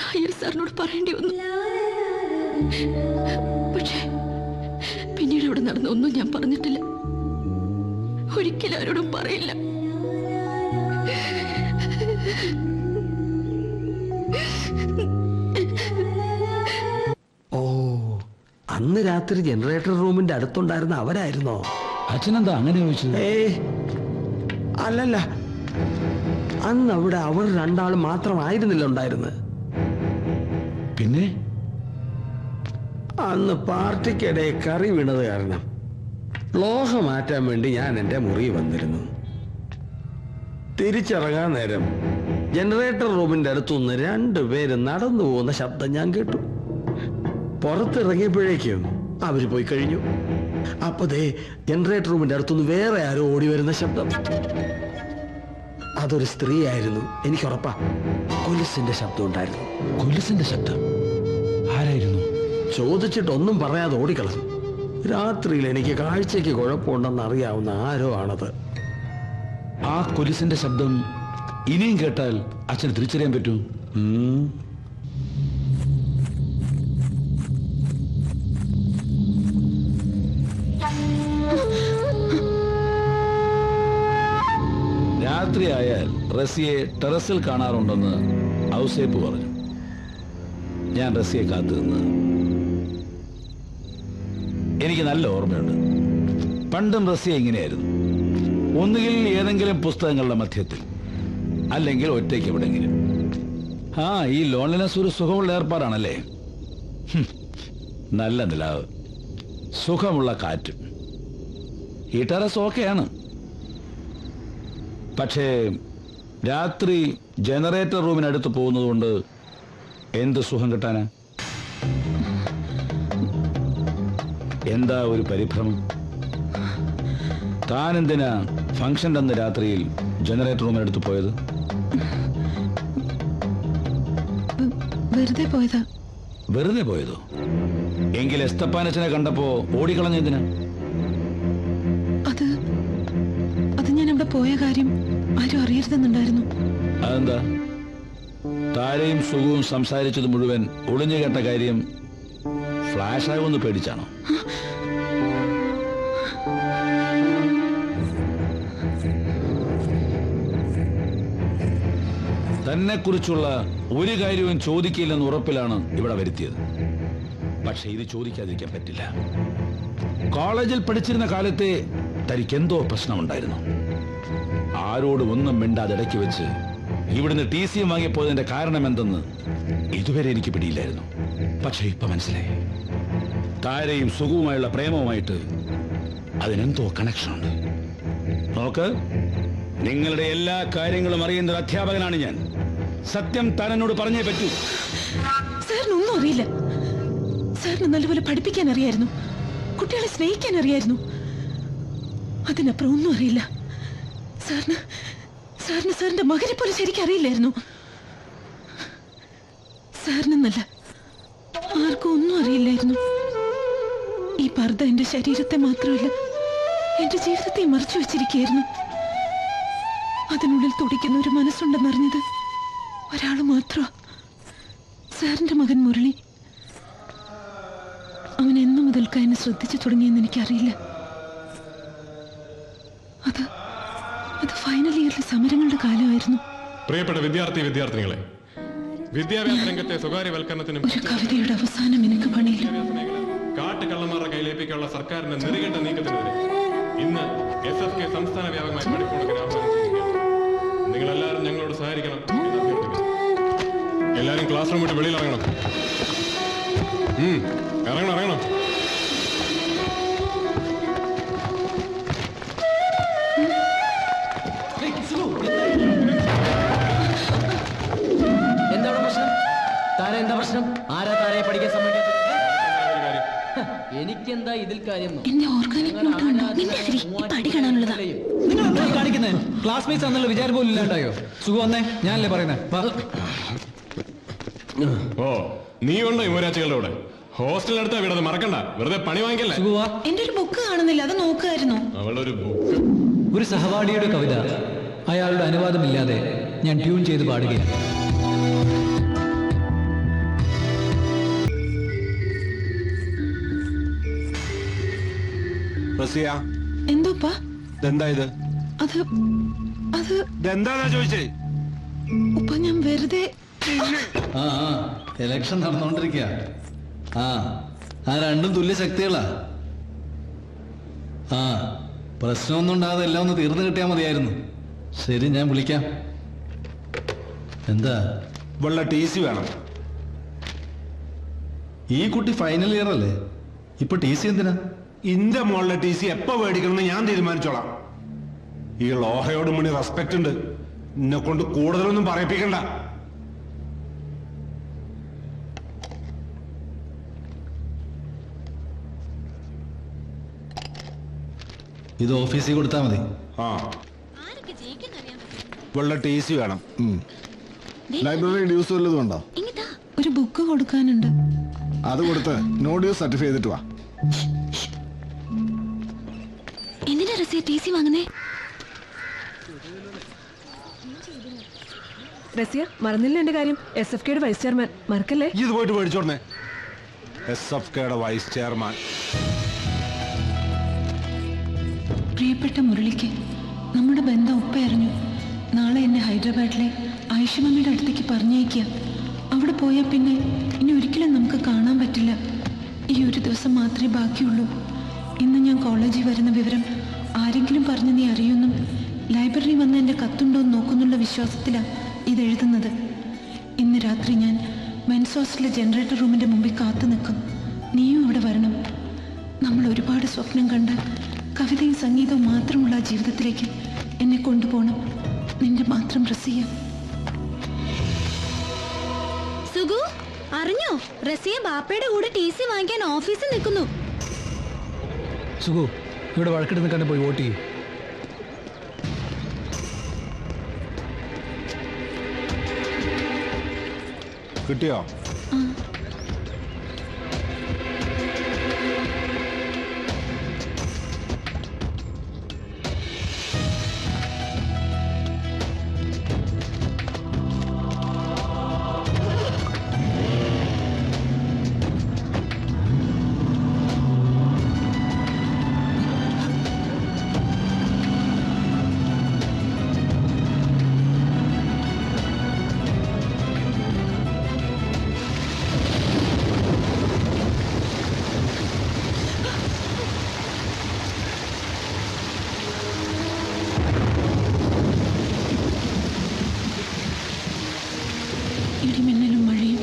അയ്യർ സാറിനോട് പറയേണ്ടി വന്നു. പക്ഷേ പിന്നീട് അവിടെ നടന്ന ഒന്നും ഞാൻ പറഞ്ഞിട്ടില്ല. ഒരിക്കലും ആരോടും പറയില്ല. ഓ, അന്ന് രാത്രി ജനറേറ്റർ റൂമിന്റെ അടുത്തുണ്ടായിരുന്ന അവരായിരുന്നോ? അച്ഛനെന്താ അങ്ങനെ ചോദിച്ചത്? അല്ലല്ല, അന്ന് അവിടെ അവർ രണ്ടാളും മാത്രമായിരുന്നില്ല ഉണ്ടായിരുന്നത്. പിന്നെ അന്ന് പാർട്ടിക്കിടെ കറി വീണത് കാരണം ലോഹ മാറ്റാൻ വേണ്ടി ഞാൻ എൻ്റെ മുറി വന്നിരുന്നു. തിരിച്ചിറങ്ങാൻ നേരം ജനറേറ്റർ റൂമിന്റെ അടുത്തുനിന്ന് രണ്ടുപേര് നടന്നു പോകുന്ന ശബ്ദം ഞാൻ കേട്ടു. പുറത്തിറങ്ങിയപ്പോഴേക്കും അവര് പോയി കഴിഞ്ഞു. അപ്പൊ ദേ ജനറേറ്റർ റൂമിന്റെ അടുത്തുനിന്ന് വേറെ ആരോ ഓടി വരുന്ന ശബ്ദം. അതൊരു സ്ത്രീയായിരുന്നു, എനിക്ക് ഉറപ്പാ. കൊലുസിന്റെ ശബ്ദം ഉണ്ടായിരുന്നു. കൊലുസിന്റെ ശബ്ദം? ആരായിരുന്നു? ചോദിച്ചിട്ടൊന്നും പറയാതെ ഓടിക്കളഞ്ഞു. രാത്രിയിൽ എനിക്ക് കാഴ്ചയ്ക്ക് കുഴപ്പമുണ്ടെന്ന് അറിയാവുന്ന ആരോ ആണത്. ആ കൊലുസിന്റെ ശബ്ദം ഇനിയും കേട്ടാൽ അച്ഛന് തിരിച്ചറിയാൻ പറ്റൂ? രാത്രിയായാൽ റസിയെ ടെറസിൽ കാണാറുണ്ടെന്ന് ഔസേപ്പ് പറഞ്ഞു. ഞാൻ റസിയെ കാത്തു നിന്ന്. എനിക്ക് നല്ല ഓർമ്മയുണ്ട്. പണ്ടും റസിയ ഇങ്ങനെയായിരുന്നു. ഒന്നുകിൽ ഏതെങ്കിലും പുസ്തകങ്ങളുടെ മധ്യത്തിൽ, അല്ലെങ്കിൽ ഒറ്റയ്ക്ക് എവിടെങ്കിലും. ഈ ലോൺലിനെസ് ഒരു സുഖമുള്ള ഏർപ്പാടാണല്ലേ. നല്ല നിലാവ്, സുഖമുള്ള കാറ്റും. ഈ ടെറസ് ഓക്കെയാണ്. പക്ഷേ രാത്രി ജനറേറ്റർ റൂമിനടുത്ത് പോകുന്നത് കൊണ്ട് എന്ത് സുഖം കിട്ടാനാ? എന്താ ഒരു പരിഭ്രമം? താൻ എന്തിനാ ഫംഗ്ഷൻ അന്ന് രാത്രിയിൽ ജനറേറ്റർ റൂമിനടുത്ത് പോയത്? വെറുതെ പോയതാ. വെറുതെ പോയതോ? എങ്കിൽ എസ്തപ്പാനച്ചനെ കണ്ടപ്പോ ഓടിക്കളഞ്ഞെന്തിനാ? അത് ഞാൻ അവിടെ പോയ കാര്യം ആരും അറിയരുതെന്നുണ്ടായിരുന്നു. അതെന്താ? താരയും സുഖവും സംസാരിച്ചത് മുഴുവൻ ഒളിഞ്ഞു കേട്ട കാര്യം ഫ്ലാഷ് ആകുമെന്ന് പേടിച്ചാണോ? തന്നെ കുറിച്ചുള്ള ഒരു കാര്യവും ചോദിക്കില്ലെന്ന് ഉറപ്പിലാണ് ഇവിടെ വരുത്തിയത്. പക്ഷെ ഇത് ചോദിക്കാതിരിക്കാൻ പറ്റില്ല. കോളേജിൽ പഠിച്ചിരുന്ന കാലത്തെ തനിക്കെന്തോ പ്രശ്നമുണ്ടായിരുന്നു. ആരോടും ഒന്നും മിണ്ടാതെ ഇടയ്ക്ക് വെച്ച് ഇവിടുന്ന് TC വാങ്ങിപ്പോയതിന്റെ കാരണം എന്തെന്ന് ഇതുവരെ എനിക്ക് പിടിയില്ലായിരുന്നു. പക്ഷെ ഇപ്പൊ മനസ്സിലായി. താരയും സുഖവുമായുള്ള പ്രേമവുമായിട്ട് അതിനെന്തോ കണക്ഷൻ ഉണ്ട്. നോക്ക്, നിങ്ങളുടെ എല്ലാ കാര്യങ്ങളും അറിയുന്ന ഒരു അധ്യാപകനാണ് ഞാൻ. സത്യം താൻ എന്നോട് പറഞ്ഞേ പറ്റൂ. സാറിനൊന്നും അറിയില്ല. സാറിന് നല്ലപോലെ പഠിപ്പിക്കാൻ അറിയായിരുന്നു, കുട്ടികളെ സ്നേഹിക്കാൻ അറിയായിരുന്നു. അതിനപ്പുറം ഒന്നും അറിയില്ല. സാറിന് സാറിന്റെ മകനെ പോലെ ശരിക്കും അറിയില്ലായിരുന്നു. സാറിനെന്നല്ല, ആർക്കും ഒന്നും അറിയില്ലായിരുന്നു. ഈ പർദ്ദ എന്റെ ശരീരത്തെ മാത്രമല്ല, എന്റെ ജീവിതത്തെ മറച്ചു വെച്ചിരിക്കുകയായിരുന്നു. അതിനുള്ളിൽ തുടിക്കുന്ന ഒരു മനസ്സുണ്ടെന്നറിഞ്ഞത് ഒരാൾ മാത്രമാ, സാറിന്റെ മകൻ മുരളി. അവൻ എന്നു മുതൽക്ക് എന്നെ ശ്രദ്ധിച്ചു തുടങ്ങിയെന്ന് എനിക്കറിയില്ല. അത് ഫൈനൽ ഇയറിലെ സമരങ്ങളുടെ കാലമായിരുന്നു. പ്രിയപ്പെട്ട വിദ്യാർത്ഥിനികളെ, വിദ്യാഭ്യാസ രംഗത്തെ സ്വകാര്യവൽക്കരണത്തിനും ഒരു കവിതയുടെ അവസാനം എനിക്ക് പണിയില്ല. കാട്ടുകള്ളന്മാരുടെ കയ്യിലേപ്പിക്കാനുള്ള സർക്കാരിന്റെ നെറികെട്ട നീക്കത്തിനെതിരെ ഇന്ന് SFK സംസ്ഥാന വ്യാപകമായി പഠിപ്പുണക്കിന് ആഹ്വാനം ചെയ്യുകയാണ്. നിങ്ങളെല്ലാവരും ഞങ്ങളോട് സഹകരിക്കണം എന്ന് അഭ്യർത്ഥിക്കുന്നു. എല്ലാവരും ക്ലാസ് റൂം വിട്ട് വെളിയിൽ ഇറങ്ങണം. ഇറങ്ങണം. എന്താണ് പ്രശ്നം? താര എന്താ പ്രശ്നം? ആരാ താരയെ പഠിക്കാൻ സമ്മതിക്കാത്തത്? എനിക്കെന്താ ഇതിൽ കാര്യം? കാണിക്കുന്നത് ക്ലാസ്മേറ്റ്സ് എന്നുള്ള വിചാരം പോലും ഇല്ലാണ്ടായോ? സുഖം വന്നേ, ഞാനല്ലേ പറയുന്നത്. ഓ, നീ ഉണ്ടോ ഈ മൂരാച്ചികളുടെ കൂടെ? ഹോസ്റ്റലിനടുത്താ വീടത്, മറക്കണ്ട. വെറുതെ പണി വാങ്ങിക്കല്ലേ. എന്റെ ഒരു ബുക്ക് കാണുന്നില്ല, അത് നോക്കുമായിരുന്നു. അവളുടെ ഒരു ബുക്ക്. ഒരു സഹപാഠിയുടെ കവിത അയാളുടെ അനുവാദമില്ലാതെ ഞാൻ ട്യൂൺ ചെയ്ത് പാടുകയാണ്. എന്തോപ്പാ എന്താ ഇത്? അത് അത് എന്താ ചോദിച്ചേ? ഉപ്പ ഞാൻ വെറുതെ ആ ഇലക്ഷൻ നടന്നുകൊണ്ടിരിക്കുക. ആ രണ്ടും തുല്യ ശക്തികളാ. പ്രശ്നമൊന്നും ഉണ്ടാകാതെ എല്ലാം ഒന്ന് തീർന്നു കിട്ടിയാൽ മതിയായിരുന്നു. ശരി, ഞാൻ വിളിക്കാം. എന്താ? വെള്ള TC വേണം. ഈ കുട്ടി ഫൈനൽ ഇയർ അല്ലേ? ഇപ്പൊ TC എന്തിനാ? ഇന്റെ മോളിലെ TC എപ്പോ മേടിക്കണമെന്ന് ഞാൻ തീരുമാനിച്ചോളാം. ഈ ലോഹയോട് മുന്നിൽ റെസ്പെക്ട് ഉണ്ട്. എന്നെ കൊണ്ട് കൂടുതലൊന്നും പറയിപ്പിക്കണ്ട. ഇത് ഓഫീസിൽ കൊടുത്താൽ മതി. വെള്ള TC വേണം. ലൈബ്രറി ഡ്യൂസ് വല്ലതും ഉണ്ടോ? ഒരു ബുക്ക് കൊടുക്കാനുണ്ട്. അത് കൊടുത്ത് നോ ഡ്യൂസ് സർട്ടിഫൈ ചെയ്തിട്ട് വാ. എന്തിനാ റസിയ TC വാങ്ങുന്നേ? റസിയ, മറന്നില്ല എന്റെ കാര്യം. SFKയുടെ വൈസ് ചെയർമാൻ മറക്കല്ലേ? ഇത് പോയിട്ട് മേടിച്ചോടനെ. SFKയുടെ വൈസ് ചെയർമാൻ. പ്രിയപ്പെട്ട മുരളിക്ക് നമ്മുടെ ബന്ധം ഉപ്പയറിഞ്ഞു. നാളെ എന്നെ ഹൈദരാബാദിലെ ആയിഷമമ്മയുടെ അടുത്തേക്ക് പറഞ്ഞയക്കുക. അവിടെ പോയാൽ പിന്നെ ഇനി ഒരിക്കലും നമുക്ക് കാണാൻ പറ്റില്ല. ഈ ഒരു ദിവസം മാത്രമേ ബാക്കിയുള്ളൂ. ഇന്ന് ഞാൻ കോളേജിൽ വരുന്ന വിവരം ആരെങ്കിലും പറഞ്ഞ് നീ അറിയുന്നു. ലൈബ്രറി വന്ന് എൻ്റെ കത്തുണ്ടോ എന്ന് നോക്കുന്നുള്ള വിശ്വാസത്തിലാണ് ഇതെഴുതുന്നത്. ഇന്ന് രാത്രി ഞാൻ മെൻസ് ഹോസ്റ്റലിലെ ജനറേറ്റർ റൂമിൻ്റെ മുമ്പിൽ കാത്തു നിൽക്കും. നീയും അവിടെ വരണം. നമ്മൾ ഒരുപാട് സ്വപ്നം കണ്ട് കവിതയും സംഗീതവും മാത്രമുള്ള ജീവിതത്തിലേക്ക് എന്നെ കൊണ്ടുപോകണം. നിന്റെ മാത്രം റസിയ. സുഗു, അറിഞ്ഞോ? റസിയ ബാപ്പയുടെ കൂടെ TC വാങ്ങിക്കാൻ ഓഫീസിൽ നിൽക്കുന്നു. സുഖു, ഇവിടെ വഴക്കെടുത്ത് കണ്ട് പോയി വോട്ട് ചെയ്യും. കിട്ടിയോ? ഇടിമിന്നലും മഴയും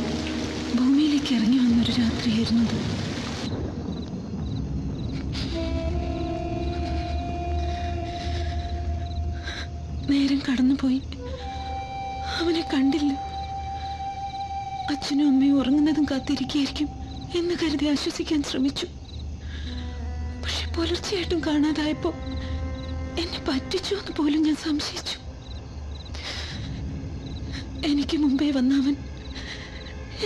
ഭൂമിയിലേക്ക് ഇറങ്ങി വന്നൊരു രാത്രിയായിരുന്നത്. നേരം കടന്നുപോയി. അവനെ കണ്ടില്ല. അച്ഛനും അമ്മയും ഉറങ്ങുന്നതും കാത്തിരിക്കുകയായിരിക്കും എന്ന് കരുതി ആശ്വസിക്കാൻ ശ്രമിച്ചു. പക്ഷെ പുലർച്ചയായിട്ടും കാണാതായപ്പോ എന്നെ പറ്റിച്ചു എന്ന് പോലും ഞാൻ സംശയിച്ചു. എനിക്ക് മുമ്പേ വന്ന അവൻ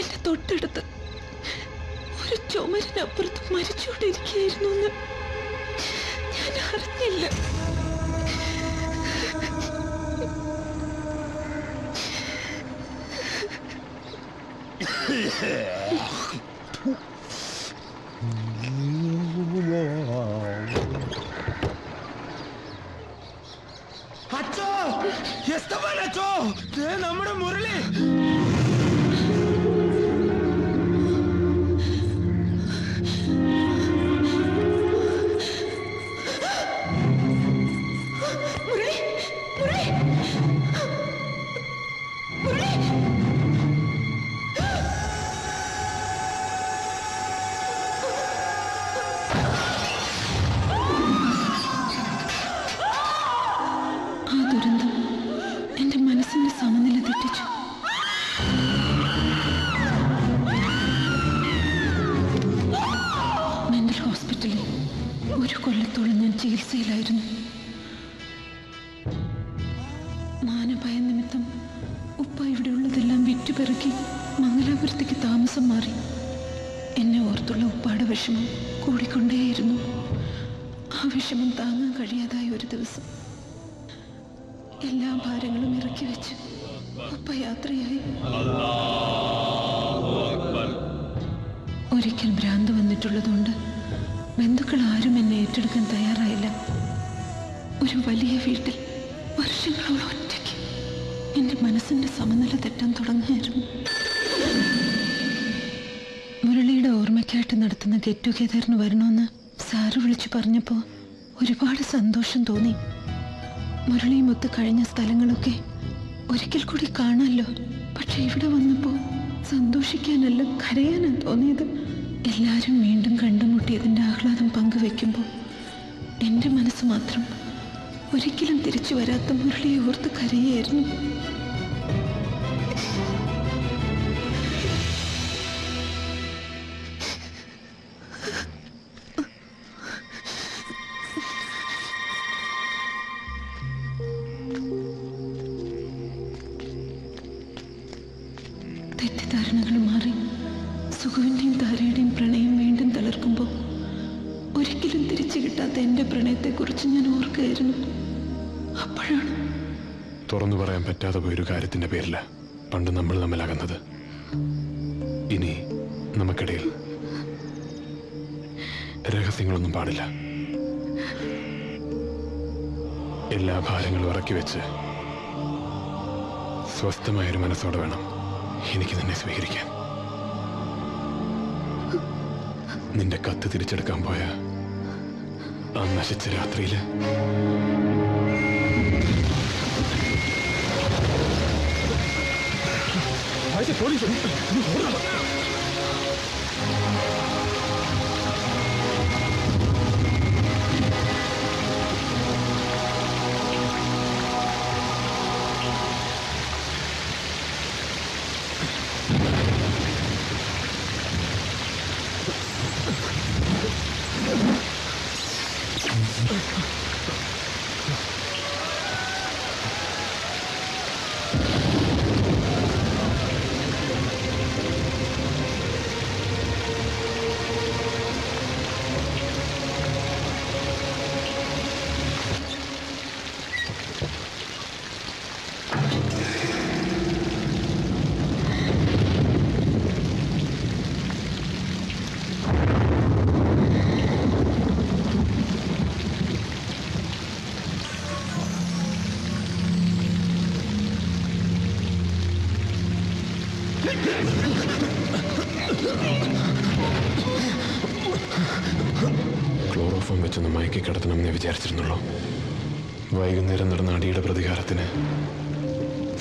എന്റെ തൊട്ടടുത്ത് ഒരു ചുമരിനപ്പുറത്ത് മരിച്ചുകൊണ്ടിരിക്കുകയായിരുന്നു എന്ന് ഞാൻ അറിഞ്ഞില്ല. അച്ചോ, അച്ചോ, നമ്മുടെ മുരളി. ആ ദുരന്തം എന്റെ മനസ്സിന്റെ സമനില തെറ്റിച്ചു. മെന്റൽ ഹോസ്പിറ്റലിൽ ഒരു കൊല്ലത്തോളം ഞാൻ ചികിത്സയിലായിരുന്നു. മാനഭയ നിമിത്തം ഉപ്പ ഇവിടെയുള്ളതെല്ലാം വിറ്റുപെറുക്കി മംഗലാപുരത്തേക്ക് താമസം മാറി. എന്നെ ഓർത്തുള്ള ഉപ്പാടെ വിഷമം കൂടിക്കൊണ്ടേയിരുന്നു. ആ വിഷമം താങ്ങാൻ കഴിയാതായ ഒരു ദിവസം എല്ലാ ഭാരങ്ങളും ഇറക്കി വെച്ച് ഉപ്പ യാത്രയായി. ഒരിക്കൽ ഭ്രാന്ത് വന്നിട്ടുള്ളതുകൊണ്ട് ബന്ധുക്കൾ ആരും എന്നെ ഏറ്റെടുക്കാൻ തയ്യാറായില്ല. ഒരു വലിയ വീട്ടിൽ വർഷങ്ങളോളം ഒറ്റയ്ക്ക് എൻ്റെ മനസ്സിൻ്റെ സമനില തെറ്റാൻ തുടങ്ങുമായിരുന്നു. മുരളിയുടെ ഓർമ്മയ്ക്കായിട്ട് നടത്തുന്ന ഗെറ്റ് ടുഗെദറിന് വരണമെന്ന് സാറ് വിളിച്ചു പറഞ്ഞപ്പോൾ ഒരുപാട് സന്തോഷം തോന്നി. മുരളിയുമൊത്ത് കഴിഞ്ഞ സ്ഥലങ്ങളൊക്കെ ഒരിക്കൽ കൂടി കാണാമല്ലോ. പക്ഷെ ഇവിടെ വന്നപ്പോൾ സന്തോഷിക്കാനല്ല കരയാനാണ് തോന്നിയത്. എല്ലാവരും വീണ്ടും കണ്ടുമുട്ടിയതിൻ്റെ ആഹ്ലാദം പങ്കുവെക്കുമ്പോൾ എൻ്റെ മനസ്സ് മാത്രം ഒരിക്കലും തിരിച്ചു വരാത്ത മുരളിയെ ഓർത്ത് കരയായിരുന്നു. തെറ്റിദ്ധാരണകൾ മാറി സുഖുവിൻ്റെയും താരയുടെയും പ്രണയം വീണ്ടും തളർക്കുമ്പോൾ ഒരിക്കലും തിരിച്ചു കിട്ടാത്ത എൻ്റെ പ്രണയത്തെക്കുറിച്ച് ഞാൻ ഓർക്കുകയായിരുന്നു. അപ്പോഴാണ് തുറന്നു പറയാൻ പറ്റാതെ പോയൊരു കാര്യത്തിന്റെ പേരില പണ്ട് നമ്മൾ തമ്മിലാകുന്നത്. ഇനി നമുക്കിടയിൽ രഹസ്യങ്ങളൊന്നും പാടില്ല. എല്ലാ ഭാരങ്ങളും ഇറക്കി വെച്ച് സ്വസ്ഥമായൊരു മനസ്സോടെ വേണം എനിക്ക് നിന്നെ സ്വീകരിക്കാൻ. നിന്റെ കത്ത് തിരിച്ചെടുക്കാൻ പോയ ആ നശിച്ച രാത്രിയില് ക്ലോറോഫോം വെച്ചൊന്ന് മയക്കി കിടത്തണമെന്ന് വിചാരിച്ചിരുന്നുള്ളൂ. വൈകുന്നേരം നടന്ന അടിയുടെ പ്രതികാരത്തിന്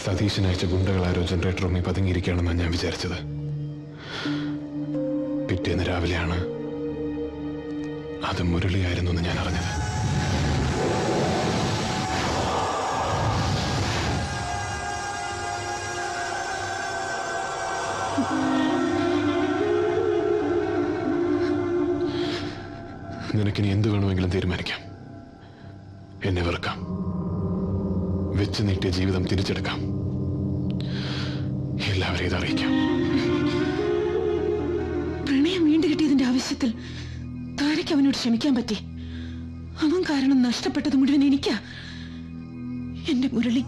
സതീശനയച്ച ഗുണ്ടകളാരോ ജനറേറ്റർ റൂമിൽ പതുങ്ങിയിരിക്കുകയാണെന്നാണ് ഞാൻ വിചാരിച്ചത്. പിറ്റേന്ന് രാവിലെയാണ് അത് മുരളിയായിരുന്നു എന്ന് ഞാൻ അറിഞ്ഞത്. നിനക്കിനി എന്ത് വേണമെങ്കിലും തീരുമാനിക്കാം. എന്നെ വെറുക്കാം, വെച്ച് നീട്ടിയ ജീവിതം തിരിച്ചെടുക്കാം, എല്ലാവരെയും ഇതറിയിക്കാം. പ്രണയം വീണ്ടു കിട്ടിയതിന്റെ ആവശ്യത്തിൽ താരയ്ക്ക് അവനോട് ക്ഷമിക്കാൻ പറ്റി. അവൻ കാരണം നഷ്ടപ്പെട്ടത് മുഴുവൻ എനിക്കാ. എന്റെ മുരളി,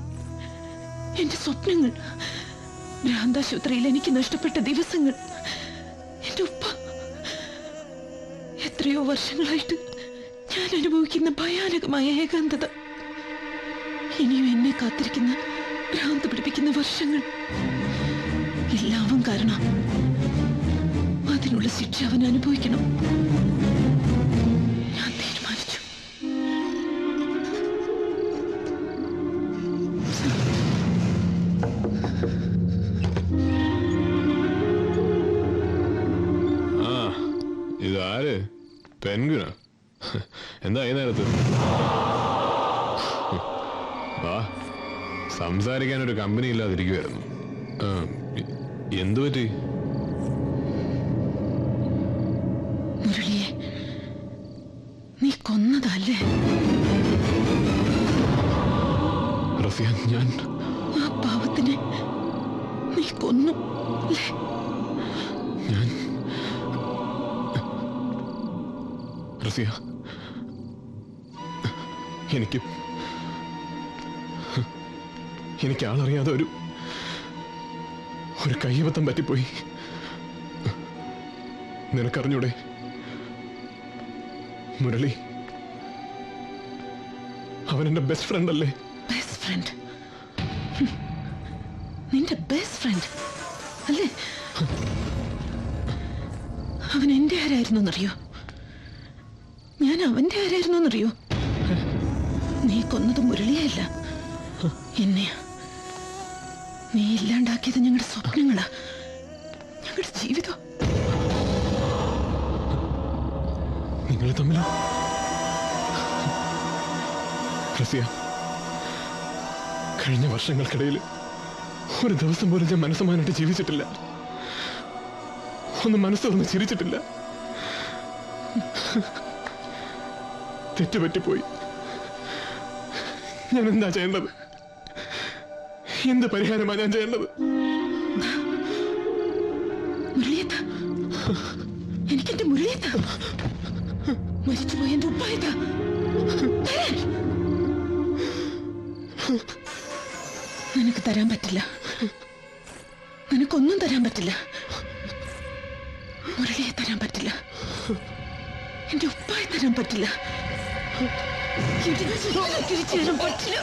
എന്റെ സ്വപ്നങ്ങൾ, ഭ്രാന്താശുപത്രിയിൽ എനിക്ക് നഷ്ടപ്പെട്ട ദിവസങ്ങൾ, എന്റെ ഉപ്പ, എത്രയോ വർഷങ്ങളായിട്ട് ഞാൻ അനുഭവിക്കുന്ന ഭയാനകമായ ഏകാന്തത, ഇനിയും എന്നെ കാത്തിരിക്കുന്ന ഭ്രാന്ത് പിടിപ്പിക്കുന്ന വർഷങ്ങൾ, എല്ലാവരും കാരണം അതിനുള്ള ശിക്ഷ അവൻ അനുഭവിക്കണം. ഞാൻ തീരുമാനിച്ചു. ഇതാര്? പെൻഗ്വിനോ? എന്താ ഈ നേരത്ത്? വാ, സംസാരിക്കാൻ ഒരു കമ്പനി ഇല്ലാതിരിക്കുമായിരുന്നു. എന്തു പറ്റി? മുരളിയെ നീ കൊന്നതല്ലേ? റസിയ, ഞാൻ ആ പാവത്തിനെ നീ കൊന്നു അല്ലേ? ഞാൻ റസിയ, എനിക്ക് ആളറിയാതെ ഒരു കൈവത്തം പറ്റിപ്പോയി. നിനക്കറിഞ്ഞൂടെ? മുരളി, അവൻ എന്റെ ബെസ്റ്റ് ഫ്രണ്ട് അല്ലേ? Best friend? നിന്റെ ബെസ്റ്റ് ഫ്രണ്ട് അല്ലേ? അവൻ എന്റെ ആരായിരുന്നു എന്നറിയോ? ഞാൻ അവന്റെ ആരായിരുന്നു എന്നറിയോ? നീ കൊന്നത് മുരളിയല്ല, എന്നെയാ. നീ ഇല്ലാണ്ടാക്കിയത് ഞങ്ങളുടെ സ്വപ്നങ്ങളാ, ഞങ്ങളുടെ ജീവിതം. നിങ്ങൾ തമ്മിലോ? റസിയ, കഴിഞ്ഞ വർഷങ്ങൾക്കിടയിൽ ഒരു ദിവസം പോലും ഞാൻ മനസ്സമാനായിട്ട് ജീവിച്ചിട്ടില്ല. ഒന്ന് മനസ്സ് തുറന്ന് ചിരിച്ചിട്ടില്ല. തെറ്റുപറ്റിപ്പോയി. ഞാൻ എന്താ ചെയ്യേണ്ടത്? എന്ത് പരിഹാരമാണ് ഞാൻ ചെയ്യേണ്ടത്? മുരളിയത്ത, എനിക്കെന്റെ മുരളിയത്ത, മരിച്ചുപോയ എന്റെ ഉപ്പായത്ത നിനക്ക് തരാൻ പറ്റില്ല. നിനക്കൊന്നും തരാൻ പറ്റില്ല. മുരളിയെ തരാൻ പറ്റില്ല. എന്റെ ഉപ്പായെ തരാൻ പറ്റില്ല. തിരിച്ചു തരാൻ പറ്റില്ല.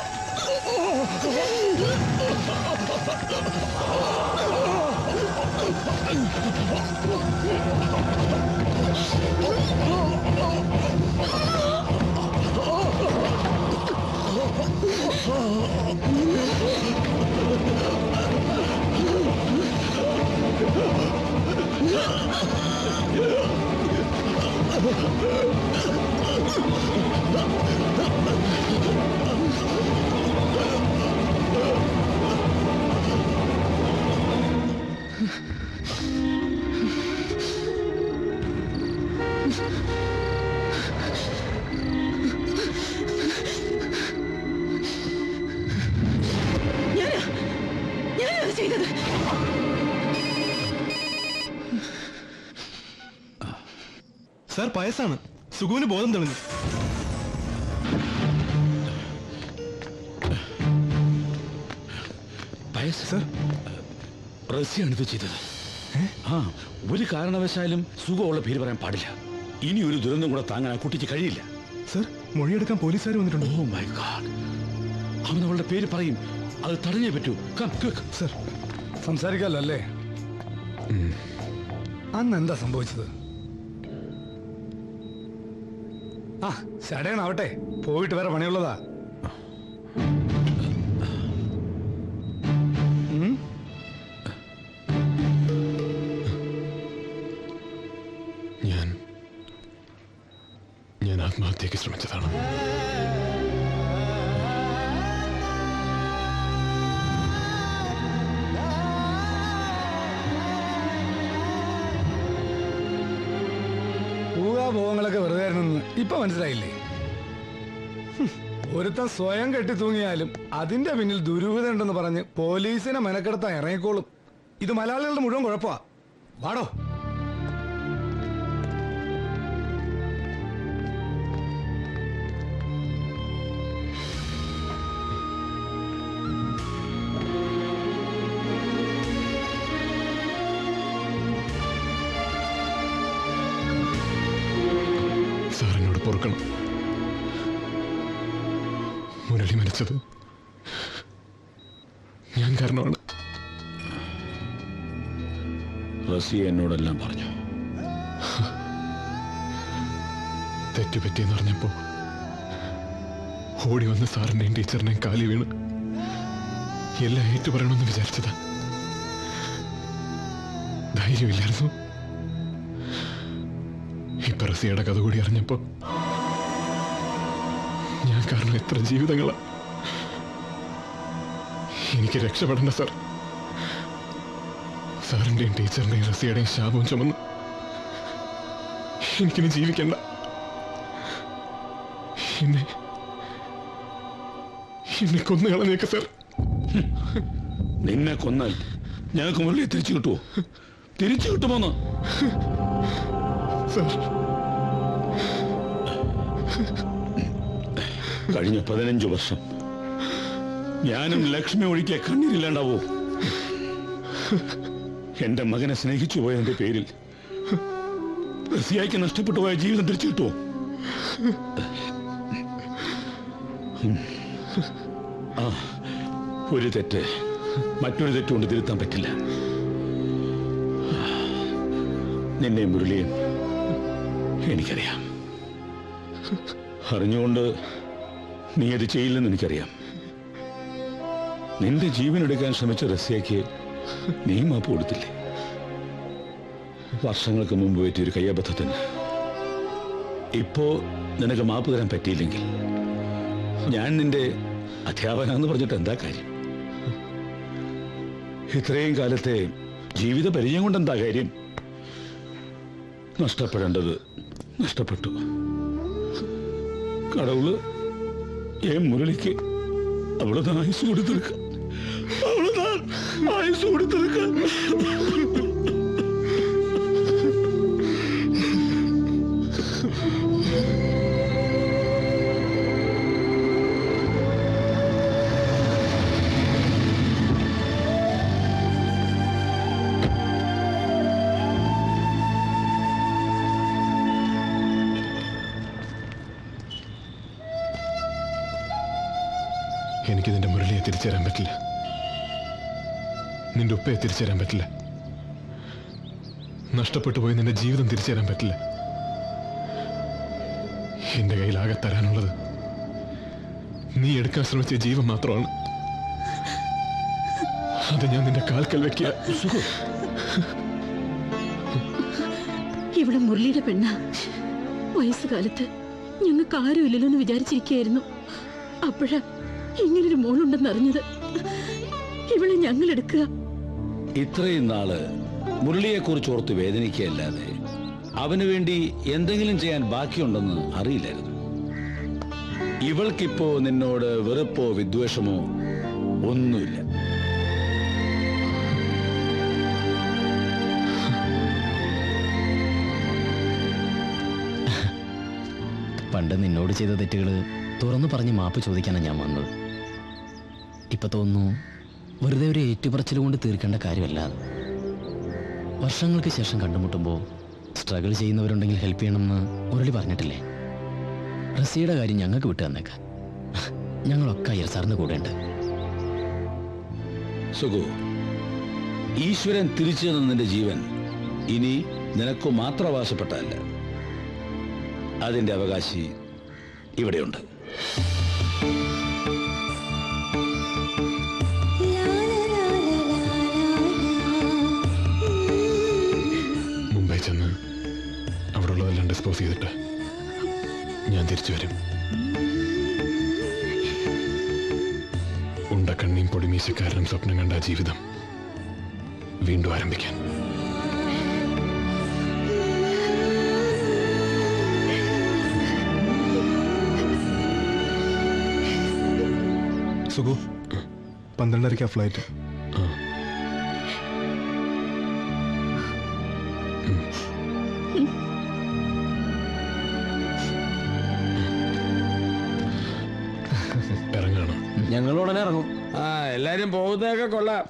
ഞാനത് ചെയ്തത്. സാർ, പയസാണ്. സുഖുവിന് ബോധം തെളിഞ്ഞു. സർ, റസിയാണ് ഇത് ചെയ്തത്. ആ, ഒരു കാരണവശാലും സുഖമുള്ള പേര് പറയാൻ പാടില്ല. ഇനി ഒരു ദുരന്തം കൂടെ താങ്ങാൻ ആ കുട്ടിക്ക് കഴിയില്ല. സർ, മൊഴിയെടുക്കാൻ പോലീസുകാർ വന്നിട്ടുണ്ട്. ഓ മൈ ഗോഡ്, അവൻ അവളുടെ പേര് പറയും. അത് തടഞ്ഞേ പറ്റൂ. സർ, സംസാരിക്കാമല്ലോ അല്ലേ? അന്ന് എന്താ സംഭവിച്ചത്? ആ, ശടയനാവട്ടെ, പോയിട്ട് വേറെ പണിയുള്ളതാ. ഞാൻ ആത്മഹത്യക്ക് ശ്രമിച്ചതാണ്. ഊഹാപോഹങ്ങളൊക്കെ വെറുതെ ആയിരുന്നെന്ന് ഇപ്പൊ മനസ്സിലായില്ലേ? ഒരുത്തൻ സ്വയം കെട്ടി തൂങ്ങിയാലും അതിന്റെ പിന്നിൽ ദുരൂഹത ഉണ്ടെന്ന് പറഞ്ഞ് പോലീസിനെ മെനക്കെടുത്താൻ ഇറങ്ങിക്കോളും. ഇത് മലയാളികളുടെ മുഴുവൻ കുഴപ്പമാ. വാടോ. സാറിനോട് പൊറുക്കണം. മുരളി മരിച്ചത് ഞാൻ കാരണമാണ്. റസി എന്നോടെല്ലാം പറഞ്ഞു. തെറ്റുപറ്റിയെന്ന് പറഞ്ഞപ്പോ ഓടി വന്ന് സാറിന്റെയും ടീച്ചറിനെയും കാലി വീണ് എല്ലാം ഏറ്റുപറയണമെന്ന് വിചാരിച്ചതാ. ധൈര്യമില്ലായിരുന്നു. ഇപ്പൊ റസിയുടെ കഥ കൂടി അറിഞ്ഞപ്പോ ഞാൻ കാരണം എത്ര ജീവിതങ്ങളാ. എനിക്ക് രക്ഷപ്പെടണ്ട സാർ. സാറിന്റെയും ടീച്ചറിന്റെയും റസിയുടെയും ശാപവും ചുമന്ന് എനിക്കിനി ജീവിക്കണ്ട. എന്നെ കൊന്നു കളഞ്ഞേക്ക് സാർ. നിന്നെ കൊന്നാൽ ഞങ്ങൾക്ക് മുരളിയെ തിരിച്ചു കിട്ടുമോ? തിരിച്ചു കിട്ടുമോന്ന് സാർ? കഴിഞ്ഞ 15 വർഷം ഞാനും ലക്ഷ്മി ഒഴികെ കണ്ണീരില്ലാണ്ടാവോ? എന്റെ മകനെ സ്നേഹിച്ചു പോയതിന്റെ പേരിൽ റസിയായിക്ക് നഷ്ടപ്പെട്ടു പോയ ജീവിതം തിരിച്ചു കിട്ടുമോ? ആ, ഒരു തെറ്റ് മറ്റൊരു തെറ്റുകൊണ്ട് തിരുത്താൻ പറ്റില്ല. നിന്നെ മുരളിയും എനിക്കറിയാം. അറിഞ്ഞുകൊണ്ട് നീ അത് ചെയ്യില്ലെന്ന് എനിക്കറിയാം. നിന്റെ ജീവൻ എടുക്കാൻ ശ്രമിച്ച റസ്യയ്ക്ക് നീ മാപ്പ് കൊടുത്തില്ലേ? വർഷങ്ങൾക്ക് മുമ്പ് പറ്റിയൊരു കയ്യബദ്ധത്തിന് ഇപ്പോ നിനക്ക് മാപ്പ് തരാൻ പറ്റിയില്ലെങ്കിൽ ഞാൻ നിന്റെ അധ്യാപകനാന്ന് പറഞ്ഞിട്ട് എന്താ കാര്യം? ഇത്രയും കാലത്തെ ജീവിത പരിചയം കൊണ്ട് എന്താ കാര്യം? നഷ്ടപ്പെടേണ്ടത് നഷ്ടപ്പെട്ടു. കടവുള് മുരളിക്ക് അവളതാ ആയുസ് കൊടുത്തെടുക്ക, അവളതാ ആയുസ് കൊടുത്തെടുക്ക. എനിക്ക് നിന്റെ മുരളിയെ തിരിച്ചറിയാൻ പറ്റില്ല, നിന്റെ ഉപ്പയെ തിരിച്ചറിയാൻ പറ്റില്ല, നഷ്ടപ്പെട്ടു പോയി നിന്റെ ജീവിതം തിരിച്ചറിയാൻ പറ്റില്ല. എന്റെ കയ്യിലാകെ തരാനുള്ളത് നീ എടുക്കാൻ ശ്രമിച്ച ജീവൻ മാത്രമാണ്. അത് ഞാൻ നിന്റെ കാൽക്കൽ വെക്കുക. ഇവിടെ മുരളിയുടെ പെണ്ണ. വയസ്സുകാലത്ത് ഞങ്ങൾക്ക് ആരുമില്ലല്ലോ എന്ന് വിചാരിച്ചിരിക്കുകയായിരുന്നു. അപ്പോഴാ ഇങ്ങനൊരു മോളുണ്ടെന്ന് അറിഞ്ഞത്. ഇവളെ ഞങ്ങൾ എടുക്കുക. ഇത്രയും നാള് മുരളിയെ കുറിച്ച് ഓർത്ത് വേദനിക്കുകയല്ലാതെ അവന് വേണ്ടി എന്തെങ്കിലും ചെയ്യാൻ ബാക്കിയുണ്ടെന്ന് അറിയില്ലായിരുന്നു. ഇവൾക്കിപ്പോ നിന്നോട് വെറുപ്പോ വിദ്വേഷമോ ഒന്നുമില്ല. പണ്ട് നിന്നോട് ചെയ്ത തെറ്റുകൾ തുറന്നു പറഞ്ഞ് മാപ്പ് ചോദിക്കാനാണ് ഞാൻ വന്നത്. ഇപ്പൊ തോന്നുന്നു വെറുതെ ഒരു ഏറ്റുപറച്ചിൽ കൊണ്ട് തീർക്കേണ്ട കാര്യമല്ല. വർഷങ്ങൾക്ക് ശേഷം കണ്ടുമുട്ടുമ്പോൾ സ്ട്രഗിൾ ചെയ്യുന്നവരുണ്ടെങ്കിൽ ഹെൽപ്പ് ചെയ്യണമെന്ന് മുരളി പറഞ്ഞിട്ടില്ലേ? റസിയുടെ കാര്യം ഞങ്ങൾക്ക് വിട്ടു തന്നേക്കാം. ഞങ്ങളൊക്കെ അയ്യർ സാറിന് കൂടെയുണ്ട്. സുഖു, ഈശ്വരൻ തിരിച്ചു തന്ന നിന്റെ ജീവൻ ഇനി നിനക്കു മാത്രം അവകാശപ്പെട്ടതല്ല. അതിന്റെ അവകാശി ഇവിടെയുണ്ട്. മുംബൈ ചെന്ന് അവിടെ ഉള്ളതെല്ലാം ഡിസ്പോസ് ചെയ്തിട്ട് ഞാൻ തിരിച്ചു വരും. ഉണ്ടക്കണ്ണിയും പൊടിമീശക്കാരനും സ്വപ്നം കണ്ട ജീവിതം വീണ്ടും ആരംഭിക്കാൻ. സുഖു, 12:30 ഫ്ലൈറ്റ്. ഇറങ്ങാണ്. ഞങ്ങൾ ഉടനെ ഇറങ്ങും. എല്ലാരും പോകുന്നതൊക്കെ കൊള്ളാം.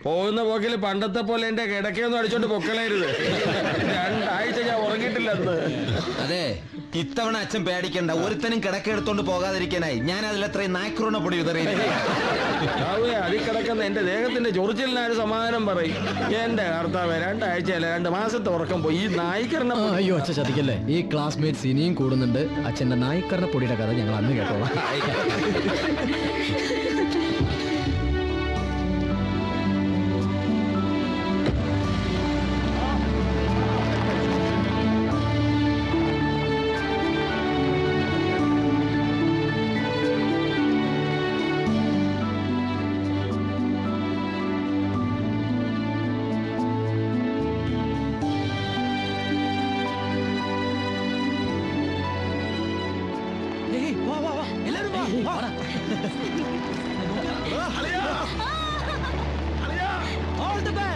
പോകുന്ന പോക്കിൽ പണ്ടത്തെ പോലെ എന്റെ കിടക്കയൊന്നും അടിച്ചോണ്ട് പൊക്കളയരുത്. 2 ആഴ്ച ഞാൻ ഉറങ്ങിയിട്ടില്ലെന്ന്. അതെ, ഇത്തവണ അച്ഛൻ പേടിക്കണ്ട. ഒരുത്തനും കിടക്കെടുത്തോണ്ട് പോകാതിരിക്കാനായി ഞാൻ അതിലത്രയും നായ്ക്രോണ പൊടി വിതറി. അതി കിടക്കുന്ന എന്റെ ദേഹത്തിന്റെ ചൊറിച്ചിലിനാര് സമാധാനം പറയും. എന്റെ കർത്താവ്, 2 ആഴ്ചയല്ല 2 മാസത്തെ ഉറക്കം പോയി. ഈ നായ്ക്കറിനെ അയ്യോ അച്ഛൻ ചതിക്കല്ലേ. ഈ ക്ലാസ്മേറ്റ്സ് ഇനിയും കൂടുന്നുണ്ട്. അച്ഛന്റെ നായ്ക്കറിന്റെ പൊടിയുടെ കഥ ഞങ്ങൾ അന്ന് കേട്ടോളാം.